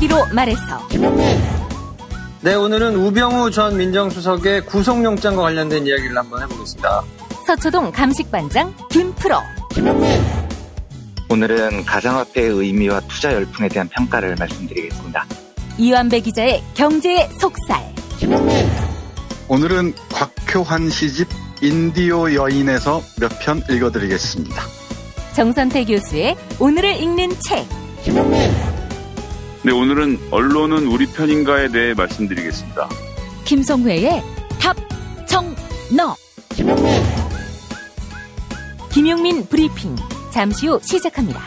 한마디로 말해서. 네, 오늘은 우병우 전 민정수석의 구속영장과 관련된 이야기를 한번 해보겠습니다. 서초동 감식반장 김프로. 오늘은 가상화폐의 의미와 투자 열풍에 대한 평가를 말씀드리겠습니다. 이완배 기자의 경제의 속살. 오늘은 곽효환 시집 인디오 여인에서 몇 편 읽어드리겠습니다. 정선태 교수의 오늘을 읽는 책. 네, 오늘은 언론은 우리 편인가에 대해 말씀드리겠습니다. 김성회의 답, 정, 너. 김용민 브리핑. 잠시 후 시작합니다.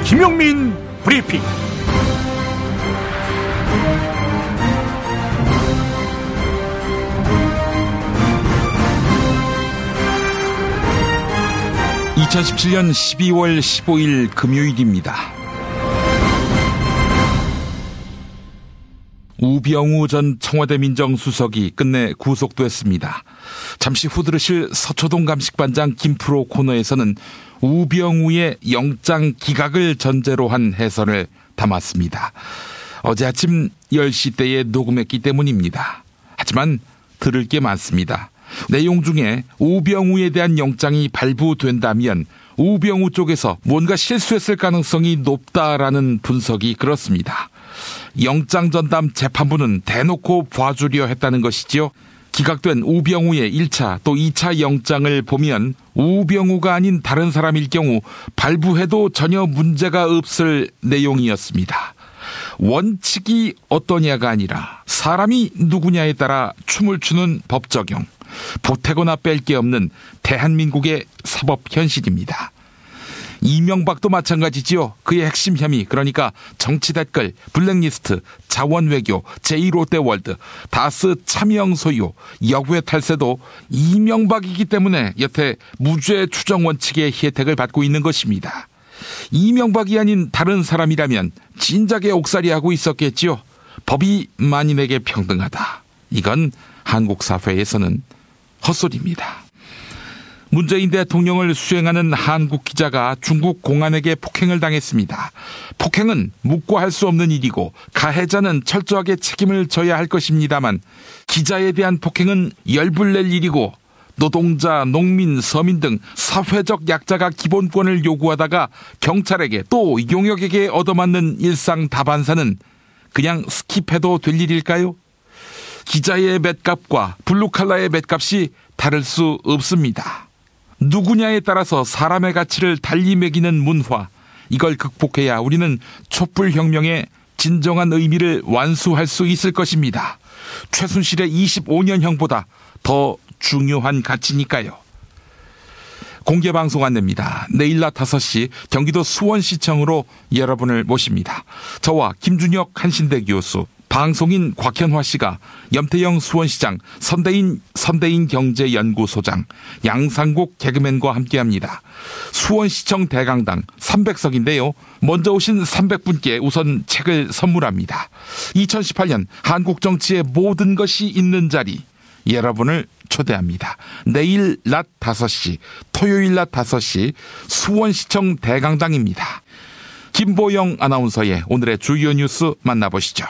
김용민 브리핑. (2017년 12월 15일) 금요일입니다. 우병우 전 청와대 민정수석이 끝내 구속됐습니다. 잠시 후 들으실 서초동 감식반장 김프로 코너에서는 우병우의 영장 기각을 전제로 한 해설을 담았습니다. 어제 아침 10시 때에 녹음했기 때문입니다. 하지만 들을 게 많습니다. 내용 중에 우병우에 대한 영장이 발부된다면 우병우 쪽에서 뭔가 실수했을 가능성이 높다라는 분석이 그렇습니다. 영장 전담 재판부는 대놓고 봐주려 했다는 것이지요. 기각된 우병우의 1차 또 2차 영장을 보면 우병우가 아닌 다른 사람일 경우 발부해도 전혀 문제가 없을 내용이었습니다. 원칙이 어떠냐가 아니라 사람이 누구냐에 따라 춤을 추는 법 적용, 보태거나 뺄 게 없는 대한민국의 사법 현실입니다. 이명박도 마찬가지지요. 그의 핵심 혐의, 그러니까 정치 댓글, 블랙리스트, 자원외교, 제2롯데월드, 다스 차명 소유, 역외 탈세도 이명박이기 때문에 여태 무죄 추정 원칙의 혜택을 받고 있는 것입니다. 이명박이 아닌 다른 사람이라면 진작에 옥살이하고 있었겠지요. 법이 만인에게 평등하다. 이건 한국 사회에서는 헛소리입니다. 문재인 대통령을 수행하는 한국 기자가 중국 공안에게 폭행을 당했습니다. 폭행은 묵과할 수 없는 일이고 가해자는 철저하게 책임을 져야 할 것입니다만 기자에 대한 폭행은 열불낼 일이고 노동자, 농민, 서민 등 사회적 약자가 기본권을 요구하다가 경찰에게 또 용역에게 얻어맞는 일상 다반사는 그냥 스킵해도 될 일일까요? 기자의 맷값과 블루칼라의 맷값이 다를 수 없습니다. 누구냐에 따라서 사람의 가치를 달리 매기는 문화, 이걸 극복해야 우리는 촛불혁명의 진정한 의미를 완수할 수 있을 것입니다. 최순실의 25년형보다 더 중요한 가치니까요. 공개방송 안내입니다. 내일 낮 5시 경기도 수원시청으로 여러분을 모십니다. 저와 김준혁 한신대 교수, 방송인 곽현화 씨가 염태영 수원시장, 선대인 경제연구소장, 양상국 개그맨과 함께합니다. 수원시청 대강당 300석인데요. 먼저 오신 300분께 우선 책을 선물합니다. 2018년 한국 정치의 모든 것이 있는 자리, 여러분을 초대합니다. 내일 낮 5시, 토요일 낮 5시 수원시청 대강당입니다. 김보영 아나운서의 오늘의 주요 뉴스 만나보시죠.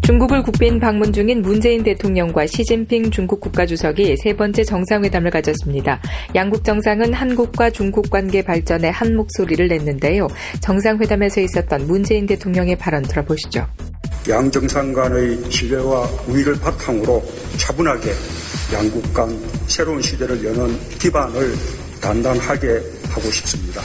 중국을 국빈 방문 중인 문재인 대통령과 시진핑 중국 국가주석이 세 번째 정상회담을 가졌습니다. 양국 정상은 한국과 중국 관계 발전에 한 목소리를 냈는데요. 정상회담에서 있었던 문재인 대통령의 발언 들어보시죠. 양 정상 간의 신뢰와 우위를 바탕으로 차분하게 양국 간 새로운 시대를 여는 기반을 단단하게 하고 싶습니다.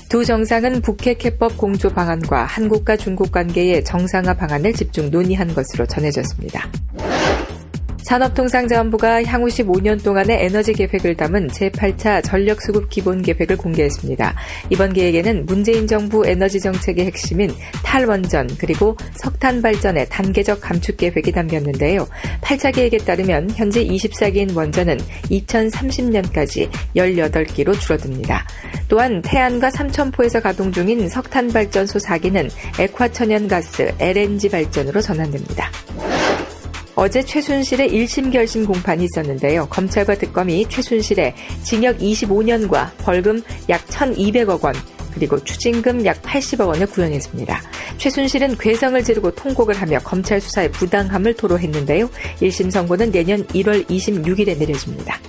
두 정상은 북핵 해법 공조 방안과 한국과 중국 관계의 정상화 방안을 집중 논의한 것으로 전해졌습니다. 산업통상자원부가 향후 15년 동안의 에너지 계획을 담은 제8차 전력수급 기본계획을 공개했습니다. 이번 계획에는 문재인 정부 에너지 정책의 핵심인 탈원전 그리고 석탄 발전의 단계적 감축 계획이 담겼는데요. 8차 계획에 따르면 현재 24기인 원전은 2030년까지 18기로 줄어듭니다. 또한 태안과 삼천포에서 가동 중인 석탄 발전소 4기는 액화천연가스 LNG 발전으로 전환됩니다. 어제 최순실의 1심 결심 공판이 있었는데요. 검찰과 특검이 최순실의 징역 25년과 벌금 약 1,200억 원 그리고 추징금 약 80억 원을 구형했습니다. 최순실은 괴성을 지르고 통곡을 하며 검찰 수사의 부당함을 토로했는데요. 1심 선고는 내년 1월 26일에 내려집니다.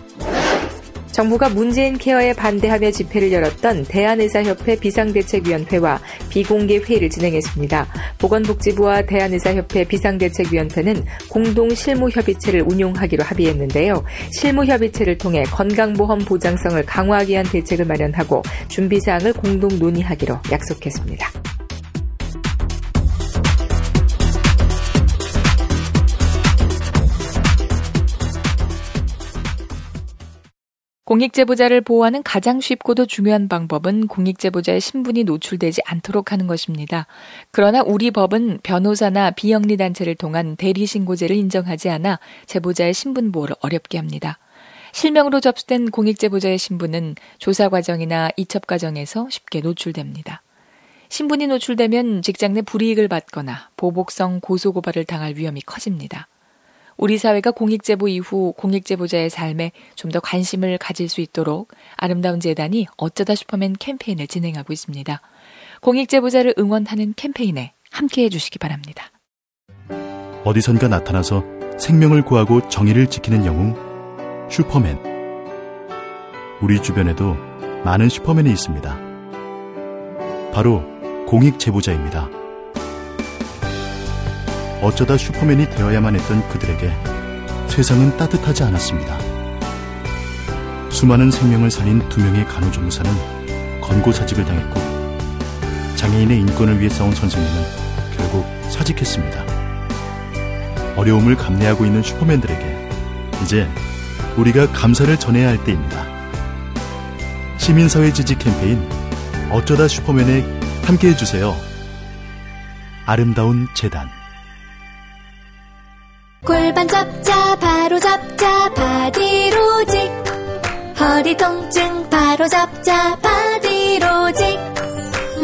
정부가 문재인 케어에 반대하며 집회를 열었던 대한의사협회 비상대책위원회와 비공개 회의를 진행했습니다. 보건복지부와 대한의사협회 비상대책위원회는 공동 실무협의체를 운용하기로 합의했는데요. 실무협의체를 통해 건강보험 보장성을 강화하기 위한 대책을 마련하고 준비사항을 공동 논의하기로 약속했습니다. 공익제보자를 보호하는 가장 쉽고도 중요한 방법은 공익제보자의 신분이 노출되지 않도록 하는 것입니다. 그러나 우리 법은 변호사나 비영리단체를 통한 대리신고제를 인정하지 않아 제보자의 신분 보호를 어렵게 합니다. 실명으로 접수된 공익제보자의 신분은 조사 과정이나 이첩 과정에서 쉽게 노출됩니다. 신분이 노출되면 직장 내 불이익을 받거나 보복성 고소고발을 당할 위험이 커집니다. 우리 사회가 공익제보 이후 공익제보자의 삶에 좀 더 관심을 가질 수 있도록 아름다운 재단이 어쩌다 슈퍼맨 캠페인을 진행하고 있습니다. 공익제보자를 응원하는 캠페인에 함께해 주시기 바랍니다. 어디선가 나타나서 생명을 구하고 정의를 지키는 영웅, 슈퍼맨. 우리 주변에도 많은 슈퍼맨이 있습니다. 바로 공익제보자입니다. 어쩌다 슈퍼맨이 되어야만 했던 그들에게 세상은 따뜻하지 않았습니다. 수많은 생명을 살린 2명의 간호조무사는 권고사직을 당했고 장애인의 인권을 위해 싸운 선생님은 결국 사직했습니다. 어려움을 감내하고 있는 슈퍼맨들에게 이제 우리가 감사를 전해야 할 때입니다. 시민사회 지지 캠페인 어쩌다 슈퍼맨에 함께해 주세요. 아름다운 재단. 골반 잡자 바로 잡자 바디로직. 허리 통증 바로 잡자 바디로직.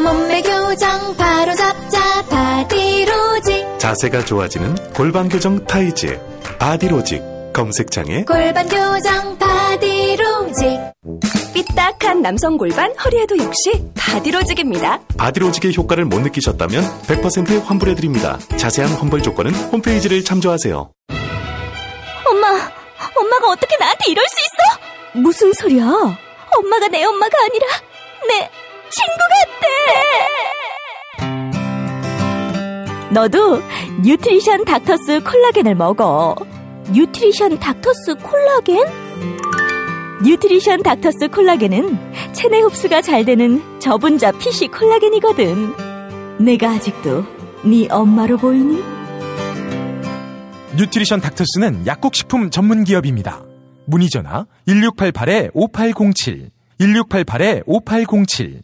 몸매 교정 바로 잡자 바디로직. 자세가 좋아지는 골반 교정 타이즈 바디로직. 검색창에 골반 교정 바디로직. 삐딱한 남성 골반 허리에도 역시 바디로직입니다. 바디로직의 효과를 못 느끼셨다면 100% 환불해드립니다. 자세한 환불 조건은 홈페이지를 참조하세요. 엄마가 어떻게 나한테 이럴 수 있어? 무슨 소리야? 엄마가 내 엄마가 아니라 내 친구 같대. 너도 뉴트리션 닥터스 콜라겐을 먹어. 뉴트리션 닥터스 콜라겐? 뉴트리션 닥터스 콜라겐은 체내 흡수가 잘 되는 저분자 PC 콜라겐이거든. 내가 아직도 네 엄마로 보이니? 뉴트리션 닥터스는 약국식품 전문기업입니다. 문의전화 1688-5807 1688-5807.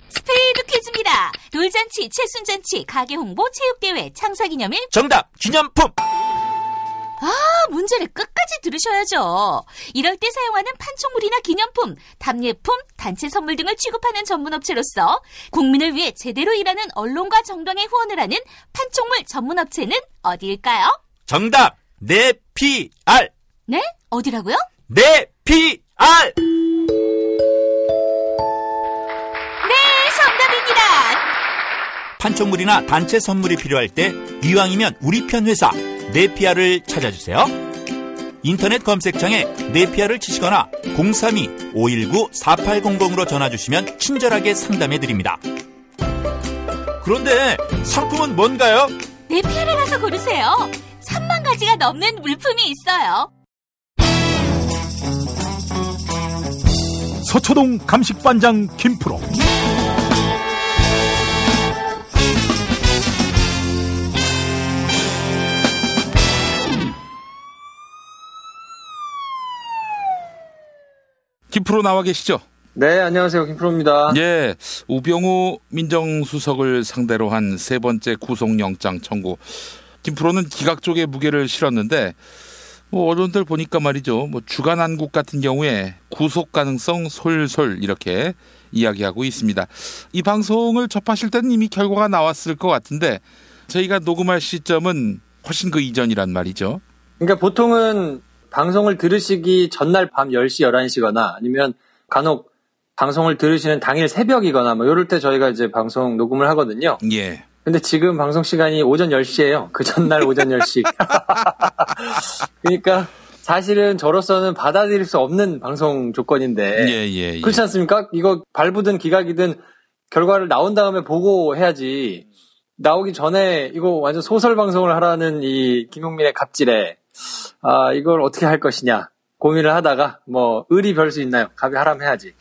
스페이드 퀴즈입니다. 돌잔치, 칠순잔치, 가게홍보, 체육대회, 창사기념일. 정답! 기념품! 문제를 끝까지 들으셔야죠. 이럴 때 사용하는 판촉물이나 기념품, 답례품, 단체 선물 등을 취급하는 전문업체로서 국민을 위해 제대로 일하는 언론과 정당에 후원을 하는 판촉물 전문업체는 어디일까요? 정답! 네피알! 네? 어디라고요? 네피알! 네, 정답입니다. 판촉물이나 단체 선물이 필요할 때 이왕이면 우리 편 회사 네피알을 찾아주세요. 인터넷 검색창에 네피알을 치시거나 032-519-4800으로 전화주시면 친절하게 상담해드립니다. 그런데 상품은 뭔가요? 네피알에 가서 고르세요. 3만 가지가 넘는 물품이 있어요. 서초동 감식반장 김프로. 김프로 나와 계시죠? 네, 안녕하세요. 김프로입니다. 예, 우병우 민정수석을 상대로 한 세 번째 구속영장 청구. 김프로는 기각 쪽에 무게를 실었는데 언론들 보니까 말이죠. 주간한국 같은 경우에 구속 가능성 솔솔 이렇게 이야기하고 있습니다. 이 방송을 접하실 때는 이미 결과가 나왔을 것 같은데 저희가 녹음할 시점은 훨씬 그 이전이란 말이죠. 그러니까 보통은 방송을 들으시기 전날 밤 10시, 11시거나 아니면 간혹 방송을 들으시는 당일 새벽이거나 이럴 때 저희가 이제 방송 녹음을 하거든요. 예. 근데 지금 방송 시간이 오전 10시예요. 그 전날 오전 10시. 그러니까 사실은 저로서는 받아들일 수 없는 방송 조건인데. 예. 그렇지 않습니까? 이거 발부든 기각이든 결과를 나온 다음에 보고 해야지. 나오기 전에 이거 완전 소설 방송을 하라는 이 김용민의 갑질에 이걸 어떻게 할 것이냐 고민을 하다가 의리 별 수 있나요? 갑이 하라면 해야지.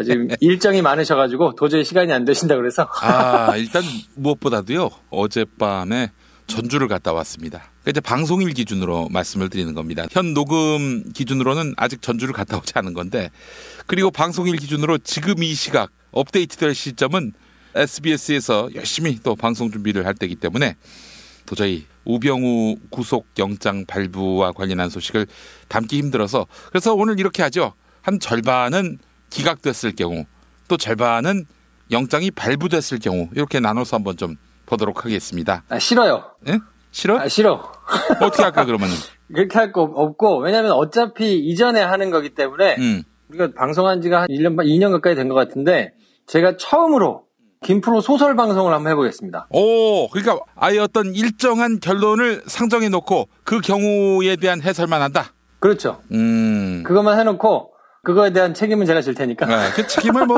지금 일정이 많으셔가지고 도저히 시간이 안 되신다 그래서. 일단 무엇보다도요. 어젯밤에 전주를 갔다 왔습니다. 그러니까 이제 방송일 기준으로 말씀을 드리는 겁니다. 현 녹음 기준으로는 아직 전주를 갔다 오지 않은 건데 그리고 방송일 기준으로 지금 이 시각 업데이트될 시점은 SBS에서 열심히 또 방송 준비를 할 때이기 때문에 도저히 우병우 구속영장 발부와 관련한 소식을 담기 힘들어서 그래서 오늘 이렇게 하죠. 한 절반은 기각됐을 경우 또 절반은 영장이 발부됐을 경우 이렇게 나눠서 한번 좀 보도록 하겠습니다. 싫어요. 예? 싫어? 싫어. 어떻게 할까 그러면은? 그렇게 할 거 없고 왜냐하면 어차피 이전에 하는 거기 때문에 우리가 방송한 지가 한 1년 반, 2년 가까이 된 것 같은데 제가 처음으로 김프로 소설 방송을 한번 해보겠습니다. 그러니까 아예 어떤 일정한 결론을 상정해 놓고 그 경우에 대한 해설만 한다? 그렇죠. 그것만 해놓고 그거에 대한 책임은 제가 질 테니까. 그 책임을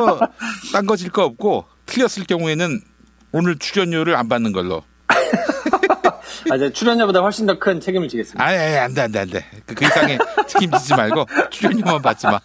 딴 거 질 거 없고 틀렸을 경우에는 오늘 출연료를 안 받는 걸로. 출연료보다 훨씬 더 큰 책임을 지겠습니다. 안 돼. 그 이상의 책임지지 말고 출연료만 받지 마.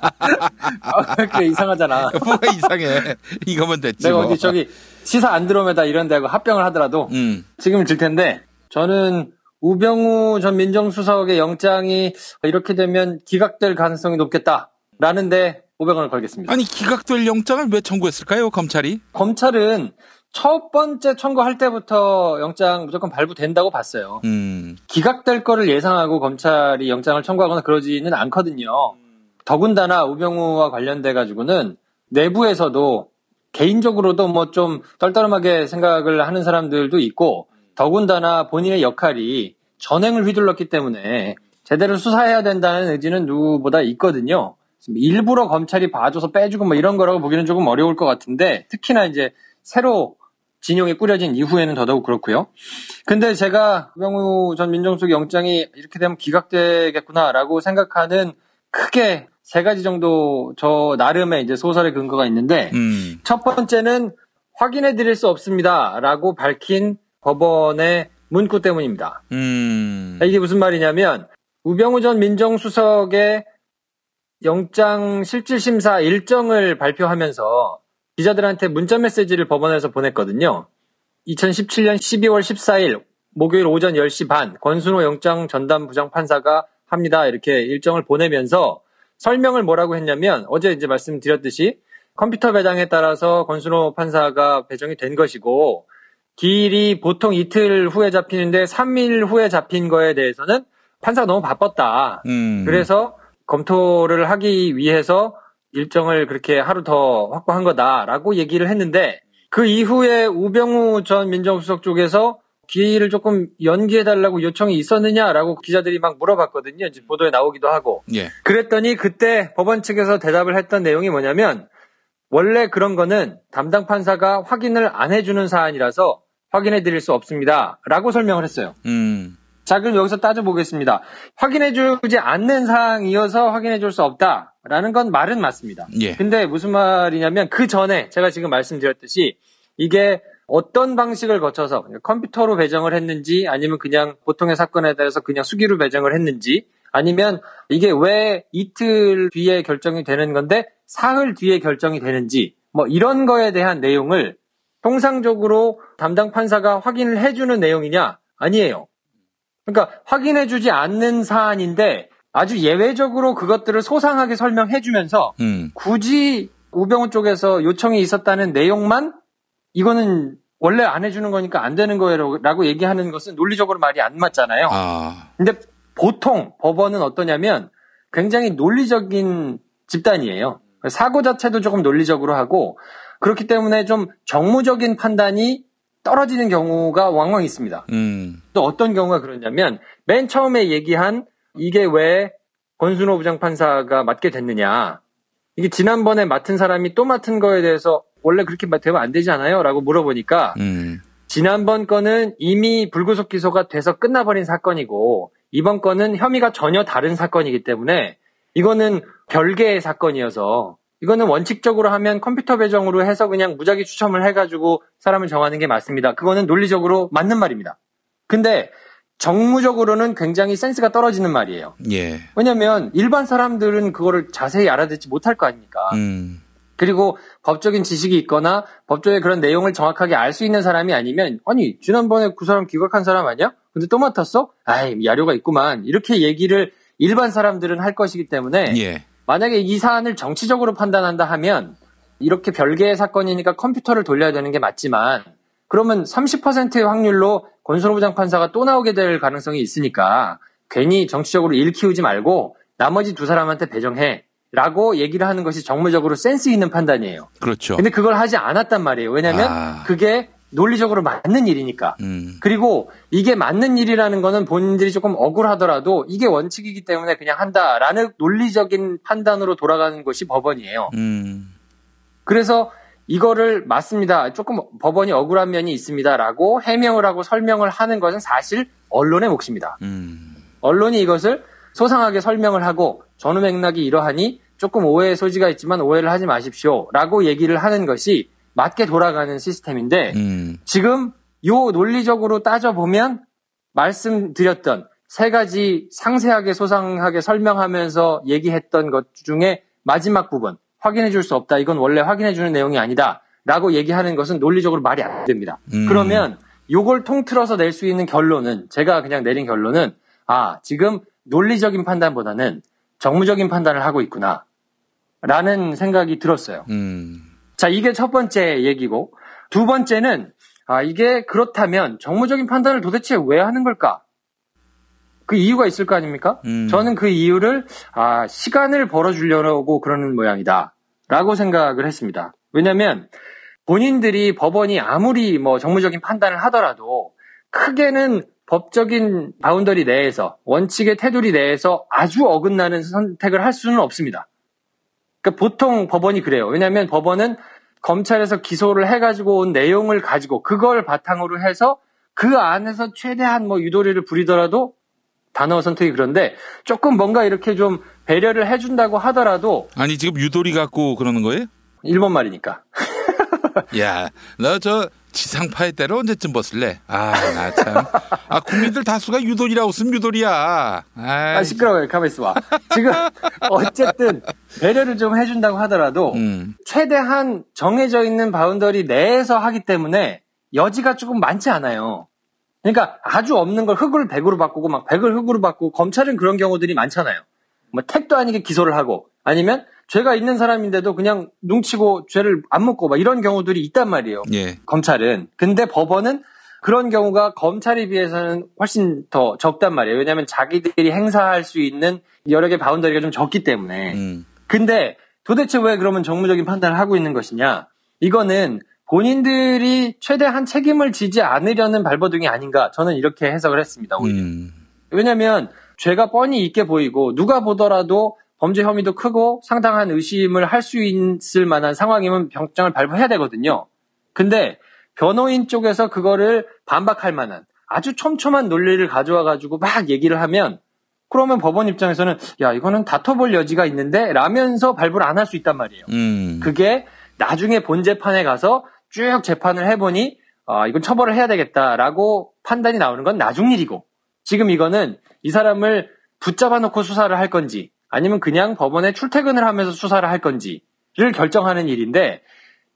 그래, 이상하잖아. 뭐가 이상해. 이거면 됐지. 내가 어디 시사 안드로메다 이런 데하고 합병을 하더라도 책임을 질 텐데 저는 우병우 전 민정수석의 영장이 이렇게 되면 기각될 가능성이 높겠다라는데 500원을 걸겠습니다. 아니 기각될 영장을 왜 청구했을까요? 검찰은 첫 번째 청구할 때부터 영장 무조건 발부된다고 봤어요. 기각될 거를 예상하고 검찰이 영장을 청구하거나 그러지는 않거든요. 더군다나 우병우와 관련돼 가지고는 내부에서도 개인적으로도 좀 떨떠름하게 생각을 하는 사람들도 있고 더군다나 본인의 역할이 전횡을 휘둘렀기 때문에 제대로 수사해야 된다는 의지는 누구보다 있거든요. 일부러 검찰이 봐줘서 빼주고 이런 거라고 보기는 조금 어려울 것 같은데 특히나 이제 새로 진용이 꾸려진 이후에는 더더욱 그렇고요. 근데 제가 우병우 전 민정수석 영장이 이렇게 되면 기각되겠구나라고 생각하는 크게 세 가지 정도 저 나름의 이제 소설의 근거가 있는데 첫 번째는 확인해 드릴 수 없습니다라고 밝힌 법원의 문구 때문입니다. 이게 무슨 말이냐면 우병우 전 민정수석의 영장 실질심사 일정을 발표하면서 기자들한테 문자 메시지를 법원에서 보냈거든요. 2017년 12월 14일 목요일 오전 10시 반 권순호 영장 전담 부장판사가 합니다. 이렇게 일정을 보내면서 설명을 뭐라고 했냐면 어제 이제 말씀드렸듯이 컴퓨터 배당에 따라서 권순호 판사가 배정이 된 것이고 기일이 보통 이틀 후에 잡히는데 3일 후에 잡힌 거에 대해서는 판사가 너무 바빴다. 그래서 검토를 하기 위해서 일정을 그렇게 하루 더 확보한 거다라고 얘기를 했는데 그 이후에 우병우 전 민정수석 쪽에서 기일을 조금 연기해달라고 요청이 있었느냐라고 기자들이 막 물어봤거든요. 이제 보도에 나오기도 하고. 예. 그랬더니 그때 법원 측에서 대답을 했던 내용이 뭐냐면 원래 그런 거는 담당 판사가 확인을 안 해주는 사안이라서 확인해 드릴 수 없습니다. 라고 설명을 했어요. 자, 그럼 여기서 따져보겠습니다. 확인해주지 않는 사항이어서 확인해줄 수 없다라는 건 말은 맞습니다. 예. 근데 무슨 말이냐면 그 전에 제가 지금 말씀드렸듯이 이게 어떤 방식을 거쳐서 컴퓨터로 배정을 했는지 아니면 그냥 보통의 사건에 대해서 그냥 수기로 배정을 했는지 아니면 이게 왜 이틀 뒤에 결정이 되는 건데 사흘 뒤에 결정이 되는지 이런 거에 대한 내용을 통상적으로 담당 판사가 확인을 해주는 내용이냐? 아니에요. 그러니까 확인해주지 않는 사안인데 아주 예외적으로 그것들을 소상하게 설명해주면서 굳이 우병우 쪽에서 요청이 있었다는 내용만 이거는 원래 안 해주는 거니까 안 되는 거예요 라고 얘기하는 것은 논리적으로 말이 안 맞잖아요. 근데 보통 법원은 어떠냐면 굉장히 논리적인 집단이에요. 사고 자체도 조금 논리적으로 하고 그렇기 때문에 좀 정무적인 판단이 떨어지는 경우가 왕왕 있습니다. 또 어떤 경우가 그러냐면 맨 처음에 얘기한 이게 왜 권순호 부장판사가 맡게 됐느냐. 이게 지난번에 맡은 사람이 또 맡은 거에 대해서 원래 그렇게 되면 안 되지 않아요? 라고 물어보니까 지난번 건은 이미 불구속 기소가 돼서 끝나버린 사건이고 이번 건은 혐의가 전혀 다른 사건이기 때문에 이거는 별개의 사건이어서 이거는 원칙적으로 하면 컴퓨터 배정으로 해서 그냥 무작위 추첨을 해가지고 사람을 정하는 게 맞습니다. 그거는 논리적으로 맞는 말입니다. 근데 정무적으로는 굉장히 센스가 떨어지는 말이에요. 예. 왜냐면 일반 사람들은 그거를 자세히 알아듣지 못할 거 아닙니까? 그리고 법적인 지식이 있거나 법조의 그런 내용을 정확하게 알 수 있는 사람이 아니면 아니 지난번에 그 사람 기각한 사람 아니야? 근데 또 맡았어? 아이 야료가 있구만. 이렇게 얘기를 일반 사람들은 할 것이기 때문에 예. 만약에 이 사안을 정치적으로 판단한다 하면 이렇게 별개의 사건이니까 컴퓨터를 돌려야 되는 게 맞지만 그러면 30%의 확률로 권순호 부장판사가 또 나오게 될 가능성이 있으니까 괜히 정치적으로 일 키우지 말고 나머지 두 사람한테 배정해 라고 얘기를 하는 것이 정무적으로 센스 있는 판단이에요. 그렇죠. 근데 그걸 하지 않았단 말이에요. 왜냐하면 그게 논리적으로 맞는 일이니까. 그리고 이게 맞는 일이라는 거는 본인들이 조금 억울하더라도 이게 원칙이기 때문에 그냥 한다라는 논리적인 판단으로 돌아가는 것이 법원이에요. 그래서 이거를 맞습니다. 조금 법원이 억울한 면이 있습니다라고 해명을 하고 설명을 하는 것은 사실 언론의 몫입니다. 언론이 이것을 소상하게 설명을 하고 전후 맥락이 이러하니 조금 오해의 소지가 있지만 오해를 하지 마십시오라고 얘기를 하는 것이 맞게 돌아가는 시스템인데 지금 요 논리적으로 따져보면 말씀드렸던 세 가지 상세하게 소상하게 설명하면서 얘기했던 것 중에 마지막 부분 확인해 줄 수 없다. 이건 원래 확인해 주는 내용이 아니다. 라고 얘기하는 것은 논리적으로 말이 안 됩니다. 그러면 요걸 통틀어서 낼 수 있는 결론은 제가 그냥 내린 결론은 지금 논리적인 판단보다는 정무적인 판단을 하고 있구나 라는 생각이 들었어요. 자, 이게 첫 번째 얘기고 두 번째는 이게 그렇다면 정무적인 판단을 도대체 왜 하는 걸까? 그 이유가 있을 거 아닙니까? 저는 그 이유를 시간을 벌어주려고 그러는 모양이다 라고 생각을 했습니다. 왜냐하면 본인들이 법원이 아무리 정무적인 판단을 하더라도 크게는 법적인 바운더리 내에서 원칙의 테두리 내에서 아주 어긋나는 선택을 할 수는 없습니다. 그러니까 보통 법원이 그래요. 왜냐하면 법원은 검찰에서 기소를 해가지고 온 내용을 가지고 그걸 바탕으로 해서 그 안에서 최대한 유도리를 부리더라도 단어 선택이 그런데 조금 뭔가 이렇게 좀 배려를 해준다고 하더라도 아니 지금 유도리 갖고 그러는 거예요? 일본 말이니까. 야, 너 저 지상파의 때를 언제쯤 벗을래? 나 참. 국민들 다수가 유도리라고 쓰면 유도리야. 시끄러워요. 가만히 있어봐. 지금 어쨌든 배려를 좀 해준다고 하더라도 최대한 정해져 있는 바운더리 내에서 하기 때문에 여지가 조금 많지 않아요. 그러니까 아주 없는 걸 흙을 100으로 바꾸고 막 100을 흙으로 바꾸고 검찰은 그런 경우들이 많잖아요. 택도 아니게 기소를 하고 아니면 죄가 있는 사람인데도 그냥 눈치고 죄를 안 묻고 막 이런 경우들이 있단 말이에요. 예. 검찰은. 근데 법원은 그런 경우가 검찰에 비해서는 훨씬 더 적단 말이에요. 왜냐하면 자기들이 행사할 수 있는 여러 개의 바운더리가 좀 적기 때문에. 근데 도대체 왜 그러면 정무적인 판단을 하고 있는 것이냐? 이거는 본인들이 최대한 책임을 지지 않으려는 발버둥이 아닌가 저는 이렇게 해석을 했습니다. 오히려. 왜냐하면 죄가 뻔히 있게 보이고 누가 보더라도 범죄 혐의도 크고 상당한 의심을 할 수 있을 만한 상황이면 병장을 발부해야 되거든요. 근데 변호인 쪽에서 그거를 반박할 만한 아주 촘촘한 논리를 가져와가지고 막 얘기를 하면 그러면 법원 입장에서는 야 이거는 다퉈볼 여지가 있는데 라면서 발부를 안 할 수 있단 말이에요. 그게 나중에 본 재판에 가서 쭉 재판을 해보니 이건 처벌을 해야 되겠다라고 판단이 나오는 건 나중 일이고 지금 이거는 이 사람을 붙잡아 놓고 수사를 할 건지 아니면 그냥 법원에 출퇴근을 하면서 수사를 할 건지를 결정하는 일인데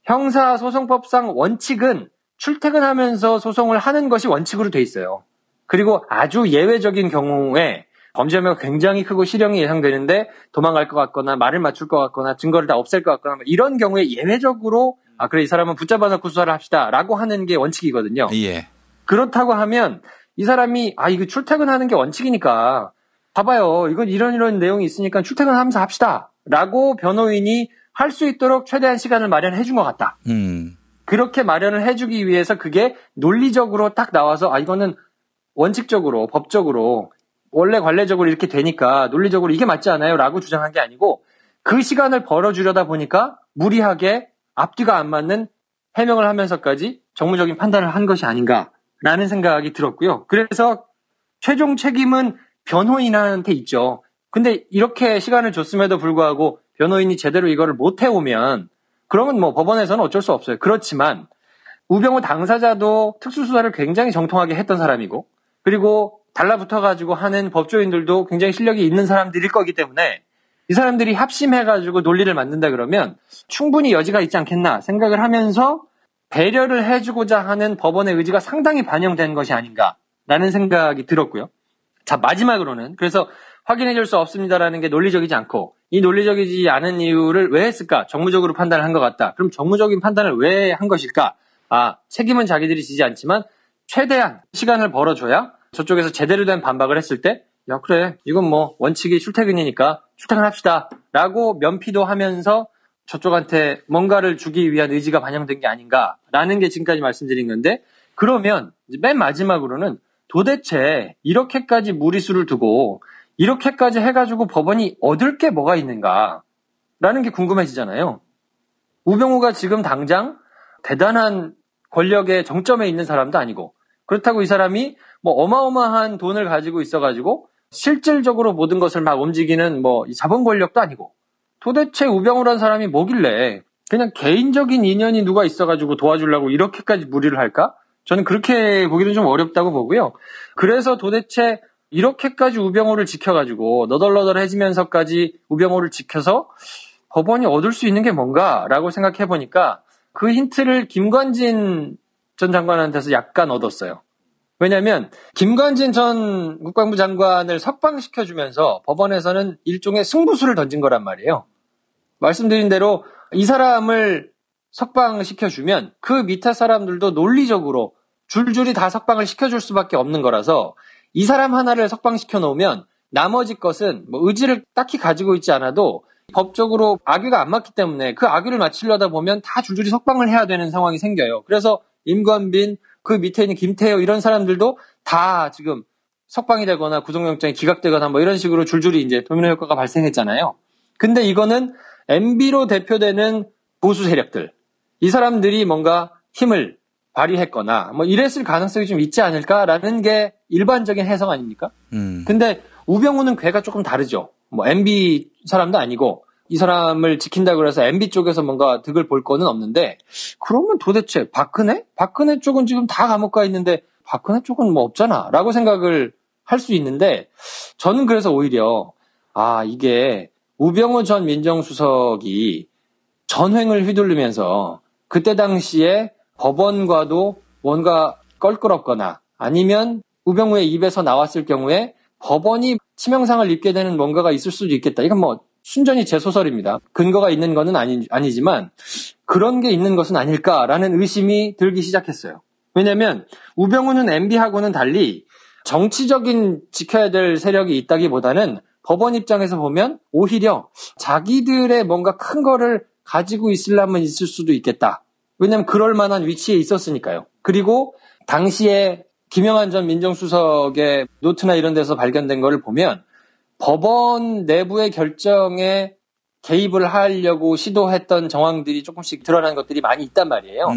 형사소송법상 원칙은 출퇴근하면서 소송을 하는 것이 원칙으로 돼 있어요. 그리고 아주 예외적인 경우에 범죄 혐의가 굉장히 크고 실형이 예상되는데 도망갈 것 같거나 말을 맞출 것 같거나 증거를 다 없앨 것 같거나 이런 경우에 예외적으로 그래 이 사람은 붙잡아 놓고 수사를 합시다라고 하는 게 원칙이거든요. 예. 그렇다고 하면 이 사람이 이거 출퇴근하는 게 원칙이니까 봐봐요. 이건 이런 내용이 있으니까 출퇴근하면서 합시다라고 변호인이 할 수 있도록 최대한 시간을 마련해 준 것 같다. 그렇게 마련을 해주기 위해서 그게 논리적으로 딱 나와서 이거는 원칙적으로 법적으로 원래 관례적으로 이렇게 되니까 논리적으로 이게 맞지 않아요? 라고 주장한 게 아니고 그 시간을 벌어주려다 보니까 무리하게 앞뒤가 안 맞는 해명을 하면서까지 정무적인 판단을 한 것이 아닌가라는 생각이 들었고요. 그래서 최종 책임은 변호인한테 있죠. 근데 이렇게 시간을 줬음에도 불구하고 변호인이 제대로 이거를 못 해오면 그러면 법원에서는 어쩔 수 없어요. 그렇지만 우병우 당사자도 특수수사를 굉장히 정통하게 했던 사람이고 그리고 달라붙어가지고 하는 법조인들도 굉장히 실력이 있는 사람들일 거기 때문에 이 사람들이 합심해가지고 논리를 만든다 그러면 충분히 여지가 있지 않겠나 생각을 하면서 배려를 해주고자 하는 법원의 의지가 상당히 반영된 것이 아닌가라는 생각이 들었고요. 자, 마지막으로는 그래서 확인해줄 수 없습니다라는 게 논리적이지 않고 이 논리적이지 않은 이유를 왜 했을까? 정무적으로 판단을 한 것 같다. 그럼 정무적인 판단을 왜 한 것일까? 책임은 자기들이 지지 않지만 최대한 시간을 벌어줘야 저쪽에서 제대로 된 반박을 했을 때 그래 이건 원칙이 출퇴근이니까 출퇴근합시다 라고 면피도 하면서 저쪽한테 뭔가를 주기 위한 의지가 반영된 게 아닌가라는 게 지금까지 말씀드린 건데 그러면 맨 마지막으로는 도대체 이렇게까지 무리수를 두고 이렇게까지 해가지고 법원이 얻을 게 뭐가 있는가라는 게 궁금해지잖아요. 우병우가 지금 당장 대단한 권력의 정점에 있는 사람도 아니고 그렇다고 이 사람이 어마어마한 돈을 가지고 있어가지고 실질적으로 모든 것을 막 움직이는 이 자본 권력도 아니고 도대체 우병우란 사람이 뭐길래 그냥 개인적인 인연이 누가 있어가지고 도와주려고 이렇게까지 무리를 할까? 저는 그렇게 보기는 좀 어렵다고 보고요. 그래서 도대체 이렇게까지 우병우를 지켜가지고 너덜너덜해지면서까지 우병우를 지켜서 법원이 얻을 수 있는 게 뭔가라고 생각해보니까 그 힌트를 김관진 전 장관한테서 약간 얻었어요. 왜냐하면 김관진 전 국방부 장관을 석방시켜주면서 법원에서는 일종의 승부수를 던진 거란 말이에요. 말씀드린 대로 이 사람을 석방시켜주면 그 밑에 사람들도 논리적으로 줄줄이 다 석방을 시켜줄 수밖에 없는 거라서 이 사람 하나를 석방시켜 놓으면 나머지 것은 의지를 딱히 가지고 있지 않아도 법적으로 악유가 안 맞기 때문에 그 악유를 맞추려다 보면 다 줄줄이 석방을 해야 되는 상황이 생겨요. 그래서 임관빈, 그 밑에 있는 김태호 이런 사람들도 다 지금 석방이 되거나 구속영장이 기각되거나 이런 식으로 줄줄이 이제 도미노 효과가 발생했잖아요. 근데 이거는 MB로 대표되는 보수 세력들, 이 사람들이 뭔가 힘을 발휘했거나 이랬을 가능성이 좀 있지 않을까라는 게 일반적인 해석 아닙니까? 근데 우병우는 궤가 조금 다르죠. MB 사람도 아니고 이 사람을 지킨다고 해서 MB 쪽에서 뭔가 득을 볼 거는 없는데 그러면 도대체 박근혜 쪽은 지금 다 감옥 가 있는데 박근혜 쪽은 없잖아 라고 생각을 할 수 있는데 저는 그래서 오히려 이게 우병우 전 민정수석이 전횡을 휘둘르면서 그때 당시에 법원과도 뭔가 껄끄럽거나 아니면 우병우의 입에서 나왔을 경우에 법원이 치명상을 입게 되는 뭔가가 있을 수도 있겠다. 이건 순전히 제 소설입니다. 근거가 있는 거는 아니지만 그런 게 있는 것은 아닐까라는 의심이 들기 시작했어요. 왜냐하면 우병우는 MB하고는 달리 정치적인 지켜야 될 세력이 있다기보다는 법원 입장에서 보면 오히려 자기들의 뭔가 큰 거를 가지고 있으려면 있을 수도 있겠다. 왜냐하면 그럴 만한 위치에 있었으니까요. 그리고 당시에 김영한 전 민정수석의 노트나 이런 데서 발견된 거를 보면 법원 내부의 결정에 개입을 하려고 시도했던 정황들이 조금씩 드러난 것들이 많이 있단 말이에요.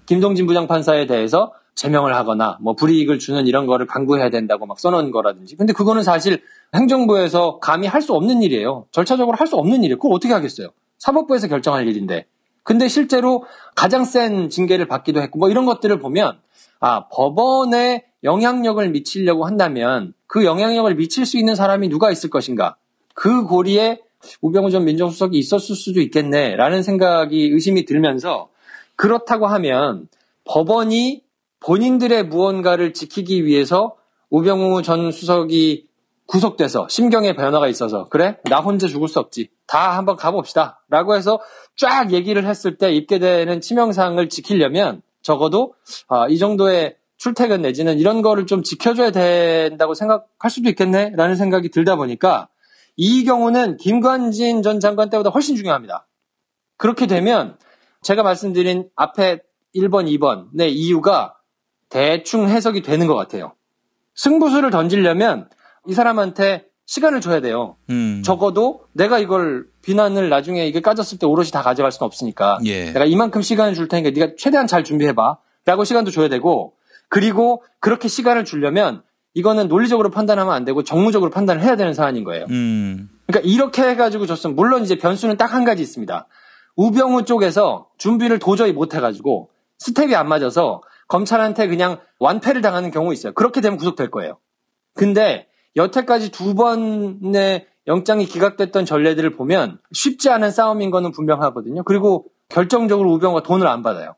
김동진 부장판사에 대해서 제명을 하거나 불이익을 주는 이런 거를 강구해야 된다고 써놓은 거라든지. 근데 그거는 사실 행정부에서 감히 할 수 없는 일이에요. 절차적으로 할 수 없는 일이에요. 그걸 어떻게 하겠어요? 사법부에서 결정할 일인데. 근데 실제로 가장 센 징계를 받기도 했고 이런 것들을 보면 법원에 영향력을 미치려고 한다면 그 영향력을 미칠 수 있는 사람이 누가 있을 것인가? 그 고리에 우병우 전 민정수석이 있었을 수도 있겠네라는 생각이 의심이 들면서 그렇다고 하면 법원이 본인들의 무언가를 지키기 위해서 우병우 전 수석이 구속돼서 심경의 변화가 있어서 그래? 나 혼자 죽을 수 없지. 다 한번 가봅시다. 라고 해서 쫙 얘기를 했을 때 입게 되는 치명상을 지키려면 적어도 이 정도의 출퇴근 내지는 이런 거를 좀 지켜줘야 된다고 생각할 수도 있겠네? 라는 생각이 들다 보니까 이 경우는 김관진 전 장관 때보다 훨씬 중요합니다. 그렇게 되면 제가 말씀드린 앞에 1번, 2번의 이유가 대충 해석이 되는 것 같아요. 승부수를 던지려면 이 사람한테 시간을 줘야 돼요. 적어도 내가 이걸 비난을 나중에 이게 까졌을 때 오롯이 다 가져갈 수는 없으니까 내가 이만큼 시간을 줄 테니까 네가 최대한 잘 준비해봐 라고 시간도 줘야 되고 그리고 그렇게 시간을 주려면 이거는 논리적으로 판단하면 안 되고 정무적으로 판단을 해야 되는 사안인 거예요. 그러니까 이렇게 해가지고 줬으면 물론 이제 변수는 딱 한 가지 있습니다. 우병우 쪽에서 준비를 도저히 못 해가지고 스텝이 안 맞아서 검찰한테 그냥 완패를 당하는 경우 있어요. 그렇게 되면 구속될 거예요. 근데 여태까지 2번의 영장이 기각됐던 전례들을 보면 쉽지 않은 싸움인 거는 분명하거든요. 그리고 결정적으로 우병우가 돈을 안 받아요.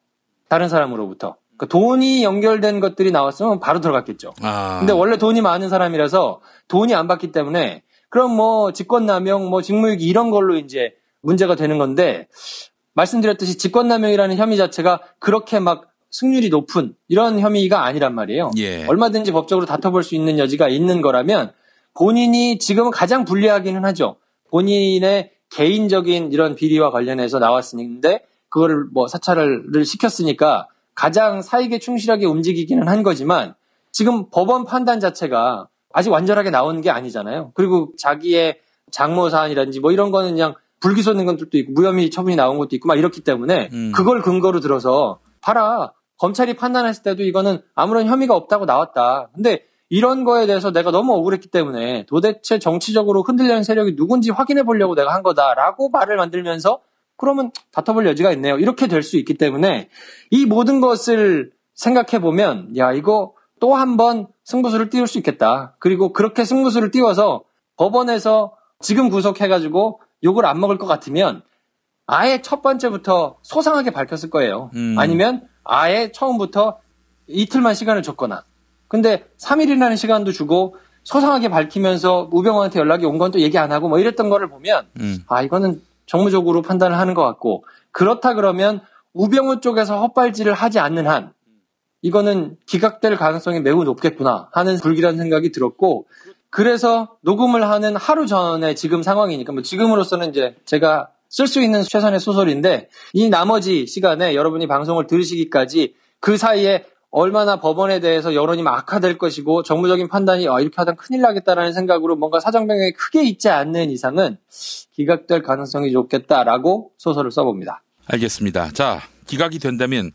다른 사람으로부터. 그러니까 돈이 연결된 것들이 나왔으면 바로 들어갔겠죠. 근데 원래 돈이 많은 사람이라서 돈이 안 받기 때문에 그럼 뭐 직권남용, 뭐 직무유기 이런 걸로 이제 문제가 되는 건데 말씀드렸듯이 직권남용이라는 혐의 자체가 그렇게 막 승률이 높은 이런 혐의가 아니란 말이에요. 얼마든지 법적으로 다퉈볼 수 있는 여지가 있는 거라면 본인이 지금은 가장 불리하기는 하죠. 본인의 개인적인 이런 비리와 관련해서 나왔으니까 그거를 뭐 사찰을 시켰으니까 가장 사익에 충실하게 움직이기는 한 거지만 지금 법원 판단 자체가 아직 완전하게 나온 게 아니잖아요. 그리고 자기의 장모 사안이라든지 뭐 이런 거는 그냥 불기소된 것들도 있고 무혐의 처분이 나온 것도 있고 막 이렇기 때문에 그걸 근거로 들어서 봐라. 검찰이 판단했을 때도 이거는 아무런 혐의가 없다고 나왔다. 근데 이런 거에 대해서 내가 너무 억울했기 때문에 도대체 정치적으로 흔들려는 세력이 누군지 확인해 보려고 내가 한 거다라고 말을 만들면서 그러면 다퉈볼 여지가 있네요. 이렇게 될 수 있기 때문에 이 모든 것을 생각해 보면 야 이거 또 한 번 승부수를 띄울 수 있겠다. 그리고 그렇게 승부수를 띄워서 법원에서 지금 구속해가지고 욕을 안 먹을 것 같으면 아예 첫 번째부터 소상하게 밝혔을 거예요. 아니면 아예 처음부터 이틀만 시간을 줬거나. 근데 3일이라는 시간도 주고 소상하게 밝히면서 우병우한테 연락이 온 건 또 얘기 안 하고 뭐 이랬던 거를 보면 이거는 정무적으로 판단을 하는 것 같고 그렇다 그러면 우병우 쪽에서 헛발질을 하지 않는 한 이거는 기각될 가능성이 매우 높겠구나 하는 불길한 생각이 들었고 그래서 녹음을 하는 하루 전에 지금 상황이니까 뭐 지금으로서는 이제 제가 쓸 수 있는 최선의 소설인데 이 나머지 시간에 여러분이 방송을 들으시기까지 그 사이에 얼마나 법원에 대해서 여론이 막 악화될 것이고 정무적인 판단이 이렇게 하다 큰일 나겠다라는 생각으로 뭔가 사정변경이 크게 있지 않는 이상은 기각될 가능성이 높겠다라고 소설을 써봅니다. 알겠습니다. 자, 기각이 된다면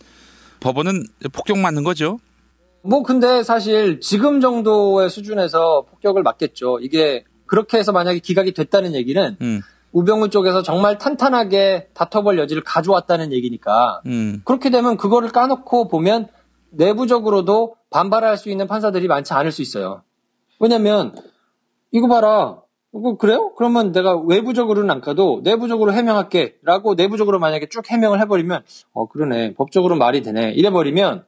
법원은 폭격 맞는 거죠? 뭐 근데 사실 지금 정도의 수준에서 폭격을 맞겠죠. 이게 그렇게 해서 만약에 기각이 됐다는 얘기는 우병우 쪽에서 정말 탄탄하게 다퉈볼 여지를 가져왔다는 얘기니까 그렇게 되면 그거를 까놓고 보면 내부적으로도 반발할 수 있는 판사들이 많지 않을 수 있어요. 왜냐면 이거 봐라. 이거 그래요? 그러면 내가 외부적으로는 안 가도 내부적으로 해명할게 라고 내부적으로 만약에 쭉 해명을 해버리면 그러네. 법적으로 말이 되네. 이래버리면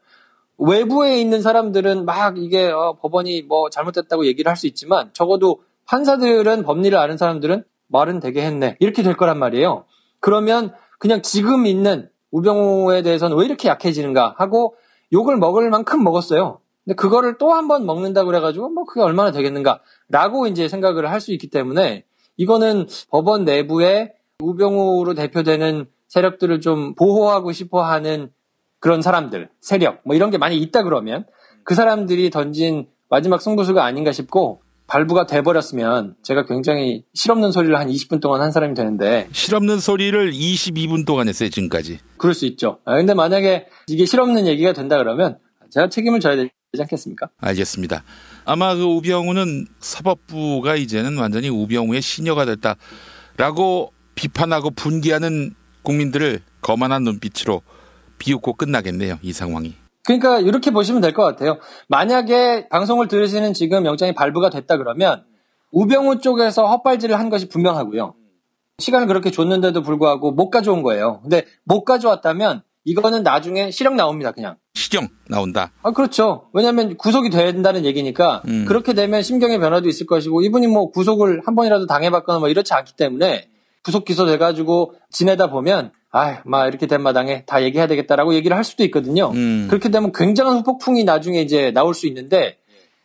외부에 있는 사람들은 막 이게 법원이 뭐 잘못됐다고 얘기를 할 수 있지만 적어도 판사들은 법리를 아는 사람들은 말은 되게 했네. 이렇게 될 거란 말이에요. 그러면 그냥 지금 있는 우병우에 대해서는 왜 이렇게 약해지는가 하고 욕을 먹을 만큼 먹었어요. 근데 그거를 또 한 번 먹는다고 그래가지고 뭐 그게 얼마나 되겠는가라고 이제 생각을 할 수 있기 때문에 이거는 법원 내부에 우병우로 대표되는 세력들을 좀 보호하고 싶어하는 그런 사람들, 세력 뭐 이런 게 많이 있다 그러면 그 사람들이 던진 마지막 승부수가 아닌가 싶고 발부가 돼버렸으면 제가 굉장히 실없는 소리를 한 20분 동안 한 사람이 되는데 실없는 소리를 22분 동안 했어요 지금까지. 그럴 수 있죠. 근데 만약에 이게 실없는 얘기가 된다 그러면 제가 책임을 져야 되지 않겠습니까? 알겠습니다. 아마 그 우병우는 사법부가 이제는 완전히 우병우의 시녀가 됐다라고 비판하고 분개하는 국민들을 거만한 눈빛으로 비웃고 끝나겠네요. 이 상황이. 그러니까 이렇게 보시면 될 것 같아요. 만약에 방송을 들으시는 지금 영장이 발부가 됐다 그러면 우병우 쪽에서 헛발질을 한 것이 분명하고요. 시간을 그렇게 줬는데도 불구하고 못 가져온 거예요. 근데 못 가져왔다면 이거는 나중에 실형 나옵니다, 그냥. 실형 나온다? 그렇죠. 왜냐면 구속이 된다는 얘기니까, 그렇게 되면 심경의 변화도 있을 것이고, 이분이 뭐 구속을 한 번이라도 당해봤거나 뭐 이렇지 않기 때문에, 구속 기소돼가지고 지내다 보면, 막 이렇게 된 마당에 다 얘기해야 되겠다라고 얘기를 할 수도 있거든요. 그렇게 되면 굉장한 후폭풍이 나중에 이제 나올 수 있는데,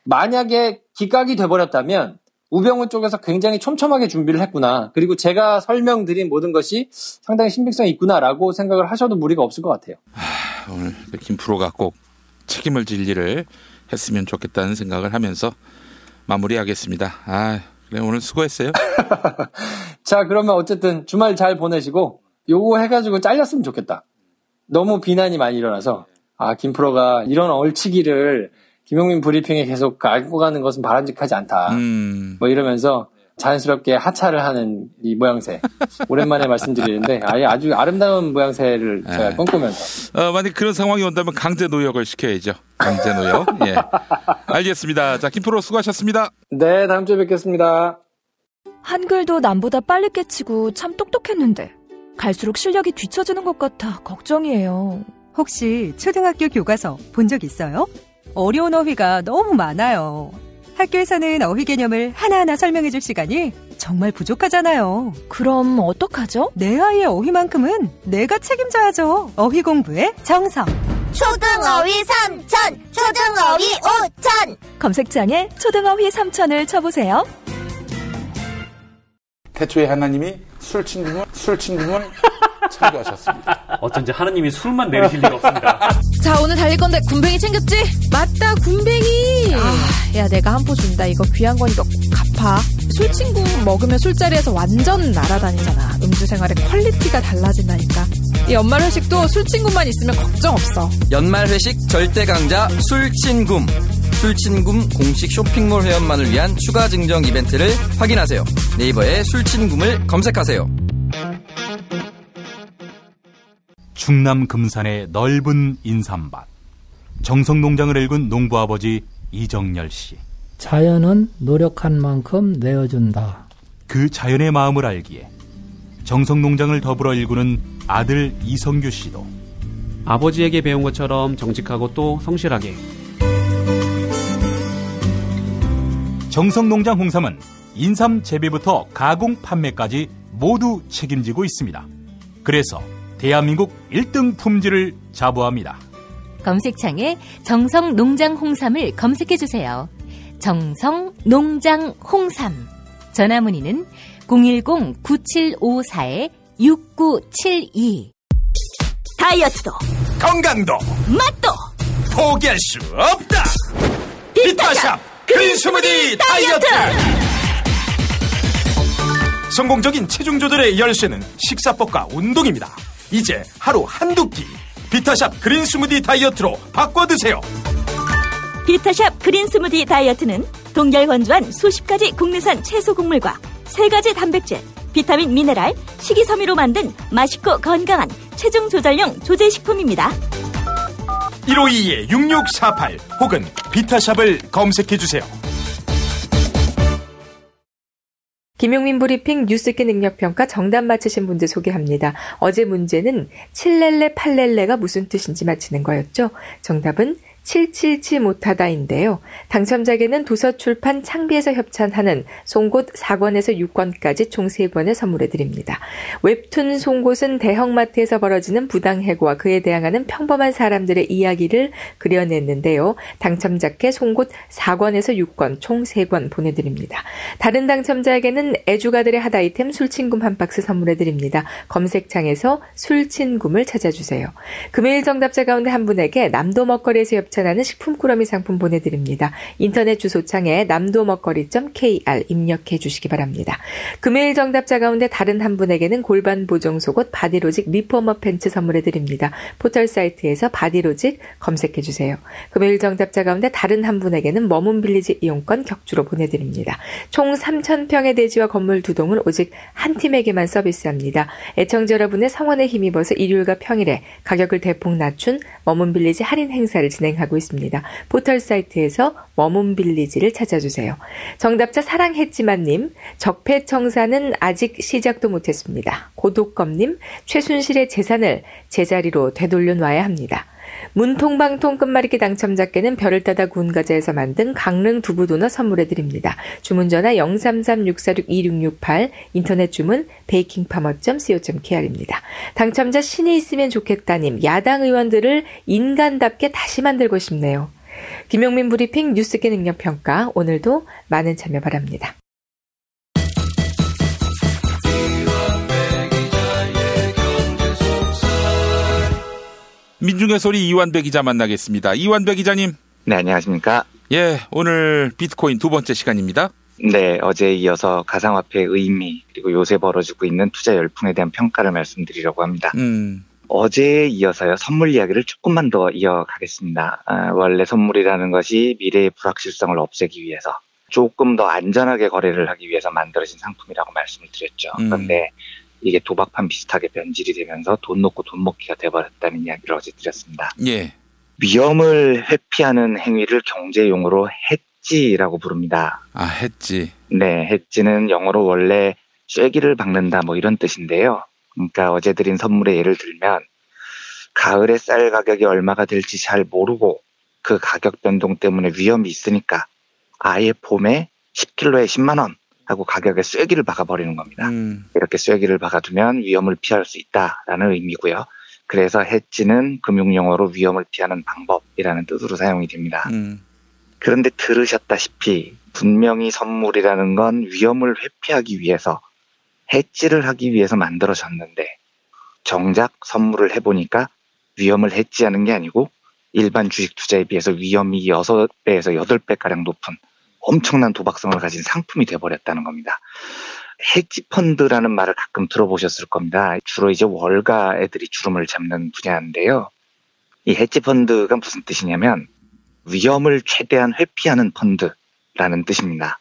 만약에 기각이 돼버렸다면, 우병우 쪽에서 굉장히 촘촘하게 준비를 했구나. 그리고 제가 설명드린 모든 것이 상당히 신빙성이 있구나라고 생각을 하셔도 무리가 없을 것 같아요. 오늘 김프로가 꼭 책임을 질 일을 했으면 좋겠다는 생각을 하면서 마무리하겠습니다. 그래, 오늘 수고했어요. 자, 그러면 어쨌든 주말 잘 보내시고 요거 해가지고 잘렸으면 좋겠다. 너무 비난이 많이 일어나서 김프로가 이런 얼치기를 김용민 브리핑에 계속 알고 가는 것은 바람직하지 않다. 뭐 이러면서 자연스럽게 하차를 하는 이 모양새. 오랜만에 말씀드리는데 아주 아름다운 모양새를 제가 꿈꾸면서. 만약 그런 상황이 온다면 강제 노역을 시켜야죠. 강제 노역. 예. 알겠습니다. 자, 김프로 수고하셨습니다. 네, 다음 주에 뵙겠습니다. 한글도 남보다 빨리 깨치고 참 똑똑했는데 갈수록 실력이 뒤처지는 것 같아 걱정이에요. 혹시 초등학교 교과서 본 적 있어요? 어려운 어휘가 너무 많아요. 학교에서는 어휘 개념을 하나하나 설명해줄 시간이 정말 부족하잖아요. 그럼 어떡하죠? 내 아이의 어휘만큼은 내가 책임져야죠. 어휘 공부의 정성. 초등어휘 3천, 초등어휘 5천. 검색창에 초등어휘 3천을 쳐보세요. 태초에 하나님이 술친구를 창조하셨습니다. 어쩐지 하나님이 술만 내리실 리가 없습니다. 자, 오늘 달릴 건데 군뱅이 챙겼지? 맞다, 군뱅이. 야, 내가 한 포 준다. 이거 귀한 거니까 꼭 갚아. 술친구 먹으면 술자리에서 완전 날아다니잖아. 음주 생활의 퀄리티가 달라진다니까. 이 연말 회식도 술친구만 있으면 걱정 없어. 연말 회식 절대 강자 술친굼. 술친굼 공식 쇼핑몰 회원만을 위한 추가 증정 이벤트를 확인하세요. 네이버에 술친굼을 검색하세요. 충남 금산의 넓은 인삼밭. 정성농장을 일군 농부아버지 이정열 씨. 자연은 노력한 만큼 내어준다. 그 자연의 마음을 알기에 정성농장을 더불어 일구는 아들 이성규 씨도 아버지에게 배운 것처럼 정직하고 또 성실하게. 정성농장 홍삼은 인삼 재배부터 가공 판매까지 모두 책임지고 있습니다. 그래서 대한민국 1등 품질을 자부합니다. 검색창에 정성농장 홍삼을 검색해주세요. 정성농장 홍삼. 전화문의는 010-9754-6972. 다이어트도 건강도 맛도 포기할 수 없다. 비타샵 그린 스무디 다이어트. 성공적인 체중 조절의 열쇠는 식사법과 운동입니다. 이제 하루 한두 끼 비타샵 그린 스무디 다이어트로 바꿔 드세요. 비타샵 그린 스무디 다이어트는 동결 건조한 수십 가지 국내산 채소 곡물과 3가지 단백질, 비타민, 미네랄, 식이섬유로 만든 맛있고 건강한 체중 조절용 조제식품입니다. 1522-6648 혹은 비타샵을 검색해주세요. 김용민 브리핑 뉴스키 능력평가 정답 맞히신 분들 소개합니다. 어제 문제는 7렐레 8렐레가 무슨 뜻인지 맞히는 거였죠. 정답은 777 못하다인데요. 당첨자에게는 도서출판 창비에서 협찬하는 송곳 4권에서 6권까지 총 3권을 선물해드립니다. 웹툰 송곳은 대형마트에서 벌어지는 부당해고와 그에 대항하는 평범한 사람들의 이야기를 그려냈는데요. 당첨자께 송곳 4권에서 6권 총 3권 보내드립니다. 다른 당첨자에게는 애주가들의 핫 아이템 술친굼 한 박스 선물해드립니다. 검색창에서 술친굼을 찾아주세요. 금요일 정답자 가운데 한 분에게 남도 먹거리에서 협찬하는 식품 꾸러미 상품 보내드립니다. 인터넷 주소창에 남도먹거리.kr 입력해 주시기 바랍니다. 금요일 정답자 가운데 다른 한 분에게는 골반 보정 속옷 바디로직 리포머 팬츠 선물해드립니다. 포털 사이트에서 바디로직 검색해 주세요. 금요일 정답자 가운데 다른 한 분에게는 머문 빌리지 이용권 격주로 보내드립니다. 총 3,000평의 대지와 건물 2동을 오직 한 팀에게만 서비스합니다. 애청자 여러분의 성원에 힘입어서 일요일과 평일에 가격을 대폭 낮춘 머문 빌리지 할인 행사를 진행합니다. 진행하고 있습니다. 포털 사이트에서 머문 빌리지를 찾아주세요. 정답자 사랑했지만님, 적폐청산은 아직 시작도 못했습니다. 고독검님, 최순실의 재산을 제자리로 되돌려놔야 합니다. 문통방통 끝말잇기 당첨자께는 별을 따다 구운 과자에서 만든 강릉 두부도넛 선물해드립니다. 주문전화 033-646-2668, 인터넷 주문 bakingfarmer.co.kr입니다. 당첨자 신이 있으면 좋겠다님, 야당 의원들을 인간답게 다시 만들고 싶네요. 김용민 브리핑 뉴스계 능력평가, 오늘도 많은 참여 바랍니다. 민중의 소리 이완배 기자 만나겠습니다. 이완배 기자님. 네, 안녕하십니까. 예, 오늘 비트코인 두 번째 시간입니다. 네, 어제에 이어서 가상화폐의 의미 그리고 요새 벌어지고 있는 투자 열풍에 대한 평가를 말씀드리려고 합니다. 어제에 이어서요, 선물 이야기를 조금만 더 이어가겠습니다. 원래 선물이라는 것이 미래의 불확실성을 없애기 위해서 조금 더 안전하게 거래를 하기 위해서 만들어진 상품이라고 말씀을 드렸죠. 그런데 이게 도박판 비슷하게 변질이 되면서 돈 놓고 돈 먹기가 돼버렸다는 이야기를 어제 드렸습니다. 예. 위험을 회피하는 행위를 경제용어로 해지라고 부릅니다. 아, 해지. 네, 해지는 영어로 원래 쐐기를 박는다 뭐 이런 뜻인데요. 그러니까 어제 드린 선물의 예를 들면 가을에 쌀 가격이 얼마가 될지 잘 모르고 그 가격 변동 때문에 위험이 있으니까 아예 봄에 10kg에 10만 원 하고 가격에 쐐기를 박아버리는 겁니다. 이렇게 쐐기를 박아두면 위험을 피할 수 있다라는 의미고요. 그래서 해지는 금융용어로 위험을 피하는 방법이라는 뜻으로 사용이 됩니다. 그런데 들으셨다시피 분명히 선물이라는 건 위험을 회피하기 위해서 해지를 하기 위해서 만들어졌는데 정작 선물을 해보니까 위험을 해지하는 게 아니고 일반 주식 투자에 비해서 위험이 6배에서 8배가량 높은 엄청난 도박성을 가진 상품이 돼버렸다는 겁니다. 헤지펀드라는 말을 가끔 들어보셨을 겁니다. 주로 이제 월가 애들이 주름을 잡는 분야인데요. 이 헤지펀드가 무슨 뜻이냐면 위험을 최대한 회피하는 펀드라는 뜻입니다.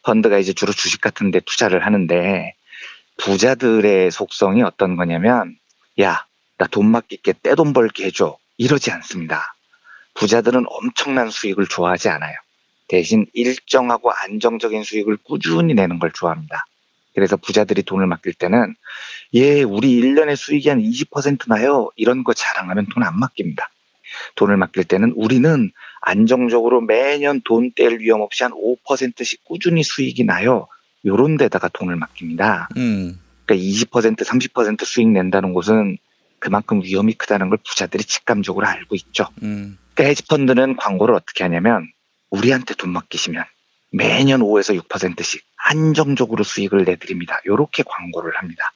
펀드가 이제 주로 주식 같은 데 투자를 하는데 부자들의 속성이 어떤 거냐면 야, 나 돈 맡길게 떼돈 벌게 해줘 이러지 않습니다. 부자들은 엄청난 수익을 좋아하지 않아요. 대신 일정하고 안정적인 수익을 꾸준히 내는 걸 좋아합니다. 그래서 부자들이 돈을 맡길 때는 예, 우리 1년에 수익이 한 20% 나요. 이런 거 자랑하면 돈 안 맡깁니다. 돈을 맡길 때는 우리는 안정적으로 매년 돈 뗄 위험 없이 한 5%씩 꾸준히 수익이 나요. 요런 데다가 돈을 맡깁니다. 그러니까 20%, 30% 수익 낸다는 곳은 그만큼 위험이 크다는 걸 부자들이 직감적으로 알고 있죠. 그러니까 헤지펀드는 광고를 어떻게 하냐면 우리한테 돈 맡기시면 매년 5에서 6%씩 안정적으로 수익을 내드립니다. 이렇게 광고를 합니다.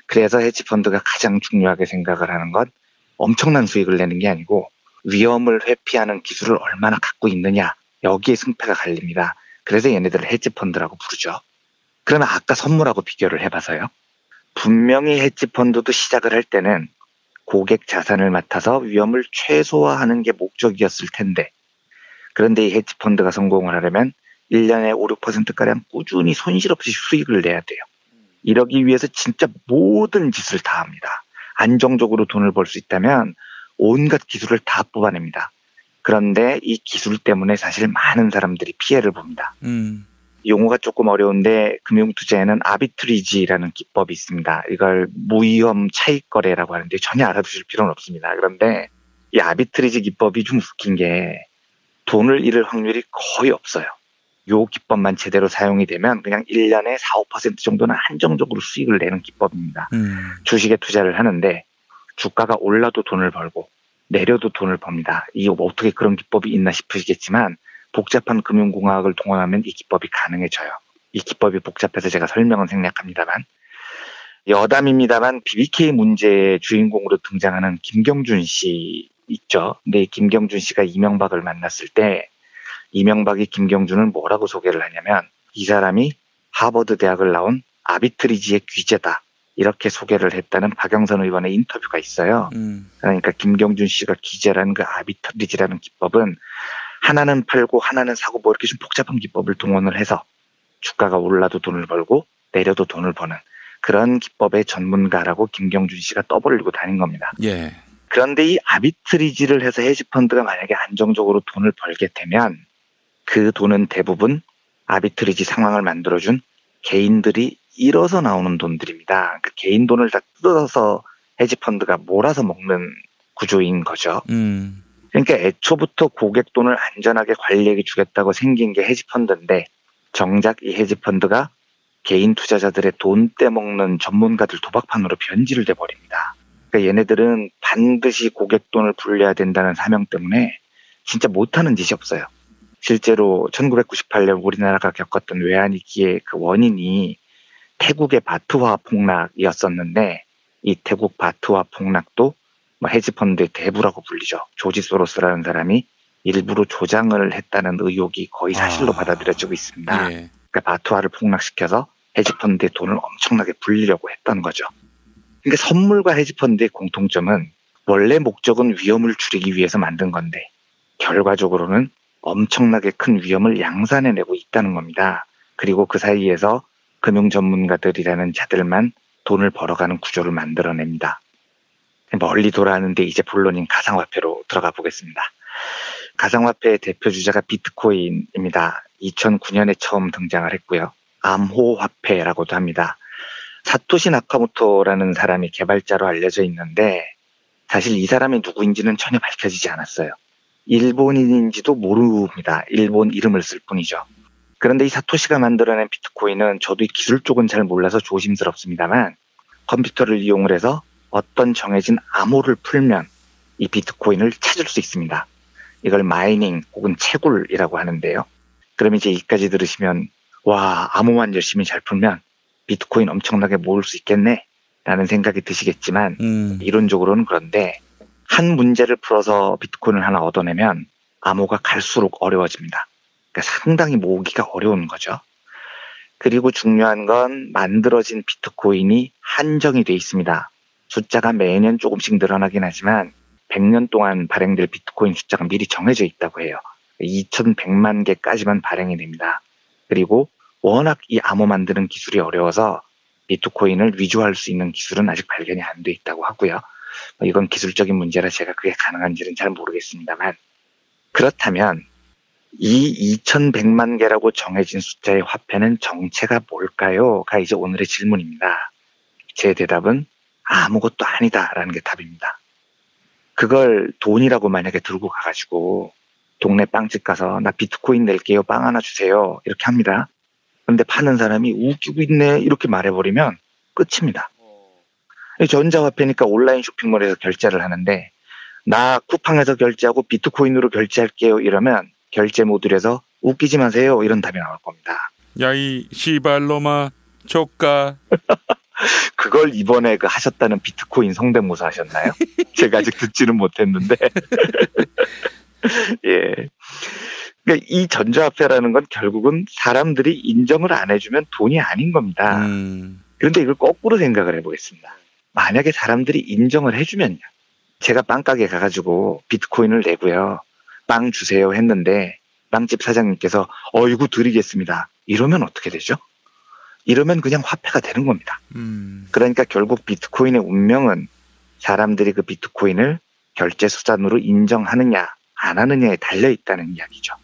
그래서 헤지펀드가 가장 중요하게 생각을 하는 건 엄청난 수익을 내는 게 아니고 위험을 회피하는 기술을 얼마나 갖고 있느냐 여기에 승패가 갈립니다. 그래서 얘네들을 헤지펀드라고 부르죠. 그러면 아까 선물하고 비교를 해봐서요. 분명히 헤지펀드도 시작을 할 때는 고객 자산을 맡아서 위험을 최소화하는 게 목적이었을 텐데 그런데 이 헤지펀드가 성공을 하려면 1년에 5, 6%가량 꾸준히 손실 없이 수익을 내야 돼요. 이러기 위해서 진짜 모든 짓을 다 합니다. 안정적으로 돈을 벌 수 있다면 온갖 기술을 다 뽑아냅니다. 그런데 이 기술 때문에 사실 많은 사람들이 피해를 봅니다. 용어가 조금 어려운데 금융투자에는 아비트리지라는 기법이 있습니다. 이걸 무위험 차익거래라고 하는데 전혀 알아두실 필요는 없습니다. 그런데 이 아비트리지 기법이 좀 웃긴 게 돈을 잃을 확률이 거의 없어요. 요 기법만 제대로 사용이 되면 그냥 1년에 4, 5% 정도는 안정적으로 수익을 내는 기법입니다. 주식에 투자를 하는데 주가가 올라도 돈을 벌고 내려도 돈을 법니다. 이게 뭐 어떻게 그런 기법이 있나 싶으시겠지만 복잡한 금융공학을 동원하면 이 기법이 가능해져요. 이 기법이 복잡해서 제가 설명은 생략합니다만 여담입니다만 BBK 문제의 주인공으로 등장하는 김경준 씨 있죠. 근데 이 김경준 씨가 이명박을 만났을 때 이명박이 김경준을 뭐라고 소개를 하냐면 이 사람이 하버드 대학을 나온 아비트리지의 귀재다. 이렇게 소개를 했다는 박영선 의원의 인터뷰가 있어요. 그러니까 김경준 씨가 귀재라는 그 아비트리지라는 기법은 하나는 팔고 하나는 사고 뭐 이렇게 좀 복잡한 기법을 동원을 해서 주가가 올라도 돈을 벌고 내려도 돈을 버는 그런 기법의 전문가라고 김경준 씨가 떠벌리고 다닌 겁니다. 예. 그런데 이 아비트리지를 해서 헤지펀드가 만약에 안정적으로 돈을 벌게 되면 그 돈은 대부분 아비트리지 상황을 만들어준 개인들이 잃어서 나오는 돈들입니다. 그 개인 돈을 다 뜯어서 헤지펀드가 몰아서 먹는 구조인 거죠. 그러니까 애초부터 고객 돈을 안전하게 관리해 주겠다고 생긴 게 헤지펀드인데 정작 이 헤지펀드가 개인 투자자들의 돈 떼먹는 전문가들 도박판으로 변질을 돼버립니다. 그러니까 얘네들은 반드시 고객 돈을 불려야 된다는 사명 때문에 진짜 못하는 짓이 없어요. 실제로 1998년 우리나라가 겪었던 외환위기의 그 원인이 태국의 바트화 폭락이었었는데 이 태국 바트화 폭락도 헤지펀드의 대부라고 불리죠. 조지 소로스라는 사람이 일부러 조장을 했다는 의혹이 거의 사실로 받아들여지고 있습니다. 예. 그러니까 바트화를 폭락시켜서 헤지펀드의 돈을 엄청나게 불리려고 했던 거죠. 그러니까 선물과 헤지펀드의 공통점은 원래 목적은 위험을 줄이기 위해서 만든 건데 결과적으로는 엄청나게 큰 위험을 양산해내고 있다는 겁니다. 그리고 그 사이에서 금융 전문가들이라는 자들만 돈을 벌어가는 구조를 만들어냅니다. 멀리 돌아왔는데 이제 본론인 가상화폐로 들어가 보겠습니다. 가상화폐의 대표 주자가 비트코인입니다. 2009년에 처음 등장을 했고요. 암호화폐라고도 합니다. 사토시 나카모토라는 사람이 개발자로 알려져 있는데 사실 이 사람이 누구인지는 전혀 밝혀지지 않았어요. 일본인인지도 모릅니다. 일본 이름을 쓸 뿐이죠. 그런데 이 사토시가 만들어낸 비트코인은 저도 이 기술 쪽은 잘 몰라서 조심스럽습니다만 컴퓨터를 이용을 해서 어떤 정해진 암호를 풀면 이 비트코인을 찾을 수 있습니다. 이걸 마이닝 혹은 채굴이라고 하는데요. 그럼 이제 여기까지 들으시면 와, 암호만 열심히 잘 풀면 비트코인 엄청나게 모을 수 있겠네 라는 생각이 드시겠지만 이론적으로는 그런데 한 문제를 풀어서 비트코인을 하나 얻어내면 암호가 갈수록 어려워집니다. 그러니까 상당히 모으기가 어려운 거죠. 그리고 중요한 건 만들어진 비트코인이 한정이 돼 있습니다. 숫자가 매년 조금씩 늘어나긴 하지만 100년 동안 발행될 비트코인 숫자가 미리 정해져 있다고 해요. 2100만 개까지만 발행이 됩니다. 그리고 워낙 이 암호 만드는 기술이 어려워서 비트코인을 위조할 수 있는 기술은 아직 발견이 안 돼 있다고 하고요. 이건 기술적인 문제라 제가 그게 가능한지는 잘 모르겠습니다만 그렇다면 이 2100만 개라고 정해진 숫자의 화폐는 정체가 뭘까요?가 이제 오늘의 질문입니다. 제 대답은 아무것도 아니다라는 게 답입니다. 그걸 돈이라고 만약에 들고 가가지고 동네 빵집 가서 나 비트코인 낼게요, 빵 하나 주세요 이렇게 합니다. 그런데 파는 사람이 웃기고 있네 이렇게 말해버리면 끝입니다. 전자화폐니까 온라인 쇼핑몰에서 결제를 하는데 나 쿠팡에서 결제하고 비트코인으로 결제할게요 이러면 결제 모듈에서 웃기지 마세요 이런 답이 나올 겁니다. 야이 시발로마 조까. 그걸 이번에 그 하셨다는 비트코인 성대모사 하셨나요? 제가 아직 듣지는 못했는데. 예. 그러니까 이 전자화폐라는 건 결국은 사람들이 인정을 안 해주면 돈이 아닌 겁니다. 그런데 이걸 거꾸로 생각을 해보겠습니다. 만약에 사람들이 인정을 해주면요. 제가 빵가게 가가지고 비트코인을 내고요. 빵 주세요 했는데 빵집 사장님께서 어이구 드리겠습니다. 이러면 어떻게 되죠? 이러면 그냥 화폐가 되는 겁니다. 그러니까 결국 비트코인의 운명은 사람들이 그 비트코인을 결제 수단으로 인정하느냐 안 하느냐에 달려있다는 이야기죠.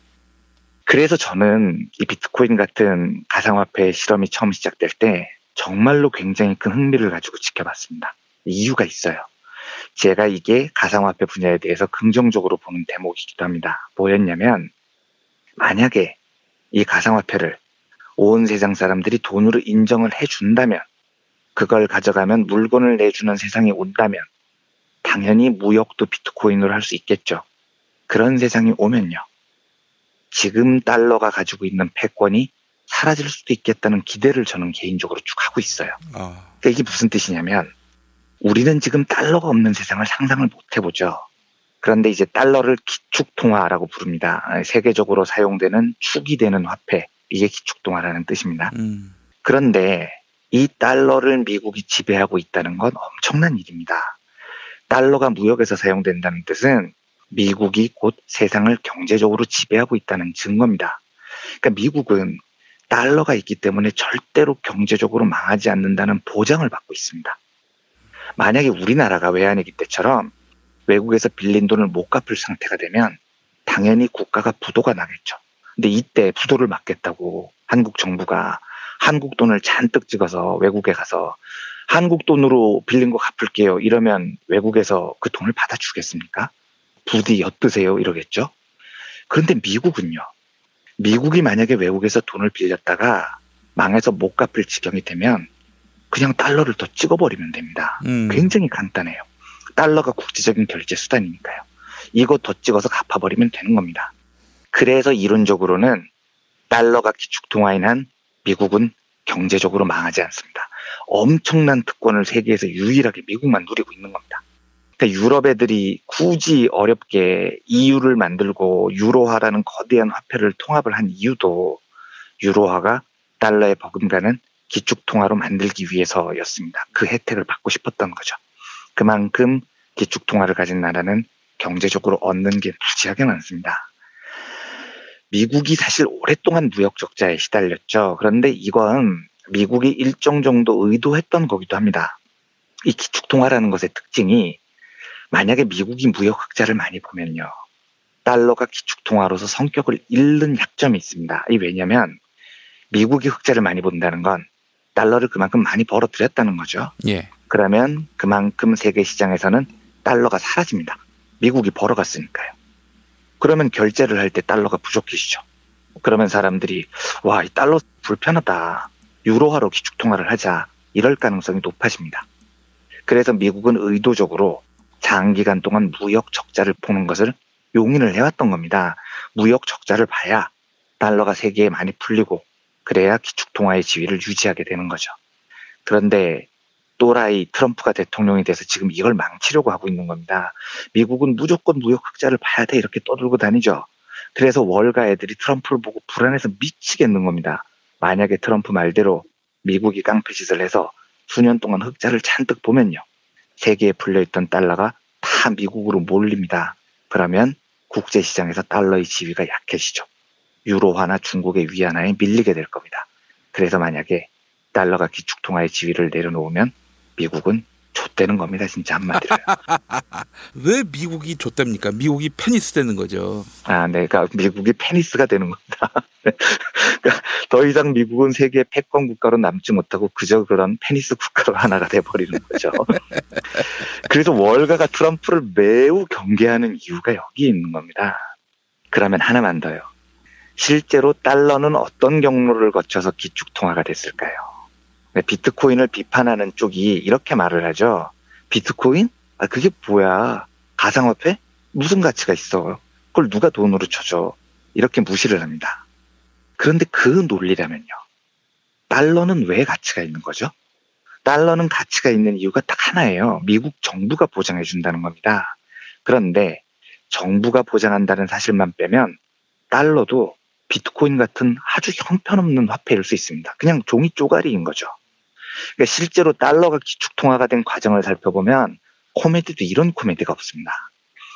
그래서 저는 이 비트코인 같은 가상화폐 실험이 처음 시작될 때 정말로 굉장히 큰 흥미를 가지고 지켜봤습니다. 이유가 있어요. 제가 이게 가상화폐 분야에 대해서 긍정적으로 보는 대목이기도 합니다. 뭐였냐면 만약에 이 가상화폐를 온 세상 사람들이 돈으로 인정을 해준다면 그걸 가져가면 물건을 내주는 세상이 온다면 당연히 무역도 비트코인으로 할 수 있겠죠. 그런 세상이 오면요. 지금 달러가 가지고 있는 패권이 사라질 수도 있겠다는 기대를 저는 개인적으로 쭉 하고 있어요. 그러니까 이게 무슨 뜻이냐면 우리는 지금 달러가 없는 세상을 상상을 못 해보죠. 그런데 이제 달러를 기축통화라고 부릅니다. 세계적으로 사용되는 축이 되는 화폐, 이게 기축통화라는 뜻입니다. 그런데 이 달러를 미국이 지배하고 있다는 건 엄청난 일입니다. 달러가 무역에서 사용된다는 뜻은 미국이 곧 세상을 경제적으로 지배하고 있다는 증거입니다. 그러니까 미국은 달러가 있기 때문에 절대로 경제적으로 망하지 않는다는 보장을 받고 있습니다. 만약에 우리나라가 외환위기 때처럼 외국에서 빌린 돈을 못 갚을 상태가 되면 당연히 국가가 부도가 나겠죠. 근데 이때 부도를 막겠다고 한국 정부가 한국 돈을 잔뜩 찍어서 외국에 가서 한국 돈으로 빌린 거 갚을게요 이러면 외국에서 그 돈을 받아주겠습니까? 부디 엿드세요 이러겠죠. 그런데 미국은요. 미국이 만약에 외국에서 돈을 빌렸다가 망해서 못 갚을 지경이 되면 그냥 달러를 더 찍어버리면 됩니다. 굉장히 간단해요. 달러가 국제적인 결제 수단이니까요. 이거 더 찍어서 갚아버리면 되는 겁니다. 그래서 이론적으로는 달러가 기축통화인 한 미국은 경제적으로 망하지 않습니다. 엄청난 특권을 세계에서 유일하게 미국만 누리고 있는 겁니다. 그러니까 유럽 애들이 굳이 어렵게 EU를 만들고 유로화라는 거대한 화폐를 통합을 한 이유도 유로화가 달러에 버금가는 기축통화로 만들기 위해서였습니다. 그 혜택을 받고 싶었던 거죠. 그만큼 기축통화를 가진 나라는 경제적으로 얻는 게 무지하게 많습니다. 미국이 사실 오랫동안 무역 적자에 시달렸죠. 그런데 이건 미국이 일정 정도 의도했던 거기도 합니다. 이 기축통화라는 것의 특징이 만약에 미국이 무역 흑자를 많이 보면요. 달러가 기축통화로서 성격을 잃는 약점이 있습니다. 왜냐하면 미국이 흑자를 많이 본다는 건 달러를 그만큼 많이 벌어들였다는 거죠. 예. 그러면 그만큼 세계 시장에서는 달러가 사라집니다. 미국이 벌어갔으니까요. 그러면 결제를 할 때 달러가 부족해지죠. 그러면 사람들이 와, 이 달러 불편하다. 유로화로 기축통화를 하자. 이럴 가능성이 높아집니다. 그래서 미국은 의도적으로 장기간 동안 무역 적자를 보는 것을 용인을 해왔던 겁니다. 무역 적자를 봐야 달러가 세계에 많이 풀리고 그래야 기축통화의 지위를 유지하게 되는 거죠. 그런데 또라이 트럼프가 대통령이 돼서 지금 이걸 망치려고 하고 있는 겁니다. 미국은 무조건 무역 흑자를 봐야 돼 이렇게 떠들고 다니죠. 그래서 월가 애들이 트럼프를 보고 불안해서 미치겠는 겁니다. 만약에 트럼프 말대로 미국이 깡패짓을 해서 수년 동안 흑자를 잔뜩 보면요. 세계에 풀려있던 달러가 다 미국으로 몰립니다. 그러면 국제시장에서 달러의 지위가 약해지죠. 유로화나 중국의 위안화에 밀리게 될 겁니다. 그래서 만약에 달러가 기축통화의 지위를 내려놓으면 미국은 좆되는 겁니다. 진짜 한마디로요. 왜 미국이 좆됩니까? 미국이 페니스 되는 거죠. 네. 그러니까 미국이 페니스가 되는 겁니다. 그러니까 더 이상 미국은 세계 패권 국가로 남지 못하고 그저 그런 페니스 국가로 하나가 돼버리는 거죠. 그래서 월가가 트럼프를 매우 경계하는 이유가 여기 있는 겁니다. 그러면 하나만 더요. 실제로 달러는 어떤 경로를 거쳐서 기축통화가 됐을까요? 비트코인을 비판하는 쪽이 이렇게 말을 하죠. 비트코인? 그게 뭐야? 가상화폐? 무슨 가치가 있어? 그걸 누가 돈으로 쳐줘? 이렇게 무시를 합니다. 그런데 그 논리라면요. 달러는 왜 가치가 있는 거죠? 달러는 가치가 있는 이유가 딱 하나예요. 미국 정부가 보장해 준다는 겁니다. 그런데 정부가 보장한다는 사실만 빼면 달러도 비트코인 같은 아주 형편없는 화폐일 수 있습니다. 그냥 종이 쪼가리인 거죠. 그러니까 실제로 달러가 기축통화가 된 과정을 살펴보면 코미디도 이런 코미디가 없습니다.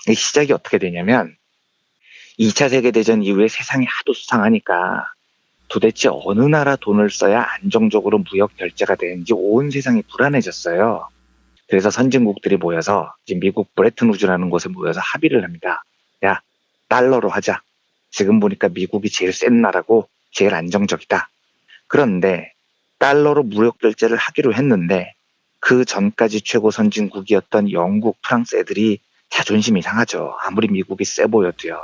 시작이 어떻게 되냐면 2차 세계대전 이후에 세상이 하도 수상하니까 도대체 어느 나라 돈을 써야 안정적으로 무역 결제가 되는지 온 세상이 불안해졌어요. 그래서 선진국들이 모여서 이제 미국 브레튼우즈라는 곳에 모여서 합의를 합니다. 야, 달러로 하자. 지금 보니까 미국이 제일 센 나라고 제일 안정적이다. 그런데 달러로 무역 결제를 하기로 했는데 그 전까지 최고 선진국이었던 영국, 프랑스 애들이 자존심이 상하죠. 아무리 미국이 세 보여도요.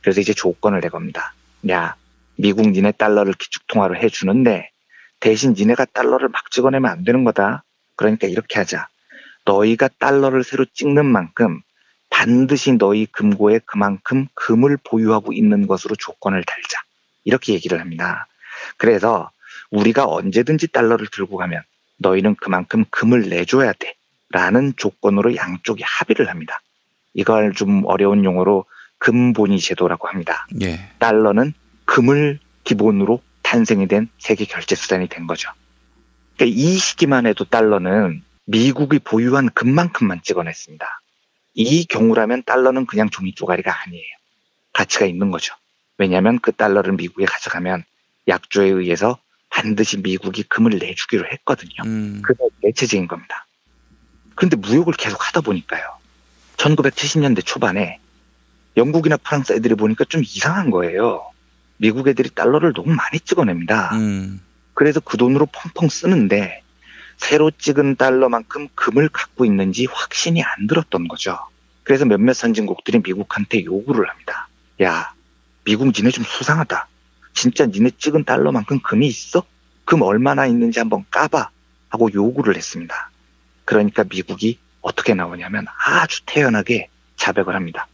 그래서 이제 조건을 내겁니다. 야, 미국 니네 달러를 기축통화로 해주는데 대신 니네가 달러를 막 찍어내면 안 되는 거다. 그러니까 이렇게 하자. 너희가 달러를 새로 찍는 만큼 반드시 너희 금고에 그만큼 금을 보유하고 있는 것으로 조건을 달자. 이렇게 얘기를 합니다. 그래서 우리가 언제든지 달러를 들고 가면 너희는 그만큼 금을 내줘야 돼. 라는 조건으로 양쪽이 합의를 합니다. 이걸 좀 어려운 용어로 금본위 제도라고 합니다. 예. 달러는 금을 기본으로 탄생이 된 세계 결제 수단이 된 거죠. 그러니까 이 시기만 해도 달러는 미국이 보유한 금만큼만 찍어냈습니다. 이 경우라면 달러는 그냥 종이 쪼가리가 아니에요. 가치가 있는 거죠. 왜냐하면 그 달러를 미국에 가져가면 약조에 의해서 반드시 미국이 금을 내주기로 했거든요. 그게 대체적인 겁니다. 그런데 무역을 계속 하다 보니까요. 1970년대 초반에 영국이나 프랑스 애들이 보니까 좀 이상한 거예요. 미국 애들이 달러를 너무 많이 찍어냅니다. 그래서 그 돈으로 펑펑 쓰는데 새로 찍은 달러만큼 금을 갖고 있는지 확신이 안 들었던 거죠. 그래서 몇몇 선진국들이 미국한테 요구를 합니다. 야, 미국 니네 좀 수상하다. 진짜 니네 찍은 달러만큼 금이 있어? 금 얼마나 있는지 한번 까봐 하고 요구를 했습니다. 그러니까 미국이 어떻게 나오냐면 아주 태연하게 자백을 합니다.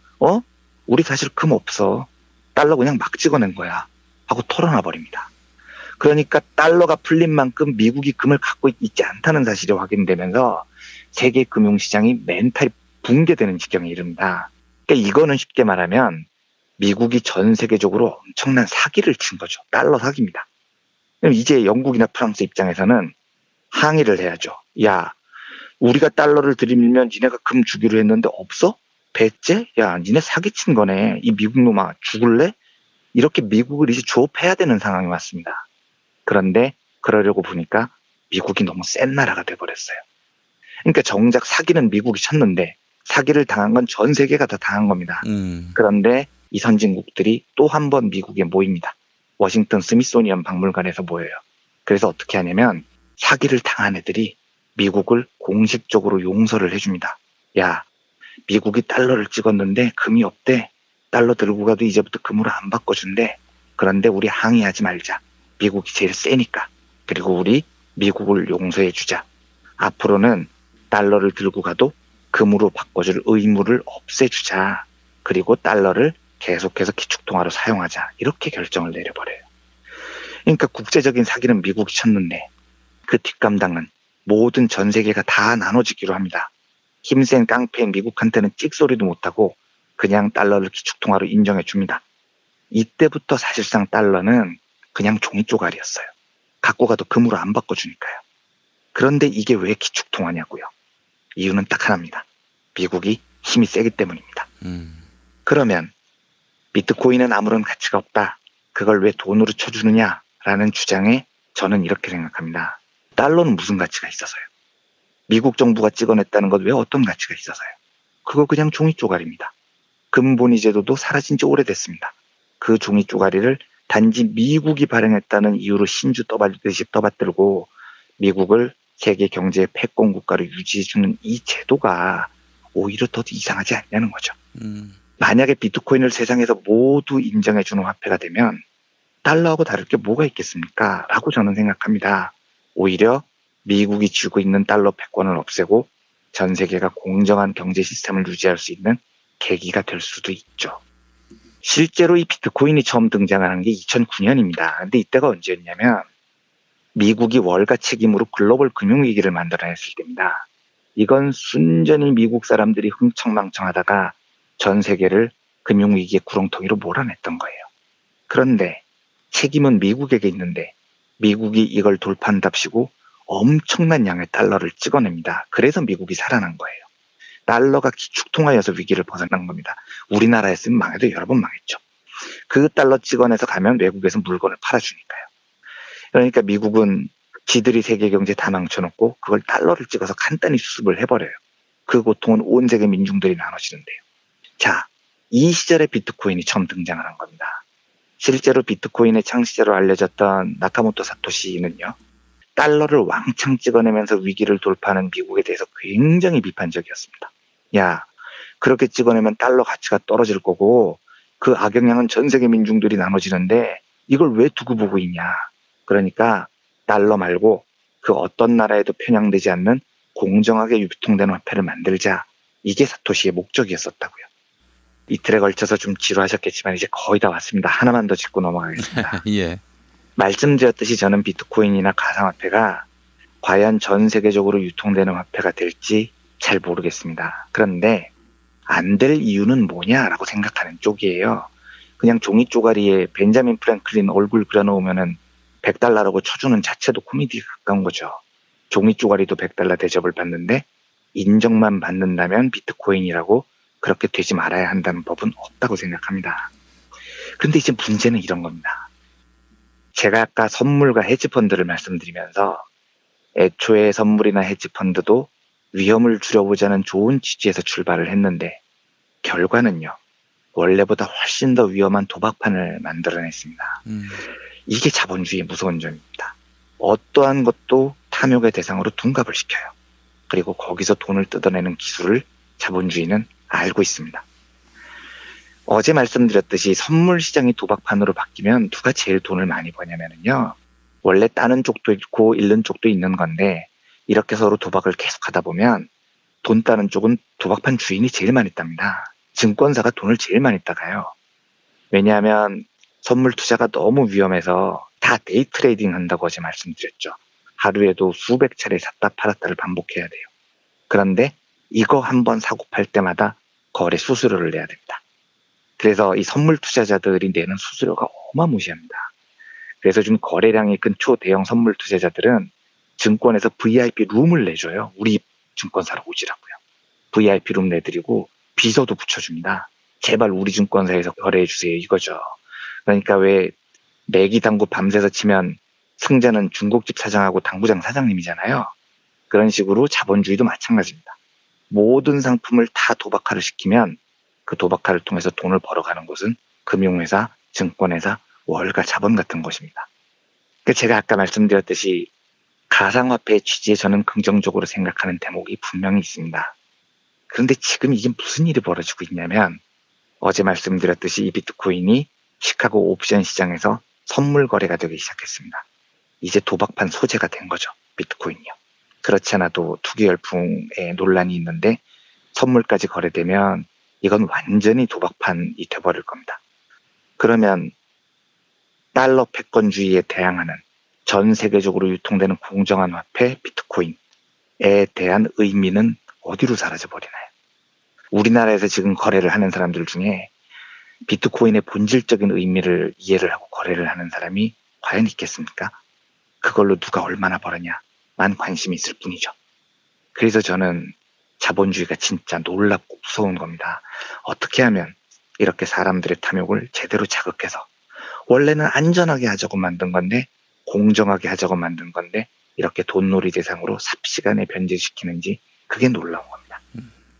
우리 사실 금 없어. 달러 그냥 막 찍어낸 거야 하고 털어놔 버립니다. 그러니까 달러가 풀린 만큼 미국이 금을 갖고 있지 않다는 사실이 확인되면서 세계 금융시장이 멘탈이 붕괴되는 지경에 이릅니다. 그러니까 이거는 쉽게 말하면 미국이 전 세계적으로 엄청난 사기를 친 거죠. 달러 사기입니다. 그럼 이제 영국이나 프랑스 입장에서는 항의를 해야죠. 야, 우리가 달러를 들이밀면 니네가 금 주기로 했는데 없어? 배째? 야, 니네 사기친 거네. 이 미국 놈아 죽을래? 이렇게 미국을 이제 조업해야 되는 상황이 왔습니다. 그런데 그러려고 보니까 미국이 너무 센 나라가 돼버렸어요. 그러니까 정작 사기는 미국이 쳤는데 사기를 당한 건 전 세계가 다 당한 겁니다. 그런데 이 선진국들이 또 한 번 미국에 모입니다. 워싱턴 스미소니언 박물관에서 모여요. 그래서 어떻게 하냐면 사기를 당한 애들이 미국을 공식적으로 용서를 해줍니다. 야, 미국이 달러를 찍었는데 금이 없대. 달러 들고 가도 이제부터 금으로 안 바꿔준대. 그런데 우리 항의하지 말자. 미국이 제일 세니까. 그리고 우리 미국을 용서해주자. 앞으로는 달러를 들고 가도 금으로 바꿔줄 의무를 없애주자. 그리고 달러를 계속해서 기축통화로 사용하자. 이렇게 결정을 내려버려요. 그러니까 국제적인 사기는 미국이 쳤는데 그 뒷감당은 모든 전 세계가 다 나눠지기로 합니다. 힘센 깡패인 미국한테는 찍소리도 못하고 그냥 달러를 기축통화로 인정해줍니다. 이때부터 사실상 달러는 그냥 종이 쪼가리였어요. 갖고 가도 금으로 안 바꿔주니까요. 그런데 이게 왜 기축통화냐고요. 이유는 딱 하나입니다. 미국이 힘이 세기 때문입니다. 그러면 비트코인은 아무런 가치가 없다. 그걸 왜 돈으로 쳐주느냐라는 주장에 저는 이렇게 생각합니다. 달러는 무슨 가치가 있어서요? 미국 정부가 찍어냈다는 것 왜 어떤 가치가 있어서요? 그거 그냥 종이 쪼가리입니다. 금본위 제도도 사라진 지 오래됐습니다. 그 종이 쪼가리를 단지 미국이 발행했다는 이유로 신주 떠받들듯이 떠받들고 미국을 세계 경제의 패권 국가로 유지해주는 이 제도가 오히려 더 이상하지 않냐는 거죠. 만약에 비트코인을 세상에서 모두 인정해주는 화폐가 되면 달러하고 다를 게 뭐가 있겠습니까? 라고 저는 생각합니다. 오히려 미국이 쥐고 있는 달러 패권을 없애고 전 세계가 공정한 경제 시스템을 유지할 수 있는 계기가 될 수도 있죠. 실제로 이 비트코인이 처음 등장하는 게 2009년입니다. 근데 이때가 언제였냐면 미국이 월가 책임으로 글로벌 금융위기를 만들어냈을 때입니다. 이건 순전히 미국 사람들이 흥청망청하다가 전 세계를 금융위기의 구렁텅이로 몰아냈던 거예요. 그런데 책임은 미국에게 있는데 미국이 이걸 돌파한답시고 엄청난 양의 달러를 찍어냅니다. 그래서 미국이 살아난 거예요. 달러가 기축통화여서 위기를 벗어난 겁니다. 우리나라였으면 망해도 여러 번 망했죠. 그 달러 찍어내서 가면 외국에서 물건을 팔아주니까요. 그러니까 미국은 지들이 세계 경제 다 망쳐놓고 그걸 달러를 찍어서 간단히 수습을 해버려요. 그 고통은 온 세계 민중들이 나눠지는데요. 자, 이 시절에 비트코인이 처음 등장하는 겁니다. 실제로 비트코인의 창시자로 알려졌던 나카모토 사토시는요. 달러를 왕창 찍어내면서 위기를 돌파하는 미국에 대해서 굉장히 비판적이었습니다. 야, 그렇게 찍어내면 달러 가치가 떨어질 거고 그 악영향은 전 세계 민중들이 나눠지는데 이걸 왜 두고 보고 있냐. 그러니까 달러 말고 그 어떤 나라에도 편향되지 않는 공정하게 유통되는 화폐를 만들자. 이게 사토시의 목적이었었다고요. 이틀에 걸쳐서 좀 지루하셨겠지만 이제 거의 다 왔습니다. 하나만 더 짚고 넘어가겠습니다. 예. 말씀드렸듯이 저는 비트코인이나 가상화폐가 과연 전 세계적으로 유통되는 화폐가 될지 잘 모르겠습니다. 그런데 안 될 이유는 뭐냐라고 생각하는 쪽이에요. 그냥 종이 쪼가리에 벤자민 프랭클린 얼굴 그려놓으면은 $100라고 쳐주는 자체도 코미디에 가까운 거죠. 종이 쪼가리도 $100 대접을 받는데 인정만 받는다면 비트코인이라고 그렇게 되지 말아야 한다는 법은 없다고 생각합니다. 그런데 이제 문제는 이런 겁니다. 제가 아까 선물과 헤지펀드를 말씀드리면서 애초에 선물이나 헤지펀드도 위험을 줄여보자는 좋은 취지에서 출발을 했는데 결과는요. 원래보다 훨씬 더 위험한 도박판을 만들어냈습니다. 이게 자본주의의 무서운 점입니다. 어떠한 것도 탐욕의 대상으로 둔갑을 시켜요. 그리고 거기서 돈을 뜯어내는 기술을 자본주의는 알고 있습니다. 어제 말씀드렸듯이 선물 시장이 도박판으로 바뀌면 누가 제일 돈을 많이 버냐면요. 원래 따는 쪽도 있고 잃는 쪽도 있는 건데 이렇게 서로 도박을 계속하다 보면 돈 따는 쪽은 도박판 주인이 제일 많이 땁니다. 증권사가 돈을 제일 많이 따가요. 왜냐하면 선물 투자가 너무 위험해서 다 데이 트레이딩 한다고 어제 말씀드렸죠. 하루에도 수백 차례 샀다 팔았다를 반복해야 돼요. 그런데 이거 한번 사고 팔 때마다 거래 수수료를 내야 됩니다. 그래서 이 선물 투자자들이 내는 수수료가 어마무시합니다. 그래서 좀 거래량이 큰 초대형 선물 투자자들은 증권에서 VIP 룸을 내줘요. 우리 증권사로 오시라고요. VIP 룸 내드리고 비서도 붙여줍니다. 제발 우리 증권사에서 거래해주세요. 이거죠. 그러니까 왜 매기 당구 밤새서 치면 승자는 중국집 사장하고 당구장 사장님이잖아요. 그런 식으로 자본주의도 마찬가지입니다. 모든 상품을 다 도박화를 시키면 그 도박화를 통해서 돈을 벌어가는 곳은 금융회사, 증권회사, 월가 자본 같은 곳입니다. 제가 아까 말씀드렸듯이 가상화폐의 취지에 저는 긍정적으로 생각하는 대목이 분명히 있습니다. 그런데 지금 이게 무슨 일이 벌어지고 있냐면 어제 말씀드렸듯이 이 비트코인이 시카고 옵션 시장에서 선물 거래가 되기 시작했습니다. 이제 도박판 소재가 된 거죠. 비트코인이요. 그렇지 않아도 투기 열풍에 논란이 있는데 선물까지 거래되면 이건 완전히 도박판이 돼버릴 겁니다. 그러면 달러 패권주의에 대항하는 전 세계적으로 유통되는 공정한 화폐 비트코인에 대한 의미는 어디로 사라져버리나요? 우리나라에서 지금 거래를 하는 사람들 중에 비트코인의 본질적인 의미를 이해를 하고 거래를 하는 사람이 과연 있겠습니까? 그걸로 누가 얼마나 벌었냐만 관심이 있을 뿐이죠. 그래서 저는 자본주의가 진짜 놀랍고 무서운 겁니다. 어떻게 하면 이렇게 사람들의 탐욕을 제대로 자극해서 원래는 안전하게 하자고 만든 건데 공정하게 하자고 만든 건데 이렇게 돈놀이 대상으로 삽시간에 변질시키는지 그게 놀라운 겁니다.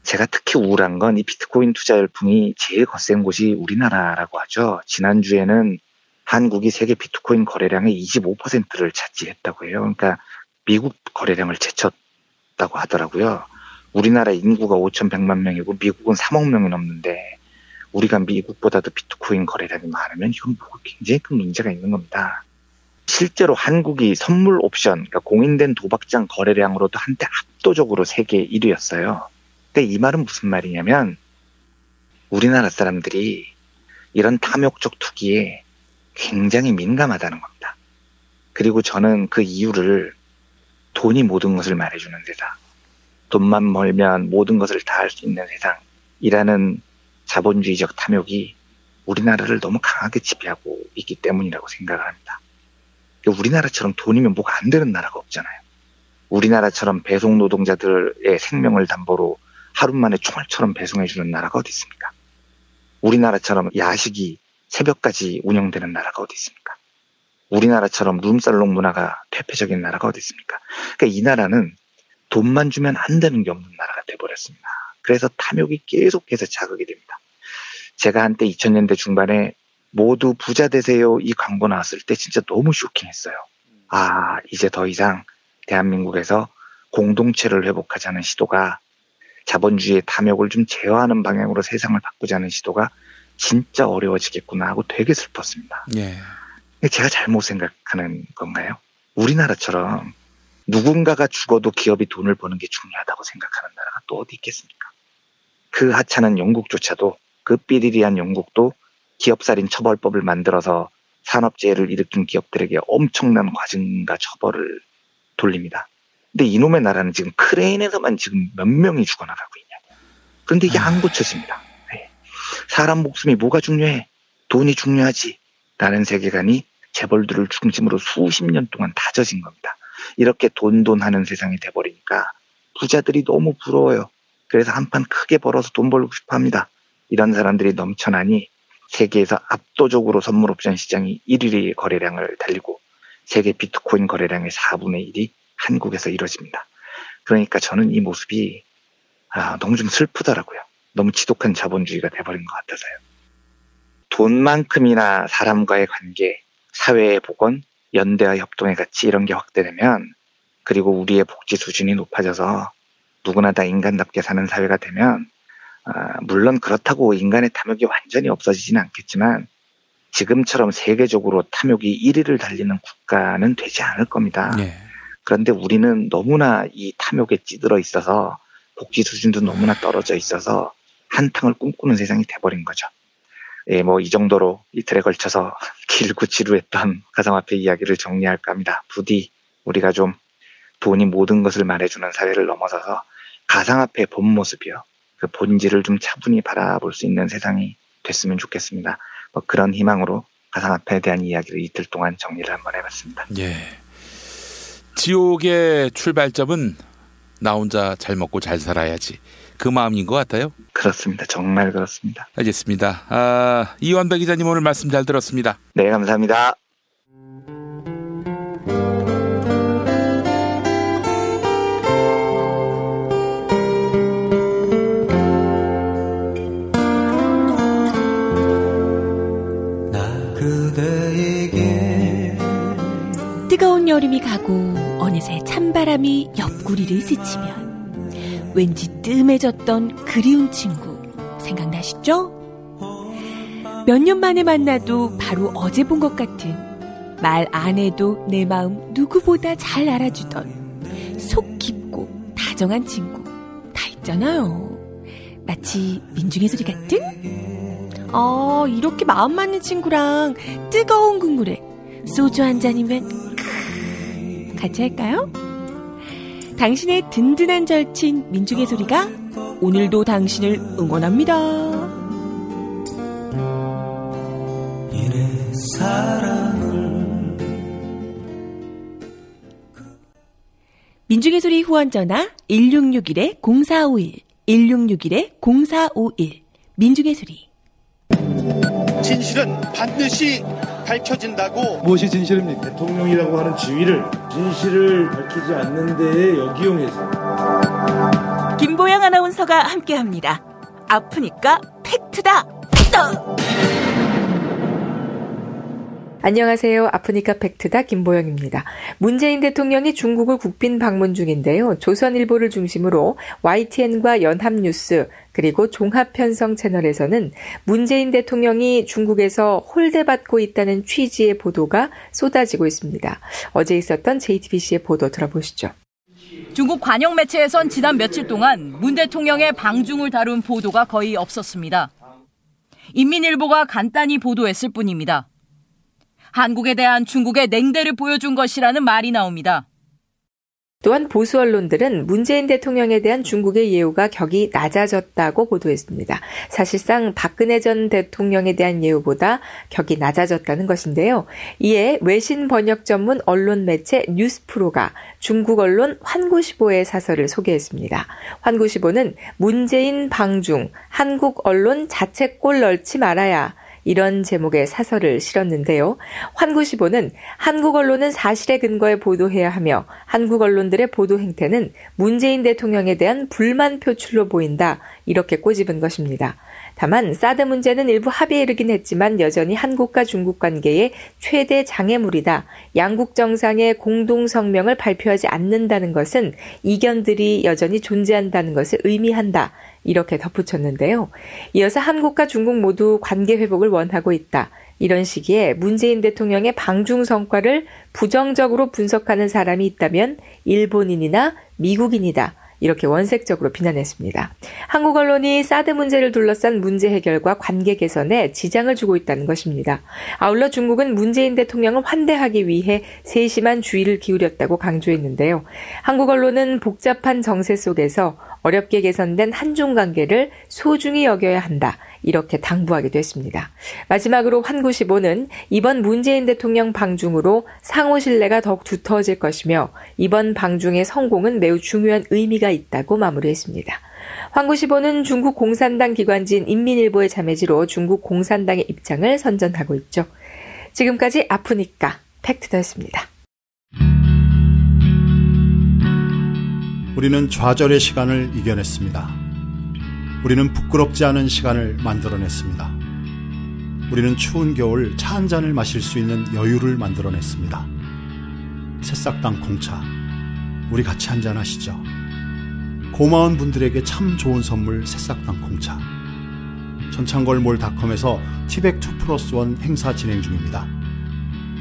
제가 특히 우울한 건 이 비트코인 투자 열풍이 제일 거센 곳이 우리나라라고 하죠. 지난주에는 한국이 세계 비트코인 거래량의 25%를 차지했다고 해요. 그러니까 미국 거래량을 제쳤다고 하더라고요. 우리나라 인구가 5,100만 명이고 미국은 3억 명이 넘는데 우리가 미국보다도 비트코인 거래량이 많으면 이건 굉장히 큰 문제가 있는 겁니다. 실제로 한국이 선물 옵션, 그러니까 공인된 도박장 거래량으로도 한때 압도적으로 세계 1위였어요. 그러니까 이 말은 무슨 말이냐면 우리나라 사람들이 이런 탐욕적 투기에 굉장히 민감하다는 겁니다. 그리고 저는 그 이유를 돈이 모든 것을 말해주는 세상, 돈만 벌면 모든 것을 다 할 수 있는 세상이라는 자본주의적 탐욕이 우리나라를 너무 강하게 지배하고 있기 때문이라고 생각을 합니다. 우리나라처럼 돈이면 뭐가 안 되는 나라가 없잖아요. 우리나라처럼 배송 노동자들의 생명을 담보로 하루 만에 총알처럼 배송해주는 나라가 어디 있습니까? 우리나라처럼 야식이 새벽까지 운영되는 나라가 어디 있습니까? 우리나라처럼 룸살롱 문화가 퇴폐적인 나라가 어디 있습니까? 그러니까 이 나라는 돈만 주면 안 되는 게 없는 나라가 돼버렸습니다. 그래서 탐욕이 계속해서 자극이 됩니다. 제가 한때 2000년대 중반에 모두 부자 되세요 이 광고 나왔을 때 진짜 너무 쇼킹했어요. 아, 이제 더 이상 대한민국에서 공동체를 회복하자는 시도가 자본주의의 탐욕을 좀 제어하는 방향으로 세상을 바꾸자는 시도가 진짜 어려워지겠구나 하고 되게 슬펐습니다. 예. 제가 잘못 생각하는 건가요? 우리나라처럼 누군가가 죽어도 기업이 돈을 버는 게 중요하다고 생각하는 나라가 또 어디 있겠습니까? 그 하찮은 영국조차도, 그 삐리리한 영국도 기업살인 처벌법을 만들어서 산업재해를 일으킨 기업들에게 엄청난 과징과 처벌을 돌립니다. 근데 이놈의 나라는 지금 크레인에서만 지금 몇 명이 죽어나가고 있냐고. 그런데 이게 안 고쳐집니다. 네. 사람 목숨이 뭐가 중요해? 돈이 중요하지. 라는 세계관이 재벌들을 중심으로 수십 년 동안 다져진 겁니다. 이렇게 돈 하는 세상이 돼버리니까 부자들이 너무 부러워요. 그래서 한판 크게 벌어서 돈 벌고 싶어 합니다. 이런 사람들이 넘쳐나니 세계에서 압도적으로 선물 옵션 시장이 1위의 거래량을 달리고 세계 비트코인 거래량의 4분의 1이 한국에서 이루어집니다. 그러니까 저는 이 모습이 너무 좀 슬프더라고요. 너무 지독한 자본주의가 돼버린 것 같아서요. 돈만큼이나 사람과의 관계, 사회의 복원, 연대와 협동의 가치 이런 게 확대되면, 그리고 우리의 복지 수준이 높아져서 누구나 다 인간답게 사는 사회가 되면, 물론 그렇다고 인간의 탐욕이 완전히 없어지지는 않겠지만 지금처럼 세계적으로 탐욕이 1위를 달리는 국가는 되지 않을 겁니다. 네. 그런데 우리는 너무나 이 탐욕에 찌들어 있어서 복지 수준도 너무나 떨어져 있어서 한탕을 꿈꾸는 세상이 돼버린 거죠. 예, 뭐 이 정도로 이틀에 걸쳐서 길고 지루했던 가상화폐 이야기를 정리할까 합니다. 부디 우리가 좀 돈이 모든 것을 말해주는 사회를 넘어서서 가상화폐의 본 모습이요, 그 본질을 좀 차분히 바라볼 수 있는 세상이 됐으면 좋겠습니다. 뭐 그런 희망으로 가상화폐에 대한 이야기를 이틀 동안 정리를 한번 해봤습니다. 예. 지옥의 출발점은 나 혼자 잘 먹고 잘 살아야지, 그 마음인 것 같아요. 그렇습니다. 정말 그렇습니다. 알겠습니다. 이완배 기자님 오늘 말씀 잘 들었습니다. 네, 감사합니다. 뜨거운 여름이 가고 어느새 찬바람이 옆구리를 스치면 왠지 뜸해졌던 그리운 친구 생각나시죠? 몇 년 만에 만나도 바로 어제 본 것 같은, 말 안 해도 내 마음 누구보다 잘 알아주던 속 깊고 다정한 친구 다 있잖아요. 마치 민중의 소리 같은? 이렇게 마음 맞는 친구랑 뜨거운 국물에 소주 한 잔이면 같이 할까요? 당신의 든든한 절친 민중의 소리가 오늘도 당신을 응원합니다. 민중의 소리 후원 전화 1661-0451 1661-0451 민중의 소리. 진실은 반드시 밝혀진다고. 무엇이 진실입니까? 대통령이라고 하는 지위를 진실을 밝히지 않는 데에 역이용해서. 김보영 아나운서가 함께합니다. 아프니까 팩트다. 안녕하세요. 아프니까 팩트다 김보영입니다. 문재인 대통령이 중국을 국빈 방문 중인데요. 조선일보를 중심으로 YTN과 연합뉴스 그리고 종합편성 채널에서는 문재인 대통령이 중국에서 홀대받고 있다는 취지의 보도가 쏟아지고 있습니다. 어제 있었던 JTBC의 보도 들어보시죠. 중국 관영 매체에선 지난 며칠 동안 문 대통령의 방중을 다룬 보도가 거의 없었습니다. 인민일보가 간단히 보도했을 뿐입니다. 한국에 대한 중국의 냉대를 보여준 것이라는 말이 나옵니다. 또한 보수 언론들은 문재인 대통령에 대한 중국의 예우가 격이 낮아졌다고 보도했습니다. 사실상 박근혜 전 대통령에 대한 예우보다 격이 낮아졌다는 것인데요. 이에 외신 번역 전문 언론 매체 뉴스프로가 중국 언론 환구시보의 사설을 소개했습니다. 환구시보는 문재인 방중, 한국 언론 자책골 넣지 말아야, 이런 제목의 사설을 실었는데요. 환구시보는 한국 언론은 사실에 근거해 보도해야 하며 한국 언론들의 보도 행태는 문재인 대통령에 대한 불만 표출로 보인다, 이렇게 꼬집은 것입니다. 다만 사드 문제는 일부 합의에 이르긴 했지만 여전히 한국과 중국 관계의 최대 장애물이다. 양국 정상의 공동 성명을 발표하지 않는다는 것은 이견들이 여전히 존재한다는 것을 의미한다, 이렇게 덧붙였는데요. 이어서 한국과 중국 모두 관계 회복을 원하고 있다. 이런 시기에 문재인 대통령의 방중 성과를 부정적으로 분석하는 사람이 있다면 일본인이나 미국인이다, 이렇게 원색적으로 비난했습니다. 한국 언론이 사드 문제를 둘러싼 문제 해결과 관계 개선에 지장을 주고 있다는 것입니다. 아울러 중국은 문재인 대통령을 환대하기 위해 세심한 주의를 기울였다고 강조했는데요. 한국 언론은 복잡한 정세 속에서 어렵게 개선된 한중 관계를 소중히 여겨야 한다, 이렇게 당부하기도 했습니다. 마지막으로 환구시보는 이번 문재인 대통령 방중으로 상호 신뢰가 더욱 두터워질 것이며 이번 방중의 성공은 매우 중요한 의미가 있다고 마무리했습니다. 환구시보는 중국 공산당 기관지인 인민일보의 자매지로 중국 공산당의 입장을 선전하고 있죠. 지금까지 아프니까 팩트더였습니다. 우리는 좌절의 시간을 이겨냈습니다. 우리는 부끄럽지 않은 시간을 만들어냈습니다. 우리는 추운 겨울 차 한 잔을 마실 수 있는 여유를 만들어냈습니다. 새싹당 콩차, 우리 같이 한잔 하시죠. 고마운 분들에게 참 좋은 선물 새싹당 콩차. 전창걸몰닷컴에서 티백 2+1 행사 진행 중입니다.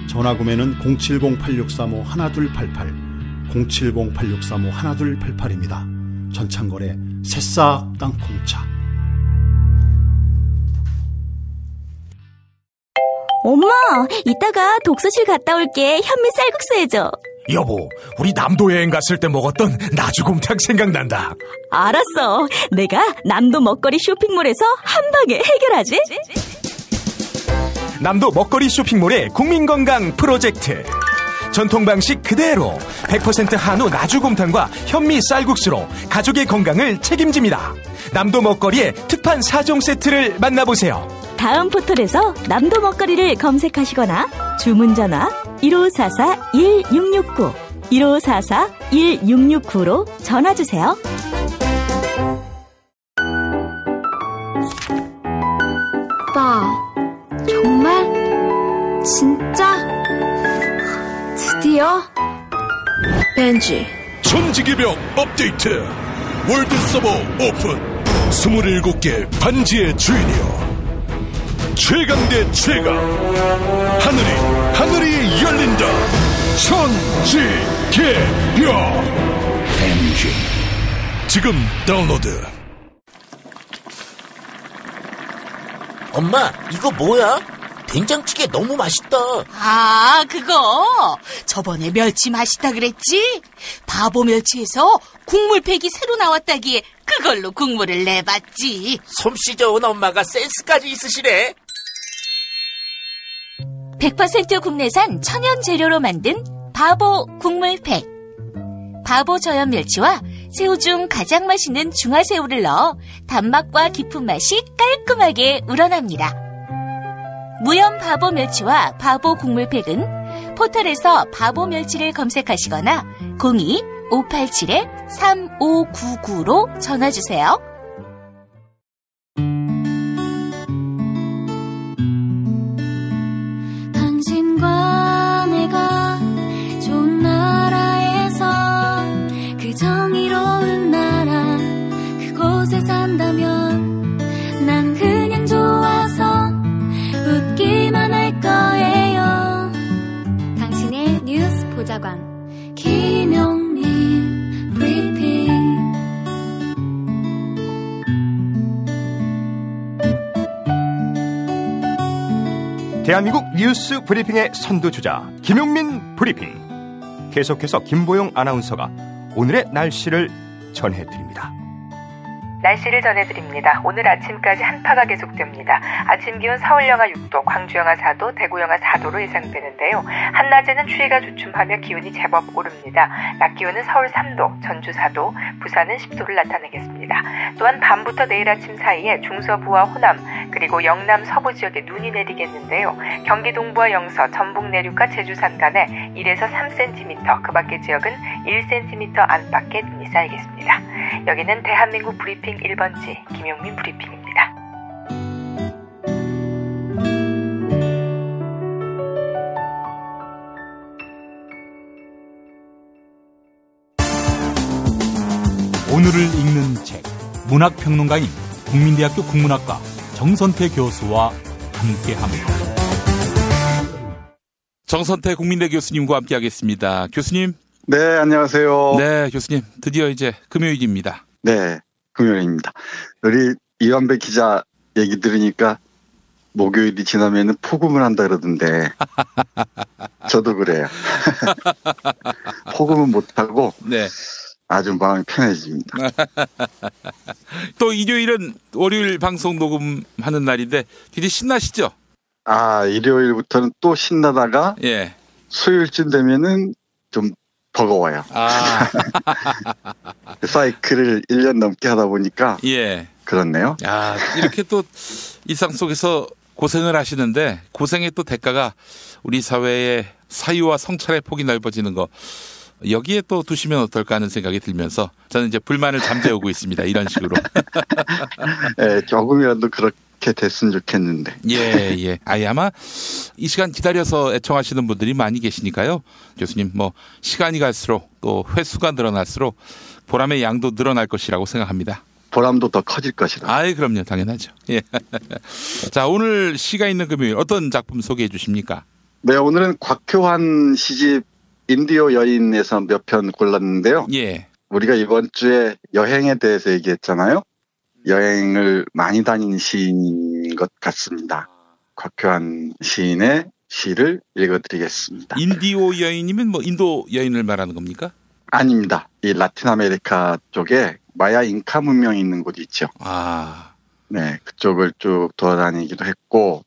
전화 구매는 070-8635-1288, 070-8635-1288입니다. 전창걸의 새싹당 콩차. 엄마, 이따가 독서실 갔다 올게. 현미 쌀국수 해줘. 여보, 우리 남도 여행 갔을 때 먹었던 나주곰탕 생각난다. 알았어. 내가 남도 먹거리 쇼핑몰에서 한 방에 해결하지. 남도 먹거리 쇼핑몰의 국민건강 프로젝트. 전통 방식 그대로 100% 한우 나주곰탕과 현미 쌀국수로 가족의 건강을 책임집니다. 남도 먹거리의 특판 4종 세트를 만나보세요. 다음 포털에서 남도 먹거리를 검색하시거나 주문 전화 1544-1669, 1544-1669로 전화주세요. 오빠, 정말? 진짜? 드디어? 벤지 천지개벽 업데이트. 월드 서버 오픈. 27개 반지의 주인이여, 최강 대 최강. 하늘이 열린다. 천지개벽 벤지. 지금 다운로드. 엄마, 이거 뭐야? 된장찌개 너무 맛있다. 아, 그거 저번에 멸치 맛있다 그랬지? 바보 멸치에서 국물팩이 새로 나왔다기에 그걸로 국물을 내봤지. 솜씨 좋은 엄마가 센스까지 있으시네. 100% 국내산 천연 재료로 만든 바보 국물팩. 바보 저염 멸치와 새우 중 가장 맛있는 중화새우를 넣어 단맛과 깊은 맛이 깔끔하게 우러납니다. 무염 바보 멸치와 바보 국물팩은 포털에서 바보 멸치를 검색하시거나 02-587-3599로 전화주세요. 당신과 내가 좋은 나라에서 그 정의로운 나라 그곳에 산다면 난 그냥 좋아서 웃기만 할 거예요. 당신의 뉴스 보좌관 김용민 브리핑. 대한민국 뉴스 브리핑의 선두주자 김용민 브리핑. 계속해서 김보영 아나운서가 오늘의 날씨를 전해드립니다. 날씨를 전해드립니다. 오늘 아침까지 한파가 계속됩니다. 아침 기온 서울 영하 6도, 광주 영하 4도, 대구 영하 4도로 예상되는데요. 한낮에는 추위가 주춤하며 기온이 제법 오릅니다. 낮 기온은 서울 3도, 전주 4도, 부산은 10도를 나타내겠습니다. 또한 밤부터 내일 아침 사이에 중서부와 호남, 그리고 영남 서부 지역에 눈이 내리겠는데요. 경기 동부와 영서, 전북 내륙과 제주 산간에 1에서 3cm, 그 밖의 지역은 1cm 안팎의 눈이 쌓이겠습니다. 여기는 대한민국 브리핑 1번지 김용민 브리핑입니다. 오늘을 읽는 책, 문학평론가인 국민대학교 국문학과 정선태 교수와 함께합니다. 정선태 국민대 교수님과 함께하겠습니다. 교수님. 네, 안녕하세요. 네, 교수님. 드디어 이제 금요일입니다. 네, 금요일입니다. 우리 이완배 기자 얘기 들으니까 목요일이 지나면 폭음을 한다 그러던데 저도 그래요. 폭음은 못하고 네. 아주 마음이 편해집니다. 또 일요일은 월요일 방송 녹음하는 날인데 되게 신나시죠? 아, 일요일부터는 또 신나다가 예. 수요일쯤 되면은 좀 버거워요. 아. 그 사이클을 1년 넘게 하다 보니까 예. 그렇네요. 아, 이렇게 또 일상 속에서 고생을 하시는데 고생의 또 대가가 우리 사회의 사유와 성찰의 폭이 넓어지는 거 여기에 또 두시면 어떨까 하는 생각이 들면서 저는 이제 불만을 잠재우고 있습니다. 이런 식으로. 네, 조금이라도 그렇게 됐으면 좋겠는데. 예. 아마 이 시간 기다려서 애청하시는 분들이 많이 계시니까요. 교수님, 뭐 시간이 갈수록 또 횟수가 늘어날수록 보람의 양도 늘어날 것이라고 생각합니다. 보람도 더 커질 것이다. 아이, 그럼요. 당연하죠. 예. 자, 오늘 시가 있는 금요일 어떤 작품 소개해 주십니까? 네, 오늘은 곽효환 시집 인디오 여인에서 몇 편 골랐는데요. 예. 우리가 이번 주에 여행에 대해서 얘기했잖아요. 여행을 많이 다닌 시인인 것 같습니다. 곽효환 시인의 시를 읽어드리겠습니다. 인디오 여인이면 뭐 인도 여인을 말하는 겁니까? 아닙니다. 이 라틴 아메리카 쪽에 마야 잉카 문명이 있는 곳이 있죠. 네, 그쪽을 쭉 돌아다니기도 했고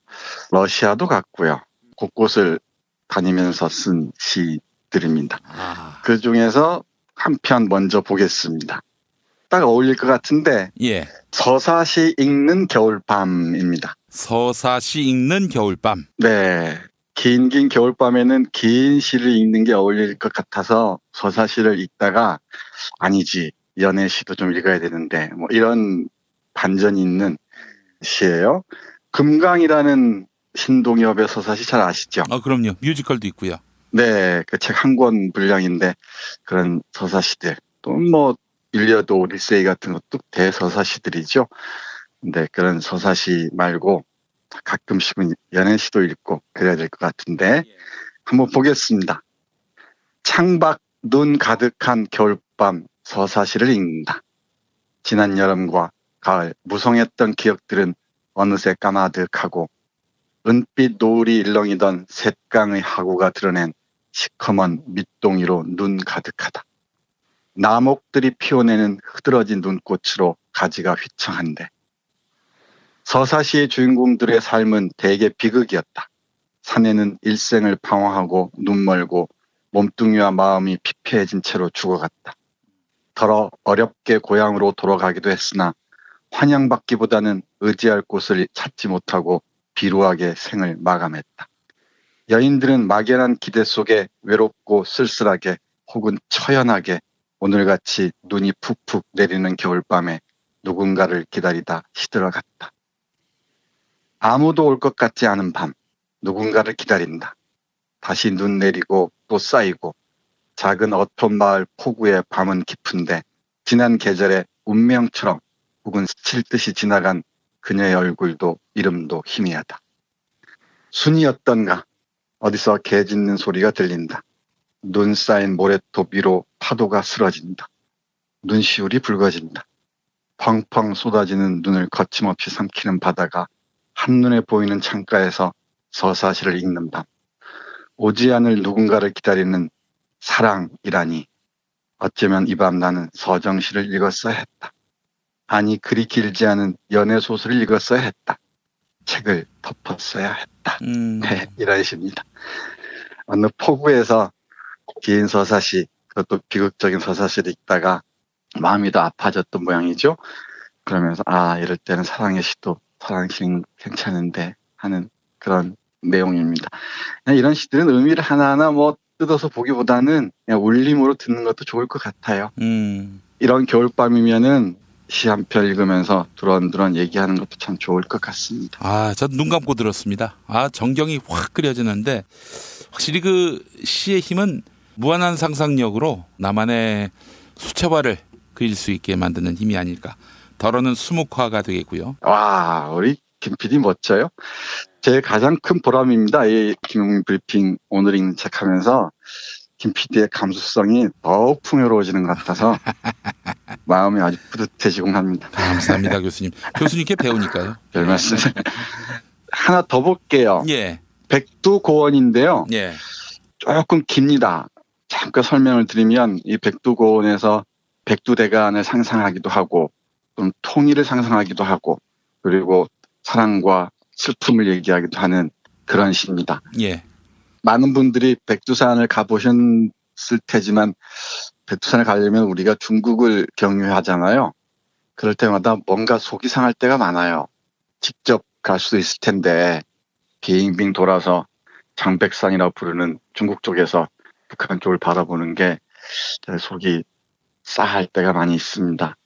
러시아도 갔고요. 곳곳을 다니면서 쓴 시들입니다. 그 중에서 한 편 먼저 보겠습니다. 딱 어울릴 것 같은데 예. 서사시 읽는 겨울밤입니다. 서사시 읽는 겨울밤. 네. 긴 겨울밤에는 긴 시를 읽는 게 어울릴 것 같아서 서사시를 읽다가 아니지, 연애시도 좀 읽어야 되는데 뭐 이런 반전이 있는 시예요. 금강이라는 신동엽의 서사시 잘 아시죠? 그럼요. 뮤지컬도 있고요. 네, 그 책 한 권 분량인데 그런 서사시들 또 뭐 일리어드 오디세이 같은 것도 대서사시들이죠. 근데 그런 서사시 말고 가끔씩은 연애시도 읽고 그래야 될 것 같은데 한번 보겠습니다. 창밖 눈 가득한 겨울밤 서사시를 읽는다. 지난 여름과 가을 무성했던 기억들은 어느새 까마득하고 은빛 노을이 일렁이던 셋강의 하구가 드러낸 시커먼 밑동이로 눈 가득하다. 나목들이 피워내는 흐드러진 눈꽃으로 가지가 휘청한데 서사시의 주인공들의 삶은 대개 비극이었다. 사내는 일생을 방황하고 눈멀고 몸뚱이와 마음이 피폐해진 채로 죽어갔다. 더러 어렵게 고향으로 돌아가기도 했으나 환영받기보다는 의지할 곳을 찾지 못하고 비루하게 생을 마감했다. 여인들은 막연한 기대 속에 외롭고 쓸쓸하게 혹은 처연하게 오늘같이 눈이 푹푹 내리는 겨울밤에 누군가를 기다리다 시들어갔다. 아무도 올 것 같지 않은 밤, 누군가를 기다린다. 다시 눈 내리고 또 쌓이고 작은 어촌 마을 포구의 밤은 깊은데 지난 계절의 운명처럼 혹은 스칠 듯이 지나간 그녀의 얼굴도 이름도 희미하다. 순이었던가 어디서 개 짖는 소리가 들린다. 눈 쌓인 모래톱 위로 파도가 쓰러진다. 눈시울이 붉어진다. 펑펑 쏟아지는 눈을 거침없이 삼키는 바다가 한눈에 보이는 창가에서 서사시를 읽는 밤. 오지 않을 누군가를 기다리는 사랑이라니. 어쩌면 이 밤 나는 서정시를 읽었어야 했다. 아니 그리 길지 않은 연애소설을 읽었어야 했다. 책을 덮었어야 했다. 네, 이런 시입니다. 어느 포구에서 긴 서사시, 그것도 비극적인 서사시를 읽다가 마음이 더 아파졌던 모양이죠. 그러면서 이럴 때는 사랑의 시도 사랑시는 괜찮은데 하는 그런 내용입니다. 이런 시들은 의미를 하나하나 뭐 뜯어서 보기보다는 그냥 울림으로 듣는 것도 좋을 것 같아요. 이런 겨울밤이면은 시 한 편 읽으면서 두런두런 얘기하는 것도 참 좋을 것 같습니다. 전 눈 감고 들었습니다. 정경이 확 그려지는데 확실히 그 시의 힘은 무한한 상상력으로 나만의 수채화를 그릴 수 있게 만드는 힘이 아닐까. 더러는 수묵화가 되겠고요. 와, 우리 김 PD 멋져요. 제 가장 큰 보람입니다. 이 김용민 브리핑 오늘 읽는 책 하면서 김 PD의 감수성이 더욱 풍요로워지는 것 같아서 마음이 아주 뿌듯해지곤 합니다. 감사합니다, 교수님. 교수님께 배우니까요. 별 말씀. 하나 더 볼게요. 예. 백두고원인데요. 예. 조금 깁니다. 잠깐 설명을 드리면 이 백두고원에서 백두대간을 상상하기도 하고 좀 통일을 상상하기도 하고 그리고 사랑과 슬픔을 얘기하기도 하는 그런 시입니다. 예. 많은 분들이 백두산을 가보셨을 테지만 백두산을 가려면 우리가 중국을 경유하잖아요. 그럴 때마다 뭔가 속이 상할 때가 많아요. 직접 갈 수도 있을 텐데 빙빙 돌아서 장백산이라고 부르는 중국 쪽에서 북한 쪽을 바라보는 게 속이 싸할 때가 많이 있습니다.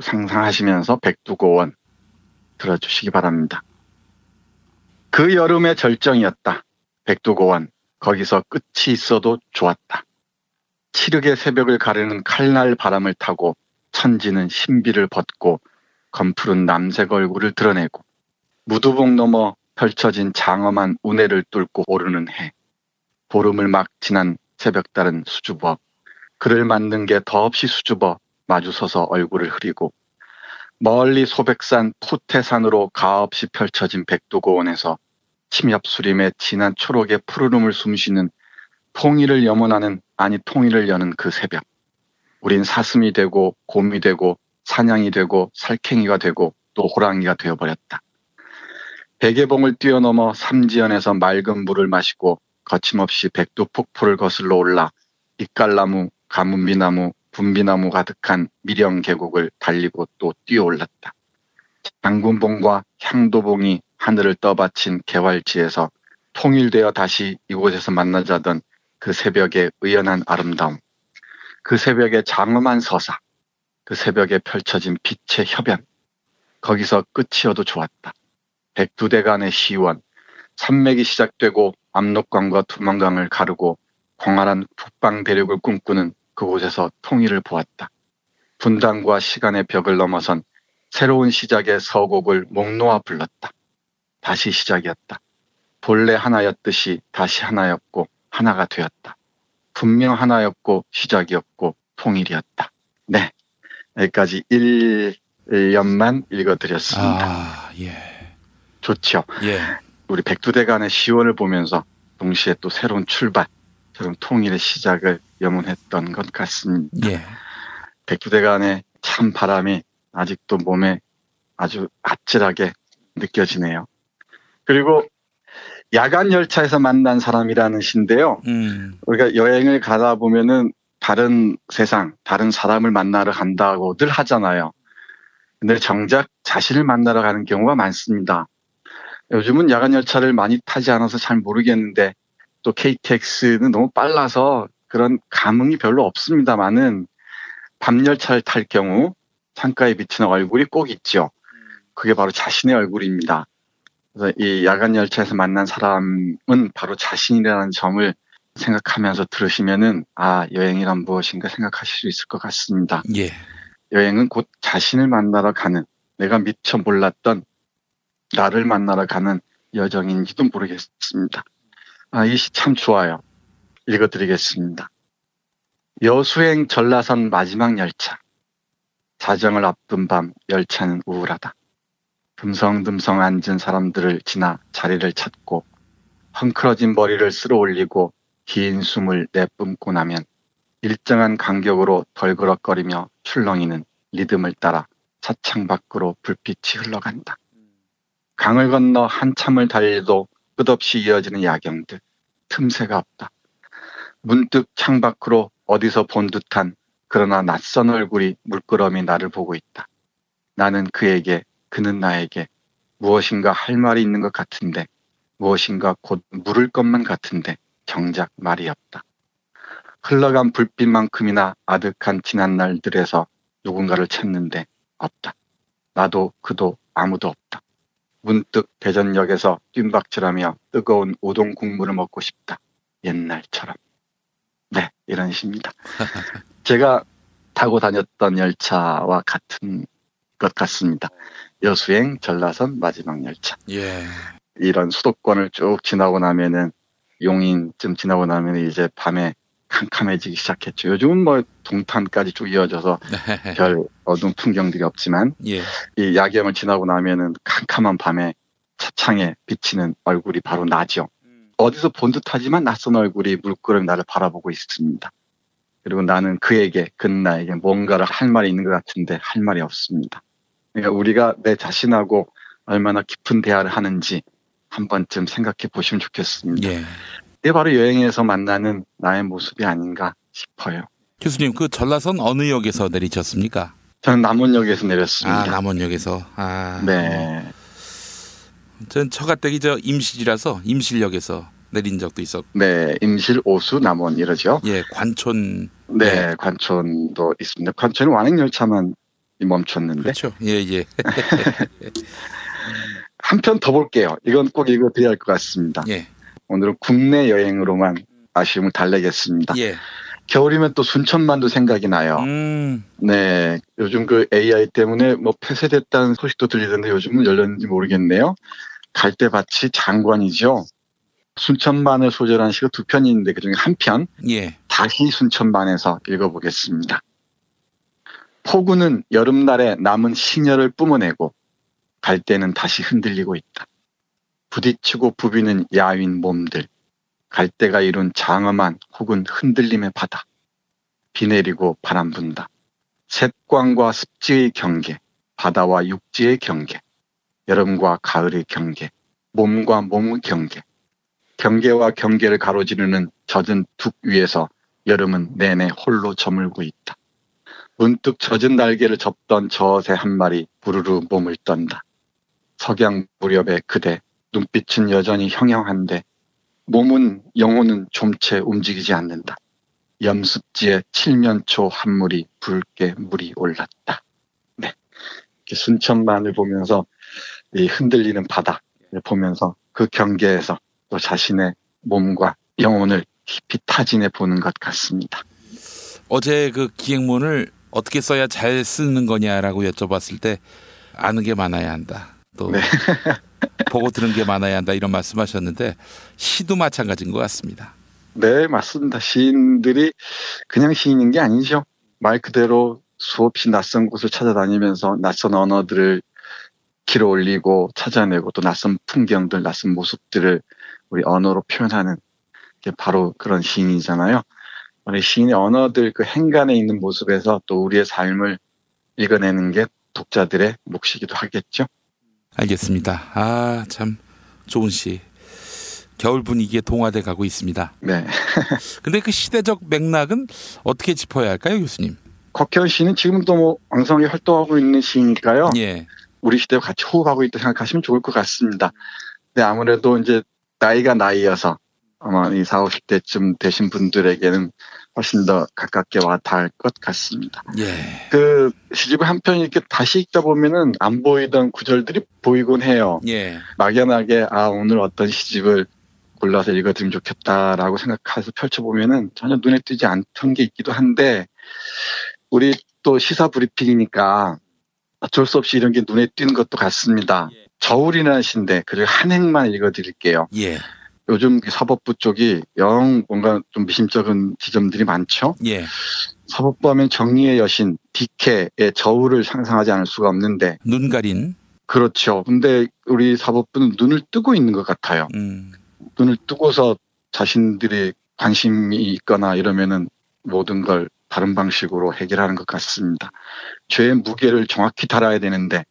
상상하시면서 백두고원 들어주시기 바랍니다. 그 여름의 절정이었다. 백두고원. 거기서 끝이 있어도 좋았다. 칠흑의 새벽을 가르는 칼날 바람을 타고 천지는 신비를 벗고 검푸른 남색 얼굴을 드러내고 무두봉 넘어 펼쳐진 장엄한 운해를 뚫고 오르는 해. 보름을 막 지난 새벽달은 수줍어 그를 맞는 게 더없이 수줍어 마주서서 얼굴을 흐리고 멀리 소백산 푸태산으로 가없이 펼쳐진 백두고원에서 침엽수림의 진한 초록의 푸르름을 숨쉬는 통일을 염원하는 아니 통일을 여는 그 새벽. 우린 사슴이 되고 곰이 되고 사냥이 되고 살쾡이가 되고 또 호랑이가 되어버렸다. 백예봉을 뛰어넘어 삼지연에서 맑은 물을 마시고 거침없이 백두폭포를 거슬러 올라 이깔나무, 가문비나무, 분비나무 가득한 미령 계곡을 달리고 또 뛰어올랐다. 장군봉과 향도봉이 하늘을 떠받친 개활지에서 통일되어 다시 이곳에서 만나자던 그 새벽의 의연한 아름다움, 그 새벽의 장엄한 서사, 그 새벽에 펼쳐진 빛의 협연, 거기서 끝이어도 좋았다. 백두대간의 시원, 산맥이 시작되고 압록강과 두만강을 가르고 광활한 북방 대륙을 꿈꾸는 그곳에서 통일을 보았다. 분단과 시간의 벽을 넘어선 새로운 시작의 서곡을 목 놓아 불렀다. 다시 시작이었다. 본래 하나였듯이 다시 하나였고 하나가 되었다. 분명 하나였고 시작이었고 통일이었다. 네, 여기까지 1년만 읽어드렸습니다. 예. 좋죠. 예. 우리 백두대간의 시원을 보면서 동시에 또 새로운 출발, 새로운 통일의 시작을 염원했던 것 같습니다. 예. 백두대간의 찬 바람이 아직도 몸에 아주 아찔하게 느껴지네요. 그리고 야간 열차에서 만난 사람이라는 시인데요. 우리가 여행을 가다 보면은 다른 세상, 다른 사람을 만나러 간다고 늘 하잖아요. 근데 정작 자신을 만나러 가는 경우가 많습니다. 요즘은 야간 열차를 많이 타지 않아서 잘 모르겠는데 또 KTX는 너무 빨라서 그런 감흥이 별로 없습니다만은 밤 열차를 탈 경우 창가에 비치는 얼굴이 꼭 있죠. 그게 바로 자신의 얼굴입니다. 그래서 이 야간 열차에서 만난 사람은 바로 자신이라는 점을 생각하면서 들으시면은 여행이란 무엇인가 생각하실 수 있을 것 같습니다. 예. 여행은 곧 자신을 만나러 가는, 내가 미처 몰랐던 나를 만나러 가는 여정인지도 모르겠습니다. 이 시 참 좋아요. 읽어드리겠습니다. 여수행 전라선 마지막 열차. 자정을 앞둔 밤 열차는 우울하다. 듬성듬성 앉은 사람들을 지나 자리를 찾고 헝클어진 머리를 쓸어 올리고 긴 숨을 내뿜고 나면 일정한 간격으로 덜그럭거리며 출렁이는 리듬을 따라 차창 밖으로 불빛이 흘러간다. 강을 건너 한참을 달려도 끝없이 이어지는 야경들, 틈새가 없다. 문득 창 밖으로 어디서 본 듯한 그러나 낯선 얼굴이 물끄러미 나를 보고 있다. 나는 그에게, 그는 나에게 무엇인가 할 말이 있는 것 같은데, 무엇인가 곧 물을 것만 같은데 정작 말이 없다. 흘러간 불빛만큼이나 아득한 지난 날들에서 누군가를 찾는데 없다. 나도 그도 아무도 없다. 문득 대전역에서 뜀박질하며 뜨거운 우동 국물을 먹고 싶다. 옛날처럼. 네, 이런 시입니다. 제가 타고 다녔던 열차와 같은 것 같습니다. 여수행 전라선 마지막 열차. 예. 이런 수도권을 쭉 지나고 나면은 용인쯤 지나고 나면 이제 밤에 캄캄해지기 시작했죠. 요즘은 뭐 동탄까지 쭉 이어져서 별 어두운 풍경들이 없지만 예. 이 야경을 지나고 나면은 캄캄한 밤에 차창에 비치는 얼굴이 바로 나죠. 어디서 본 듯하지만 낯선 얼굴이 물끄러미 나를 바라보고 있습니다. 그리고 나는 그에게, 그는 나에게 뭔가를 할 말이 있는 것 같은데 할 말이 없습니다. 그러니까 우리가 내 자신하고 얼마나 깊은 대화를 하는지 한 번쯤 생각해 보시면 좋겠습니다. 예. 이게 바로 여행에서 만나는 나의 모습이 아닌가 싶어요. 교수님, 그 전라선 어느 역에서 내리셨습니까? 저는 남원역에서 내렸습니다. 남원역에서. 네. 전 처가댁이 임실이라서 임실역에서 내린 적도 있었고. 네, 임실, 오수, 남원 이러죠. 예, 관촌. 네, 관촌도 있습니다. 관촌은 완행열차만 멈췄는데. 그렇죠. 예. 한 편 더 볼게요. 이건 꼭 읽어드려야 할 것 같습니다. 예. 오늘은 국내 여행으로만 아쉬움을 달래겠습니다. 예. 겨울이면 또 순천만도 생각이 나요. 네, 요즘 그 AI 때문에 뭐 폐쇄됐다는 소식도 들리던데 요즘은 열렸는지 모르겠네요. 갈대밭이 장관이죠. 순천만을 소재로 한 시가 두 편이 있는데 그중에 한 편, 예. 다시 순천만에서 읽어보겠습니다. 폭우는 여름날에 남은 신혈을 뿜어내고 갈대는 다시 흔들리고 있다. 부딪히고 부비는 야윈 몸들, 갈대가 이룬 장엄한 혹은 흔들림의 바다. 비 내리고 바람 분다. 셋광과 습지의 경계, 바다와 육지의 경계, 여름과 가을의 경계, 몸과 몸의 경계. 경계와 경계를 가로지르는 젖은 둑 위에서 여름은 내내 홀로 저물고 있다. 문득 젖은 날개를 접던 저새 한 마리 부르르 몸을 떤다. 석양 무렵의 그대, 눈빛은 여전히 형형한데 몸은 영혼은 좀채 움직이지 않는다. 염습지에 칠면초 한 물이 붉게 물이 올랐다. 네, 순천만을 보면서 이 흔들리는 바다를 보면서 그 경계에서 또 자신의 몸과 영혼을 깊이 타진해 보는 것 같습니다. 어제 그 기행문을 어떻게 써야 잘 쓰는 거냐라고 여쭤봤을 때 아는 게 많아야 한다. 또 네. 보고 들은 게 많아야 한다 이런 말씀하셨는데 시도 마찬가지인 것 같습니다. 네, 맞습니다. 시인들이 그냥 시인인 게 아니죠. 말 그대로 수없이 낯선 곳을 찾아다니면서 낯선 언어들을 길어 올리고 찾아내고 또 낯선 풍경들, 낯선 모습들을 우리 언어로 표현하는 게 바로 그런 시인이잖아요. 우리 시인의 언어들 그 행간에 있는 모습에서 또 우리의 삶을 읽어내는 게 독자들의 몫이기도 하겠죠. 알겠습니다. 아, 참 좋은 시. 겨울 분위기에 동화돼 가고 있습니다. 네. 근데 그 시대적 맥락은 어떻게 짚어야 할까요, 교수님? 곽현 씨는 지금도 뭐 왕성하게 활동하고 있는 시니까요. 예. 우리 시대와 같이 호흡하고 있다 생각하시면 좋을 것 같습니다. 근데 아무래도 이제 나이가 나이여서 아마 이 40, 50대쯤 되신 분들에게는 훨씬 더 가깝게 와 닿을 것 같습니다. 예. 그 시집을 한 편 이렇게 다시 읽다 보면은 안 보이던 구절들이 보이곤 해요. 예. 막연하게 오늘 어떤 시집을 골라서 읽어드리면 좋겠다라고 생각해서 펼쳐보면은 전혀 눈에 띄지 않던 게 있기도 한데 우리 또 시사 브리핑이니까 어쩔 수 없이 이런 게 눈에 띄는 것도 같습니다. 저울이라는 시인데 그중 한 행만 읽어드릴게요. 예. 요즘 사법부 쪽이 영 뭔가 좀 미심쩍은 지점들이 많죠. 예. 사법부 하면 정의의 여신 디케의 저울을 상상하지 않을 수가 없는데 눈 가린. 그렇죠. 근데 우리 사법부는 눈을 뜨고 있는 것 같아요. 눈을 뜨고서 자신들이 관심이 있거나 이러면은 모든 걸 다른 방식으로 해결하는 것 같습니다. 죄의 무게를 정확히 달아야 되는데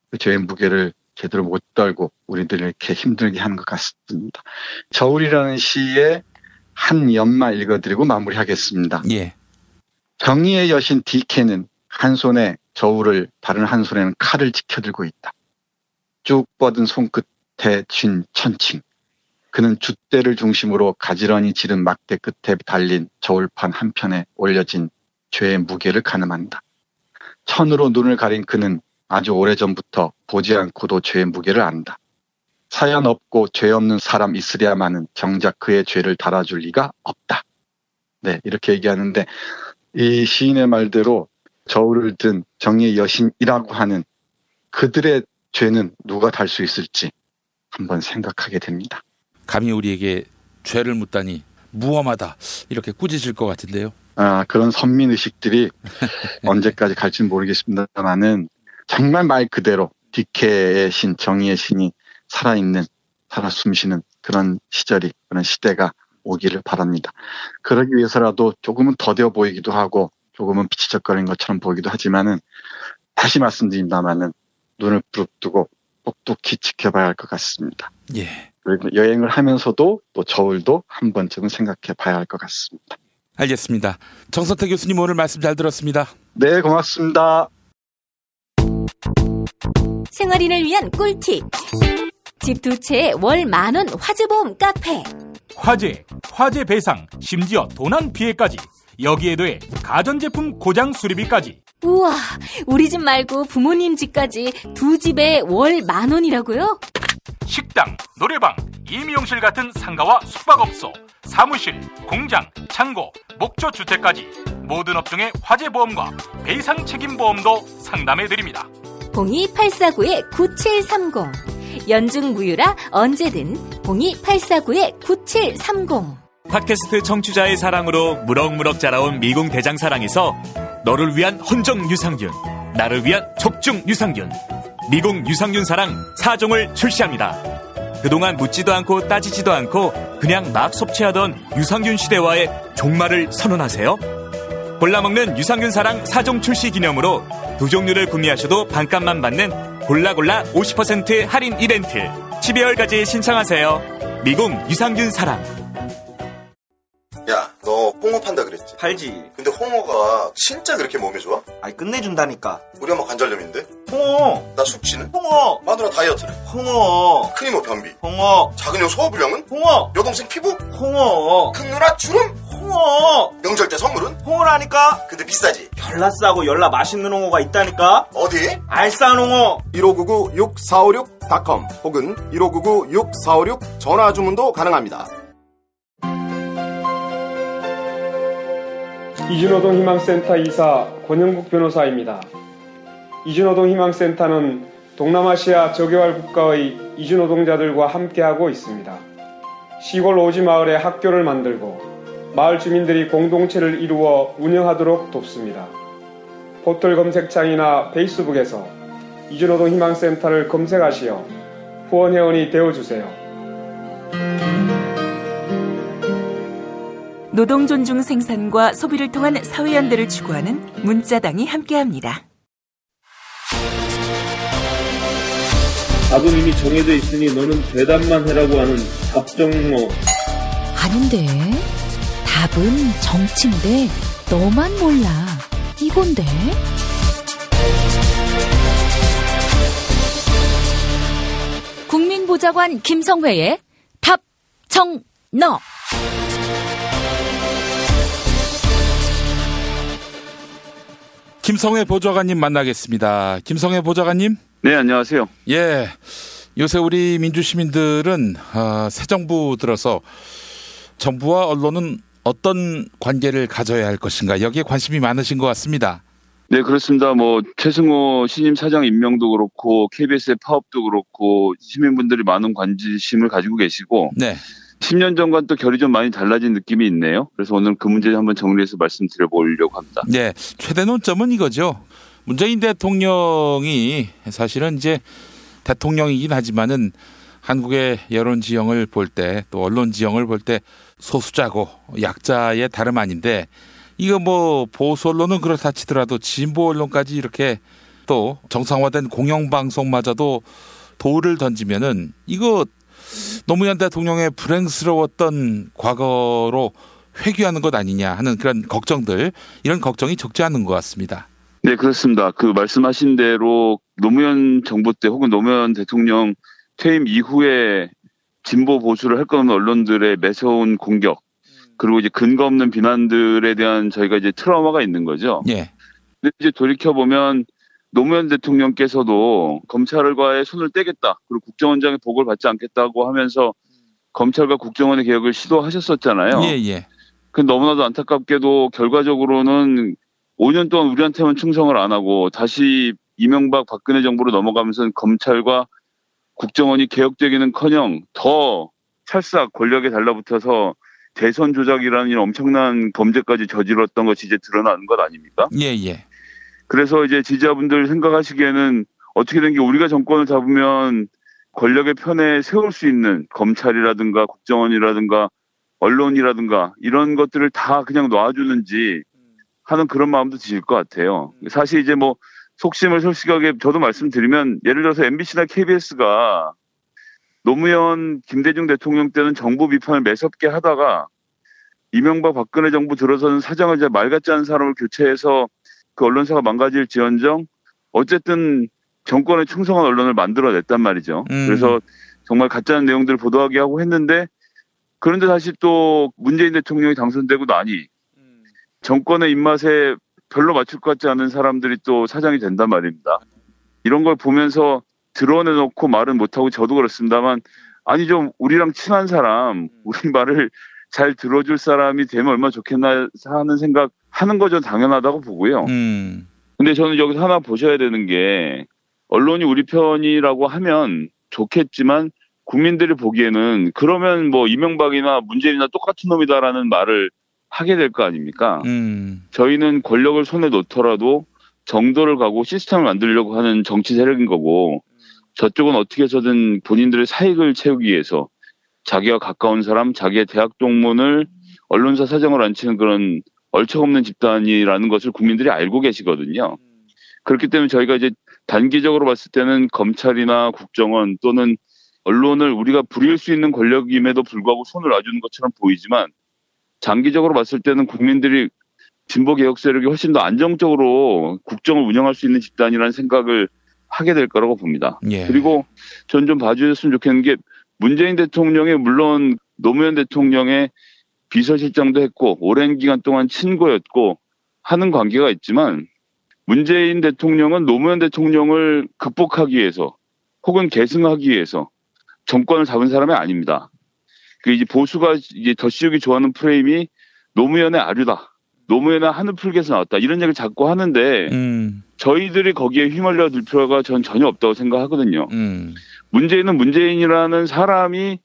그 죄의 무게를 제대로 못 달고 우리들을 이렇게 힘들게 하는 것 같습니다. 저울이라는 시의 한 연말 읽어드리고 마무리하겠습니다. 예. 정의의 여신 디케는 한 손에 저울을 다른 한 손에는 칼을 지켜들고 있다. 쭉 뻗은 손끝에 쥔 천칭. 그는 줏대를 중심으로 가지런히 지른 막대 끝에 달린 저울판 한편에 올려진 죄의 무게를 가늠한다. 천으로 눈을 가린 그는 아주 오래전부터 보지 않고도 죄의 무게를 안다. 사연 없고 죄 없는 사람 있으랴마는 정작 그의 죄를 달아줄 리가 없다. 네, 이렇게 얘기하는데 이 시인의 말대로 저울을 든 정의의 여신이라고 하는 그들의 죄는 누가 달 수 있을지 한번 생각하게 됩니다. 감히 우리에게 죄를 묻다니 무엄하다 이렇게 꾸짖을 것 같은데요. 그런 선민의식들이 언제까지 갈지는 모르겠습니다만은 정말 말 그대로 디케의 신, 정의의 신이 살아있는, 살아 숨쉬는 그런 시절이, 그런 시대가 오기를 바랍니다. 그러기 위해서라도 조금은 더뎌 보이기도 하고 조금은 비치적거리는 것처럼 보이기도 하지만은 다시 말씀드립니다만은 눈을 부릅뜨고 똑똑히 지켜봐야 할 것 같습니다. 예. 그리고 여행을 하면서도 또 저울도 한 번쯤은 생각해 봐야 할 것 같습니다. 알겠습니다. 정선태 교수님 오늘 말씀 잘 들었습니다. 네, 고맙습니다. 생활인을 위한 꿀팁. 집 2채에 월 10,000원 화재보험 카페. 화재 배상, 심지어 도난 피해까지. 여기에 더해 가전제품 고장 수리비까지. 우와, 우리 집 말고 부모님 집까지 2집에 월 10,000원이라고요? 식당, 노래방, 임용실 같은 상가와 숙박업소, 사무실, 공장, 창고, 목조주택까지 모든 업종의 화재보험과 배상 책임보험도 상담해드립니다. 02849-9730. 연중 무휴라 언제든 02849-9730. 팟캐스트 청취자의 사랑으로 무럭무럭 자라온 미궁 대장사랑에서 너를 위한 헌정 유산균, 나를 위한 촉중 유산균, 미궁 유산균 사랑 4종을 출시합니다. 그동안 묻지도 않고 따지지도 않고 그냥 막 섭취하던 유산균 시대와의 종말을 선언하세요. 골라먹는 유산균 사랑 4종 출시 기념으로 2종류를 구매하셔도 반값만 받는 골라골라 50% 할인 이벤트 12월까지 신청하세요. 미궁 유산균 사랑. 야, 너 홍어 판다 그랬지? 팔지. 근데 홍어가 진짜 그렇게 몸에 좋아? 아니, 끝내준다니까. 우리 엄마 관절염인데? 홍어. 나 숙취는? 홍어. 마누라 다이어트는? 홍어. 큰이모 변비? 홍어. 작은형 소화불량은? 홍어. 여동생 피부? 홍어. 큰 누나 주름? 홍어. 명절 때 선물은? 홍어라니까. 근데 비싸지? 별나 싸고 열나 맛있는 홍어가 있다니까. 어디? 알싸한 홍어. 1599-6456.com 혹은 1599-6456 전화 주문도 가능합니다. 이주노동 희망센터 이사 권영국 변호사입니다. 이주노동 희망센터는 동남아시아 저개발 국가의 이주노동자들과 함께하고 있습니다. 시골 오지 마을에 학교를 만들고 마을 주민들이 공동체를 이루어 운영하도록 돕습니다. 포털 검색창이나 페이스북에서 이주노동 희망센터를 검색하시어 후원회원이 되어주세요. 노동 존중 생산과 소비를 통한 사회연대를 추구하는 문자당이 함께합니다. 답은 이미 정해져 있으니 너는 대답만 해라고 하는 답정모. 아닌데. 답은 정치인데 너만 몰라. 이건데. 국민보좌관 김성회의 답정너. 김성회 보좌관님 만나겠습니다. 김성회 보좌관님. 네, 안녕하세요. 예, 요새 우리 민주시민들은 새 정부 들어서 정부와 언론은 어떤 관계를 가져야 할 것인가 여기에 관심이 많으신 것 같습니다. 네, 그렇습니다. 최승호 신임 사장 임명도 그렇고 KBS의 파업도 그렇고 시민분들이 많은 관심을 가지고 계시고 네. 10년 전과는 또 결이 좀 많이 달라진 느낌이 있네요. 그래서 오늘 그 문제 한번 정리해서 말씀드려보려고 합니다. 네, 최대 논점은 이거죠. 문재인 대통령이 사실은 이제 대통령이긴 하지만은 한국의 여론 지형을 볼 때 또 언론 지형을 볼 때 소수자고 약자의 다름 아닌데 이거 보수 언론은 그렇다 치더라도 진보 언론까지 이렇게 또 정상화된 공영방송마저도 돌을 던지면은 이거 노무현 대통령의 불행스러웠던 과거로 회귀하는 것 아니냐 하는 그런 걱정들, 이런 걱정이 적지 않은 것 같습니다. 네, 그렇습니다. 그 말씀하신 대로 노무현 정부 때 혹은 노무현 대통령 퇴임 이후에 진보 보수를 할 것 없는 언론들의 매서운 공격, 그리고 이제 근거 없는 비난들에 대한 저희가 이제 트라우마가 있는 거죠. 예. 근데 이제 돌이켜보면 노무현 대통령께서도 검찰과의 손을 떼겠다, 그리고 국정원장의 보고를 받지 않겠다고 하면서 검찰과 국정원의 개혁을 시도하셨었잖아요. 예, 예. 그 너무나도 안타깝게도 결과적으로는 5년 동안 우리한테만 충성을 안 하고 다시 이명박 박근혜 정부로 넘어가면서 검찰과 국정원이 개혁되기는커녕 더 찰싹 권력에 달라붙어서 대선 조작이라는 이런 엄청난 범죄까지 저질렀던 것이 이제 드러나는 것 아닙니까? 예, 예. 그래서 이제 지지자분들 생각하시기에는 어떻게 된 게 우리가 정권을 잡으면 권력의 편에 세울 수 있는 검찰이라든가 국정원이라든가 언론이라든가 이런 것들을 다 그냥 놔주는지 하는 그런 마음도 드실 것 같아요. 사실 이제 속심을 솔직하게 저도 말씀드리면 예를 들어서 MBC나 KBS가 노무현 김대중 대통령 때는 정부 비판을 매섭게 하다가 이명박 박근혜 정부 들어서는 사장을 이제 말 같지 않은 사람을 교체해서 그 언론사가 망가질지언정 어쨌든 정권에 충성한 언론을 만들어냈단 말이죠. 그래서 정말 가짜는 내용들을 보도하게 하고 했는데 그런데 다시 또 문재인 대통령이 당선되고 나니 정권의 입맛에 별로 맞출 것 같지 않은 사람들이 또 사장이 된단 말입니다. 이런 걸 보면서 드러내놓고 말은 못하고 저도 그렇습니다만 아니 좀 우리랑 친한 사람, 우리 말을 잘 들어줄 사람이 되면 얼마나 좋겠나 하는 생각 하는 거죠. 당연하다고 보고요. 근데 저는 여기서 하나 보셔야 되는 게 언론이 우리 편이라고 하면 좋겠지만 국민들이 보기에는 그러면 뭐 이명박이나 문재인이나 똑같은 놈이다라는 말을 하게 될 거 아닙니까? 저희는 권력을 손에 놓더라도 정도를 가고 시스템을 만들려고 하는 정치 세력인 거고 저쪽은 어떻게 해서든 본인들의 사익을 채우기 위해서 자기와 가까운 사람, 자기의 대학 동문을 언론사 사장으로 앉히는 그런 얼척없는 집단이라는 것을 국민들이 알고 계시거든요. 그렇기 때문에 저희가 이제 단기적으로 봤을 때는 검찰이나 국정원 또는 언론을 우리가 부릴 수 있는 권력임에도 불구하고 손을 놔주는 것처럼 보이지만 장기적으로 봤을 때는 국민들이 진보개혁 세력이 훨씬 더 안정적으로 국정을 운영할 수 있는 집단이라는 생각을 하게 될 거라고 봅니다. 예. 그리고 전 좀 봐주셨으면 좋겠는 게 문재인 대통령이 물론 노무현 대통령의 비서실장도 했고 오랜 기간 동안 친구였고 하는 관계가 있지만 문재인 대통령은 노무현 대통령을 극복하기 위해서 혹은 계승하기 위해서 정권을 잡은 사람이 아닙니다. 그 이제 보수가 이제 더 씌우기 좋아하는 프레임이 노무현의 아류다. 노무현의 하늘 풀기에서 나왔다. 이런 얘기를 자꾸 하는데 저희들이 거기에 휘말려 들 필요가 전 전혀 없다고 생각하거든요. 문재인은 문재인이라는 사람이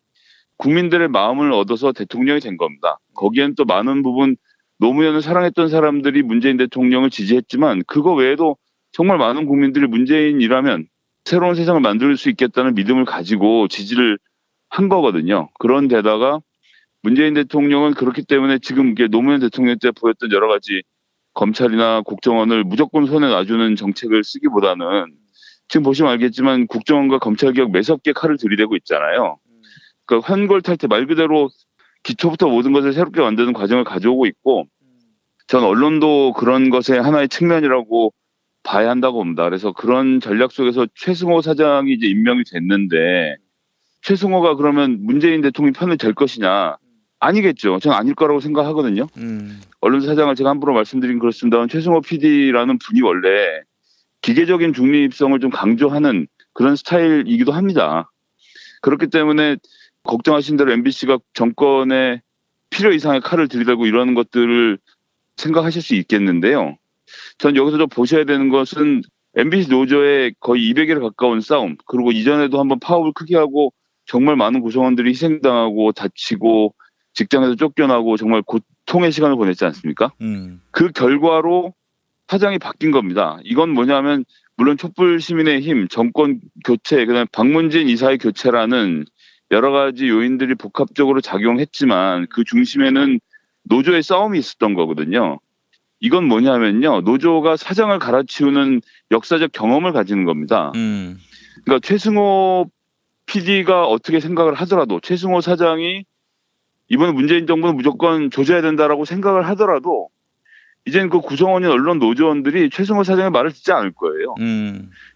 국민들의 마음을 얻어서 대통령이 된 겁니다. 거기엔 또 많은 부분 노무현을 사랑했던 사람들이 문재인 대통령을 지지했지만 그거 외에도 정말 많은 국민들이 문재인이라면 새로운 세상을 만들 수 있겠다는 믿음을 가지고 지지를 한 거거든요. 그런 데다가 문재인 대통령은 그렇기 때문에 지금 노무현 대통령 때 보였던 여러 가지 검찰이나 국정원을 무조건 손에 놔주는 정책을 쓰기보다는 지금 보시면 알겠지만 국정원과 검찰개혁 매섭게 칼을 들이대고 있잖아요. 그러니까 환골탈태 말 그대로 기초부터 모든 것을 새롭게 만드는 과정을 가져오고 있고 전 언론도 그런 것의 하나의 측면이라고 봐야 한다고 봅니다. 그래서 그런 전략 속에서 최승호 사장이 이제 임명이 됐는데 최승호가 그러면 문재인 대통령 편을 될 것이냐? 아니겠죠. 저는 아닐 거라고 생각하거든요. 언론 사장을 제가 함부로 말씀드린 그렇습니다만 최승호 PD라는 분이 원래 기계적인 중립성을 좀 강조하는 그런 스타일이기도 합니다. 그렇기 때문에 걱정하신 대로 MBC가 정권에 필요 이상의 칼을 들이대고 이러는 것들을 생각하실 수 있겠는데요. 전 여기서 좀 보셔야 되는 것은 MBC 노조의 거의 200일에 가까운 싸움, 그리고 이전에도 한번 파업을 크게 하고 정말 많은 구성원들이 희생당하고 다치고 직장에서 쫓겨나고 정말 고통의 시간을 보냈지 않습니까? 그 결과로 사장이 바뀐 겁니다. 이건 뭐냐면 물론 촛불시민의힘, 정권 교체, 그다음에 박문진 이사의 교체라는 여러 가지 요인들이 복합적으로 작용했지만 그 중심에는 노조의 싸움이 있었던 거거든요. 이건 뭐냐면요. 노조가 사장을 갈아치우는 역사적 경험을 가지는 겁니다. 그러니까 최승호 PD가 어떻게 생각을 하더라도 최승호 사장이 이번 문재인 정부는 무조건 조져야 된다라고 생각을 하더라도 이제는 그 구성원인 언론 노조원들이 최승호 사장의 말을 듣지 않을 거예요.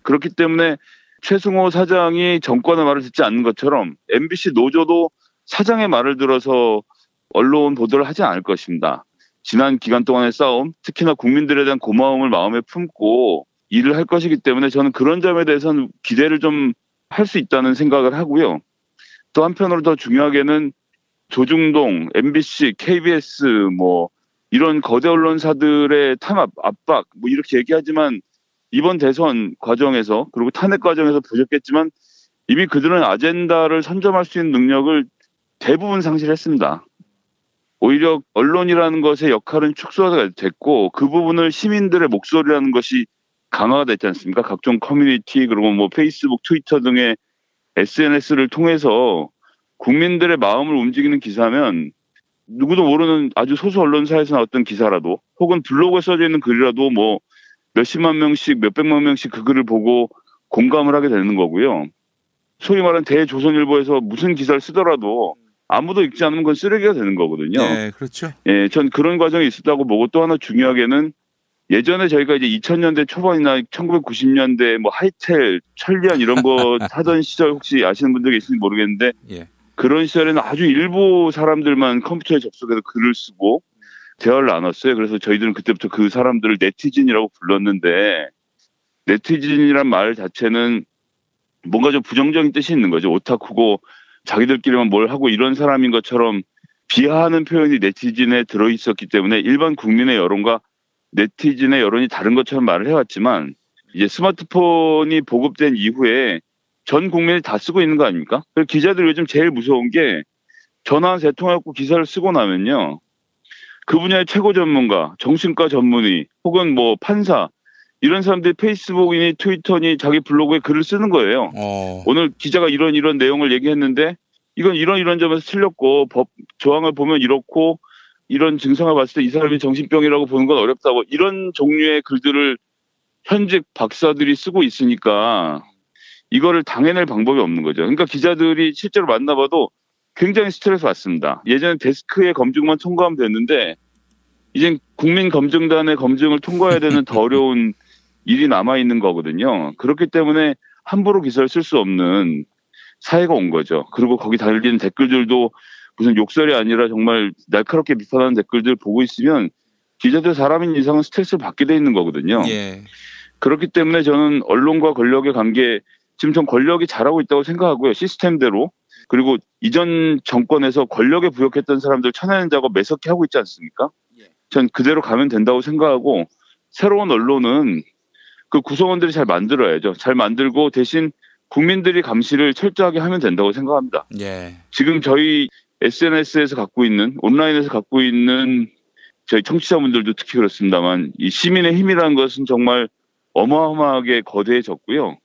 그렇기 때문에 최승호 사장이 정권의 말을 듣지 않는 것처럼 MBC 노조도 사장의 말을 들어서 언론 보도를 하지 않을 것입니다. 지난 기간 동안의 싸움, 특히나 국민들에 대한 고마움을 마음에 품고 일을 할 것이기 때문에 저는 그런 점에 대해서는 기대를 좀 할 수 있다는 생각을 하고요. 또 한편으로 더 중요하게는 조중동, MBC, KBS 뭐 이런 거대 언론사들의 탄압, 압박 뭐 이렇게 얘기하지만 이번 대선 과정에서 그리고 탄핵 과정에서 보셨겠지만 이미 그들은 아젠다를 선점할 수 있는 능력을 대부분 상실했습니다. 오히려 언론이라는 것의 역할은 축소가 됐고 그 부분을 시민들의 목소리라는 것이 강화가 됐지 않습니까? 각종 커뮤니티 그리고 뭐 페이스북, 트위터 등의 SNS를 통해서 국민들의 마음을 움직이는 기사면 누구도 모르는 아주 소수 언론사에서 나왔던 기사라도 혹은 블로그에 써져 있는 글이라도 뭐 몇십만 명씩 몇백만 명씩 그 글을 보고 공감을 하게 되는 거고요. 소위 말하는 대조선일보에서 무슨 기사를 쓰더라도 아무도 읽지 않으면 그건 쓰레기가 되는 거거든요. 네, 그렇죠. 예, 전 그런 과정이 있었다고 보고 또 하나 중요하게는 예전에 저희가 이제 2000년대 초반이나 1990년대 뭐 하이텔, 천리안 이런 거 하던 시절 혹시 아시는 분들이 있을지 모르겠는데 예. 그런 시절에는 아주 일부 사람들만 컴퓨터에 접속해서 글을 쓰고 대화를 나눴어요. 그래서 저희들은 그때부터 그 사람들을 네티즌이라고 불렀는데 네티즌이란 말 자체는 뭔가 좀 부정적인 뜻이 있는 거죠. 오타쿠고 자기들끼리만 뭘 하고 이런 사람인 것처럼 비하하는 표현이 네티즌에 들어있었기 때문에 일반 국민의 여론과 네티즌의 여론이 다른 것처럼 말을 해왔지만 이제 스마트폰이 보급된 이후에 전 국민이 다 쓰고 있는 거 아닙니까? 그래서 기자들 요즘 제일 무서운 게 전화 한 세 통하고 기사를 쓰고 나면요. 그 분야의 최고 전문가, 정신과 전문의 혹은 뭐 판사 이런 사람들이 페이스북이니 트위터니 자기 블로그에 글을 쓰는 거예요. 오늘 기자가 이런 내용을 얘기했는데 이건 이런 점에서 틀렸고 법 조항을 보면 이렇고 이런 증상을 봤을 때 이 사람이 정신병이라고 보는 건 어렵다고 이런 종류의 글들을 현직 박사들이 쓰고 있으니까 이거를 당해낼 방법이 없는 거죠. 그러니까 기자들이 실제로 만나봐도 굉장히 스트레스 받습니다. 예전에 데스크의 검증만 통과하면 됐는데 이젠 국민검증단의 검증을 통과해야 되는 더 어려운 일이 남아있는 거거든요. 그렇기 때문에 함부로 기사를 쓸 수 없는 사회가 온 거죠. 그리고 거기 달리는 댓글들도 무슨 욕설이 아니라 정말 날카롭게 비판하는 댓글들 보고 있으면 기자들 사람인 이상은 스트레스를 받게 돼 있는 거거든요. 예. 그렇기 때문에 저는 언론과 권력의 관계 지금 전 권력이 잘하고 있다고 생각하고요. 시스템대로. 그리고 이전 정권에서 권력에 부역했던 사람들 쳐내는 작업 매섭게 하고 있지 않습니까? 전 그대로 가면 된다고 생각하고 새로운 언론은 그 구성원들이 잘 만들어야죠. 잘 만들고 대신 국민들이 감시를 철저하게 하면 된다고 생각합니다. 예. 지금 저희 SNS에서 갖고 있는 온라인에서 갖고 있는 저희 청취자분들도 특히 그렇습니다만 이 시민의 힘이라는 것은 정말 어마어마하게 거대해졌고요.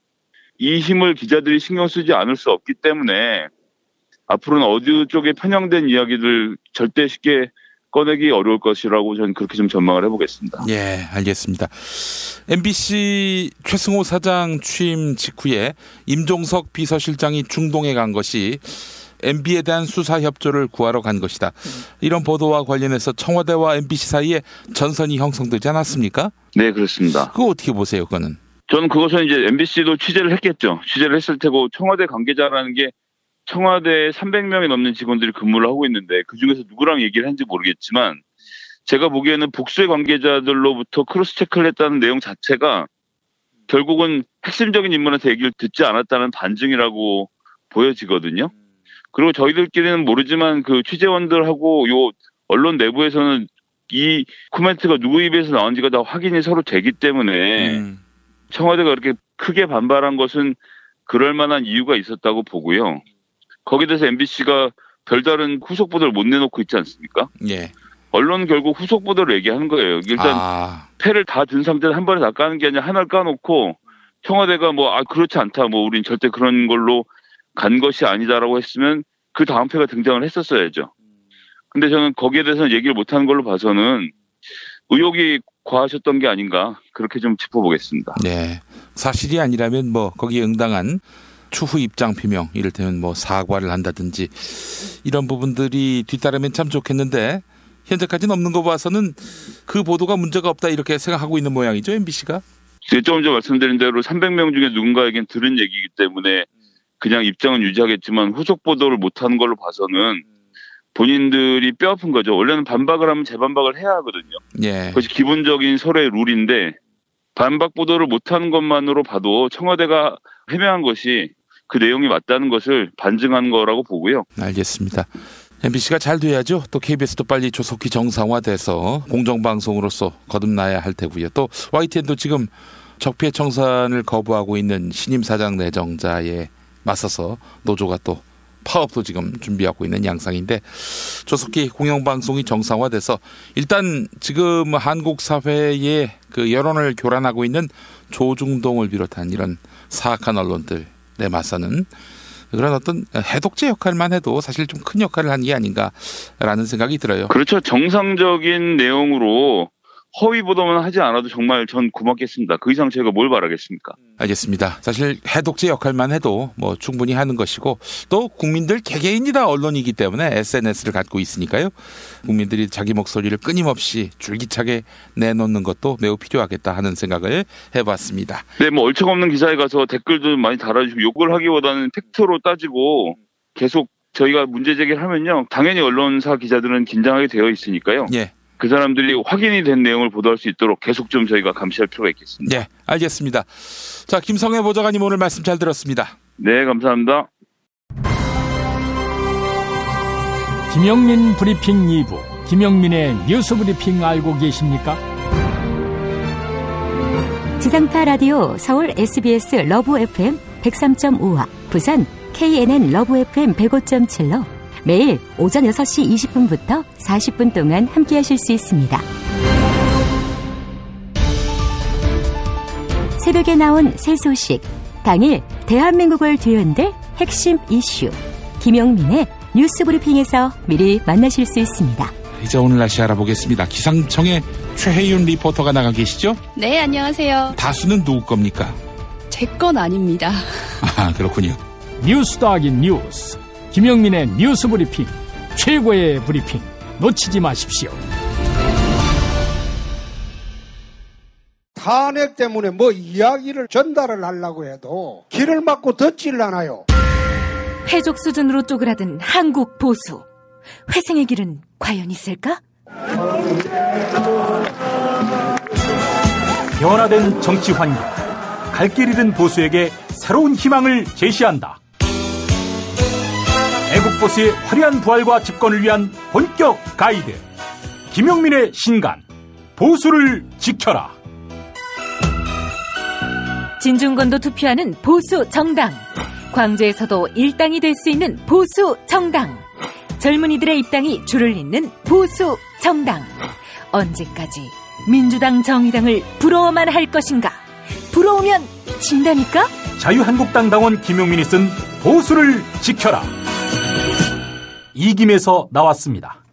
이 힘을 기자들이 신경 쓰지 않을 수 없기 때문에 앞으로는 어느 쪽에 편향된 이야기들 절대 쉽게 꺼내기 어려울 것이라고 저는 그렇게 좀 전망을 해보겠습니다. 예, 알겠습니다. MBC 최승호 사장 취임 직후에 임종석 비서실장이 중동에 간 것이 MB에 대한 수사 협조를 구하러 간 것이다. 이런 보도와 관련해서 청와대와 MBC 사이에 전선이 형성되지 않았습니까? 네, 그렇습니다. 그거 어떻게 보세요, 그거는? 저는 그것은 이제 MBC도 취재를 했겠죠. 취재를 했을 테고 청와대 관계자라는 게 청와대에 300명이 넘는 직원들이 근무를 하고 있는데 그중에서 누구랑 얘기를 했는지 모르겠지만 제가 보기에는 복수의 관계자들로부터 크로스 체크를 했다는 내용 자체가 결국은 핵심적인 인물한테 얘기를 듣지 않았다는 반증이라고 보여지거든요. 그리고 저희들끼리는 모르지만 그 취재원들하고 요 언론 내부에서는 이 코멘트가 누구 입에서 나온지가 다 확인이 서로 되기 때문에 청와대가 그렇게 크게 반발한 것은 그럴 만한 이유가 있었다고 보고요. 거기에 대해서 MBC가 별다른 후속 보도를 못 내놓고 있지 않습니까? 예. 언론은 결국 후속 보도를 얘기하는 거예요. 일단 패를 다 든 상태에서 한 번에 다 까는 게 아니라 하나를 까놓고 청와대가 그렇지 않다. 우린 절대 그런 걸로 간 것이 아니다라고 했으면 그 다음 패가 등장을 했었어야죠. 근데 저는 거기에 대해서는 얘기를 못하는 걸로 봐서는 의혹이 과하셨던 게 아닌가 그렇게 좀 짚어보겠습니다. 네, 사실이 아니라면 거기에 응당한 추후 입장 표명, 이를테면 사과를 한다든지 이런 부분들이 뒤따르면 참 좋겠는데 현재까지는 없는 거 봐서는 그 보도가 문제가 없다 이렇게 생각하고 있는 모양이죠, MBC가? 조금 전 말씀드린 대로 300명 중에 누군가에겐 들은 얘기이기 때문에 그냥 입장은 유지하겠지만 후속 보도를 못하는 걸로 봐서는 본인들이 뼈아픈 거죠. 원래는 반박을 하면 재반박을 해야 하거든요. 예. 그것이 기본적인 서로의 룰인데 반박 보도를 못하는 것만으로 봐도 청와대가 해명한 것이 그 내용이 맞다는 것을 반증한 거라고 보고요. 알겠습니다. MBC가 잘 돼야죠. 또 KBS도 빨리 조속히 정상화돼서 공정방송으로서 거듭나야 할 테고요. 또 YTN도 지금 적폐 청산을 거부하고 있는 신임 사장 내정자에 맞서서 노조가 또 파업도 지금 준비하고 있는 양상인데 조속히 공영방송이 정상화돼서 일단 지금 한국 사회의 그 여론을 교란하고 있는 조중동을 비롯한 이런 사악한 언론들에 맞서는 그런 어떤 해독제 역할만 해도 사실 좀 큰 역할을 한 게 아닌가라는 생각이 들어요. 그렇죠. 정상적인 내용으로 허위 보도만 하지 않아도 정말 전 고맙겠습니다. 그 이상 제가 뭘 바라겠습니까? 알겠습니다. 사실 해독제 역할만 해도 뭐 충분히 하는 것이고 또 국민들 개개인이 다 언론이기 때문에 SNS를 갖고 있으니까요. 국민들이 자기 목소리를 끊임없이 줄기차게 내놓는 것도 매우 필요하겠다 하는 생각을 해봤습니다. 네, 뭐 얼척없는 기사에 가서 댓글도 많이 달아주시고 욕을 하기보다는 팩트로 따지고 계속 저희가 문제 제기를 하면요. 당연히 언론사 기자들은 긴장하게 되어 있으니까요. 예. 그 사람들이 확인이 된 내용을 보도할 수 있도록 계속 좀 저희가 감시할 필요가 있겠습니다. 네, 알겠습니다. 자, 김성애 보좌관님 오늘 말씀 잘 들었습니다. 네, 감사합니다. 김영민 브리핑 2부, 김영민의 뉴스 브리핑 알고 계십니까? 지상파 라디오 서울 SBS 러브 FM 103.5와 부산 KNN 러브 FM 105.7로 매일 오전 6시 20분부터 40분 동안 함께하실 수 있습니다. 새벽에 나온 새 소식, 당일 대한민국을 뒤흔들 핵심 이슈, 김용민의 뉴스 브리핑에서 미리 만나실 수 있습니다. 이제 오늘 날씨 알아보겠습니다. 기상청에 최혜윤 리포터가 나가 계시죠? 네, 안녕하세요. 다수는 누구 겁니까? 제 건 아닙니다. 아, 그렇군요. 뉴스 더하기 뉴스, 김영민의 뉴스 브리핑, 최고의 브리핑 놓치지 마십시오. 탄핵 때문에 뭐 이야기를 전달을 하려고 해도 길을 막고 듣질 않아요. 해적 수준으로 쪼그라든 한국 보수. 회생의 길은 과연 있을까? 변화된 정치 환경, 갈 길 잃은 보수에게 새로운 희망을 제시한다. 애국 보수의 화려한 부활과 집권을 위한 본격 가이드, 김용민의 신간, 보수를 지켜라. 진중권도 투표하는 보수 정당, 광주에서도 일당이 될 수 있는 보수 정당, 젊은이들의 입당이 줄을 잇는 보수 정당. 언제까지 민주당 정의당을 부러워만 할 것인가? 부러우면 진다니까? 자유한국당 당원 김용민이 쓴 보수를 지켜라. 이김에서 나왔습니다.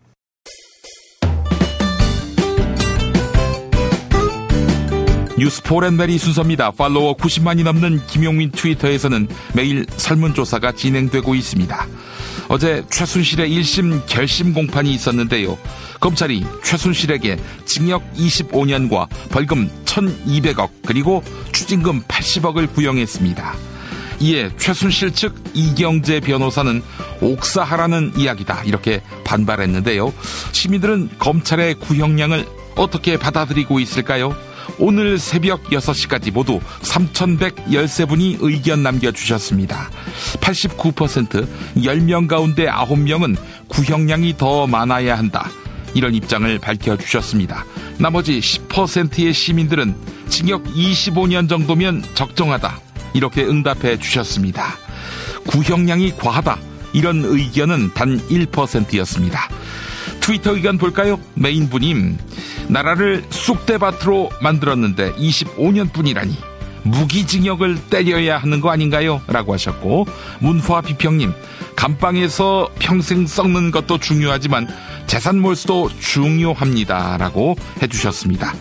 뉴스 폴앤베리 순서입니다. 팔로워 90만이 넘는 김용민 트위터에서는 매일 설문조사가 진행되고 있습니다. 어제 최순실의 1심 결심 공판이 있었는데요. 검찰이 최순실에게 징역 25년과 벌금 1,200억 그리고 추징금 80억을 구형했습니다. 이에 최순실 측 이경재 변호사는 옥사하라는 이야기다 이렇게 반발했는데요. 시민들은 검찰의 구형량을 어떻게 받아들이고 있을까요? 오늘 새벽 6시까지 모두 3,113분이 의견 남겨주셨습니다. 89%, 10명 가운데 9명은 구형량이 더 많아야 한다. 이런 입장을 밝혀주셨습니다. 나머지 10%의 시민들은 징역 25년 정도면 적정하다. 이렇게 응답해 주셨습니다. 구형량이 과하다. 이런 의견은 단 1%였습니다. 트위터 의견 볼까요? 메인부님, 나라를 쑥대밭으로 만들었는데 25년뿐이라니 무기징역을 때려야 하는 거 아닌가요? 라고 하셨고, 문화비평님, 감방에서 평생 썩는 것도 중요하지만 재산 몰수도 중요합니다. 라고 해주셨습니다.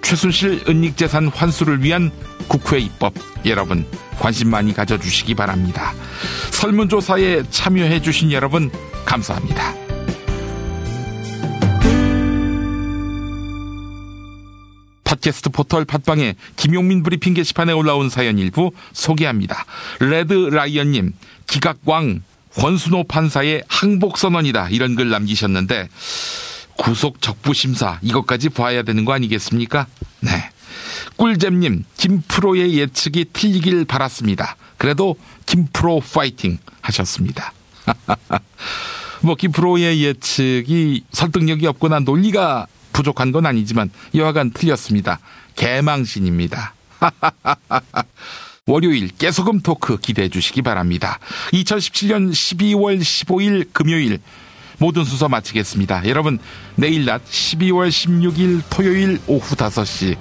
최순실 은닉재산 환수를 위한 국회 입법, 여러분 관심 많이 가져주시기 바랍니다. 설문조사에 참여해주신 여러분 감사합니다. 팟캐스트 포털 팟빵에 김용민 브리핑 게시판에 올라온 사연 일부 소개합니다. 레드라이언님, 기각광 권순호 판사의 항복선언이다 이런 글 남기셨는데, 구속 적부심사 이것까지 봐야 되는 거 아니겠습니까? 네. 꿀잼님, 김프로의 예측이 틀리길 바랐습니다. 그래도 김프로 파이팅 하셨습니다. 뭐 김프로의 예측이 설득력이 없거나 논리가 부족한 건 아니지만 여하간 틀렸습니다. 개망신입니다. 월요일 깨소금 토크 기대해 주시기 바랍니다. 2017년 12월 15일 금요일 모든 순서 마치겠습니다. 여러분, 내일 낮 12월 16일 토요일 오후 5시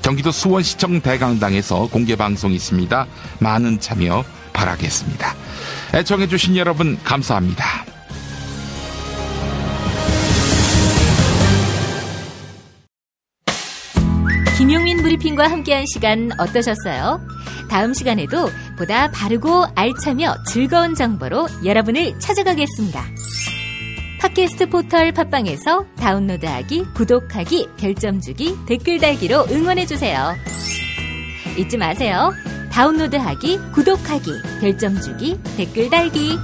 경기도 수원시청 대강당에서 공개방송이 있습니다. 많은 참여 바라겠습니다. 애청해 주신 여러분 감사합니다. 김용민 브리핑과 함께한 시간 어떠셨어요? 다음 시간에도 보다 바르고 알차며 즐거운 정보로 여러분을 찾아가겠습니다. 팟캐스트 포털 팟빵에서 다운로드하기, 구독하기, 별점 주기, 댓글 달기로 응원해주세요. 잊지 마세요. 다운로드하기, 구독하기, 별점 주기, 댓글 달기.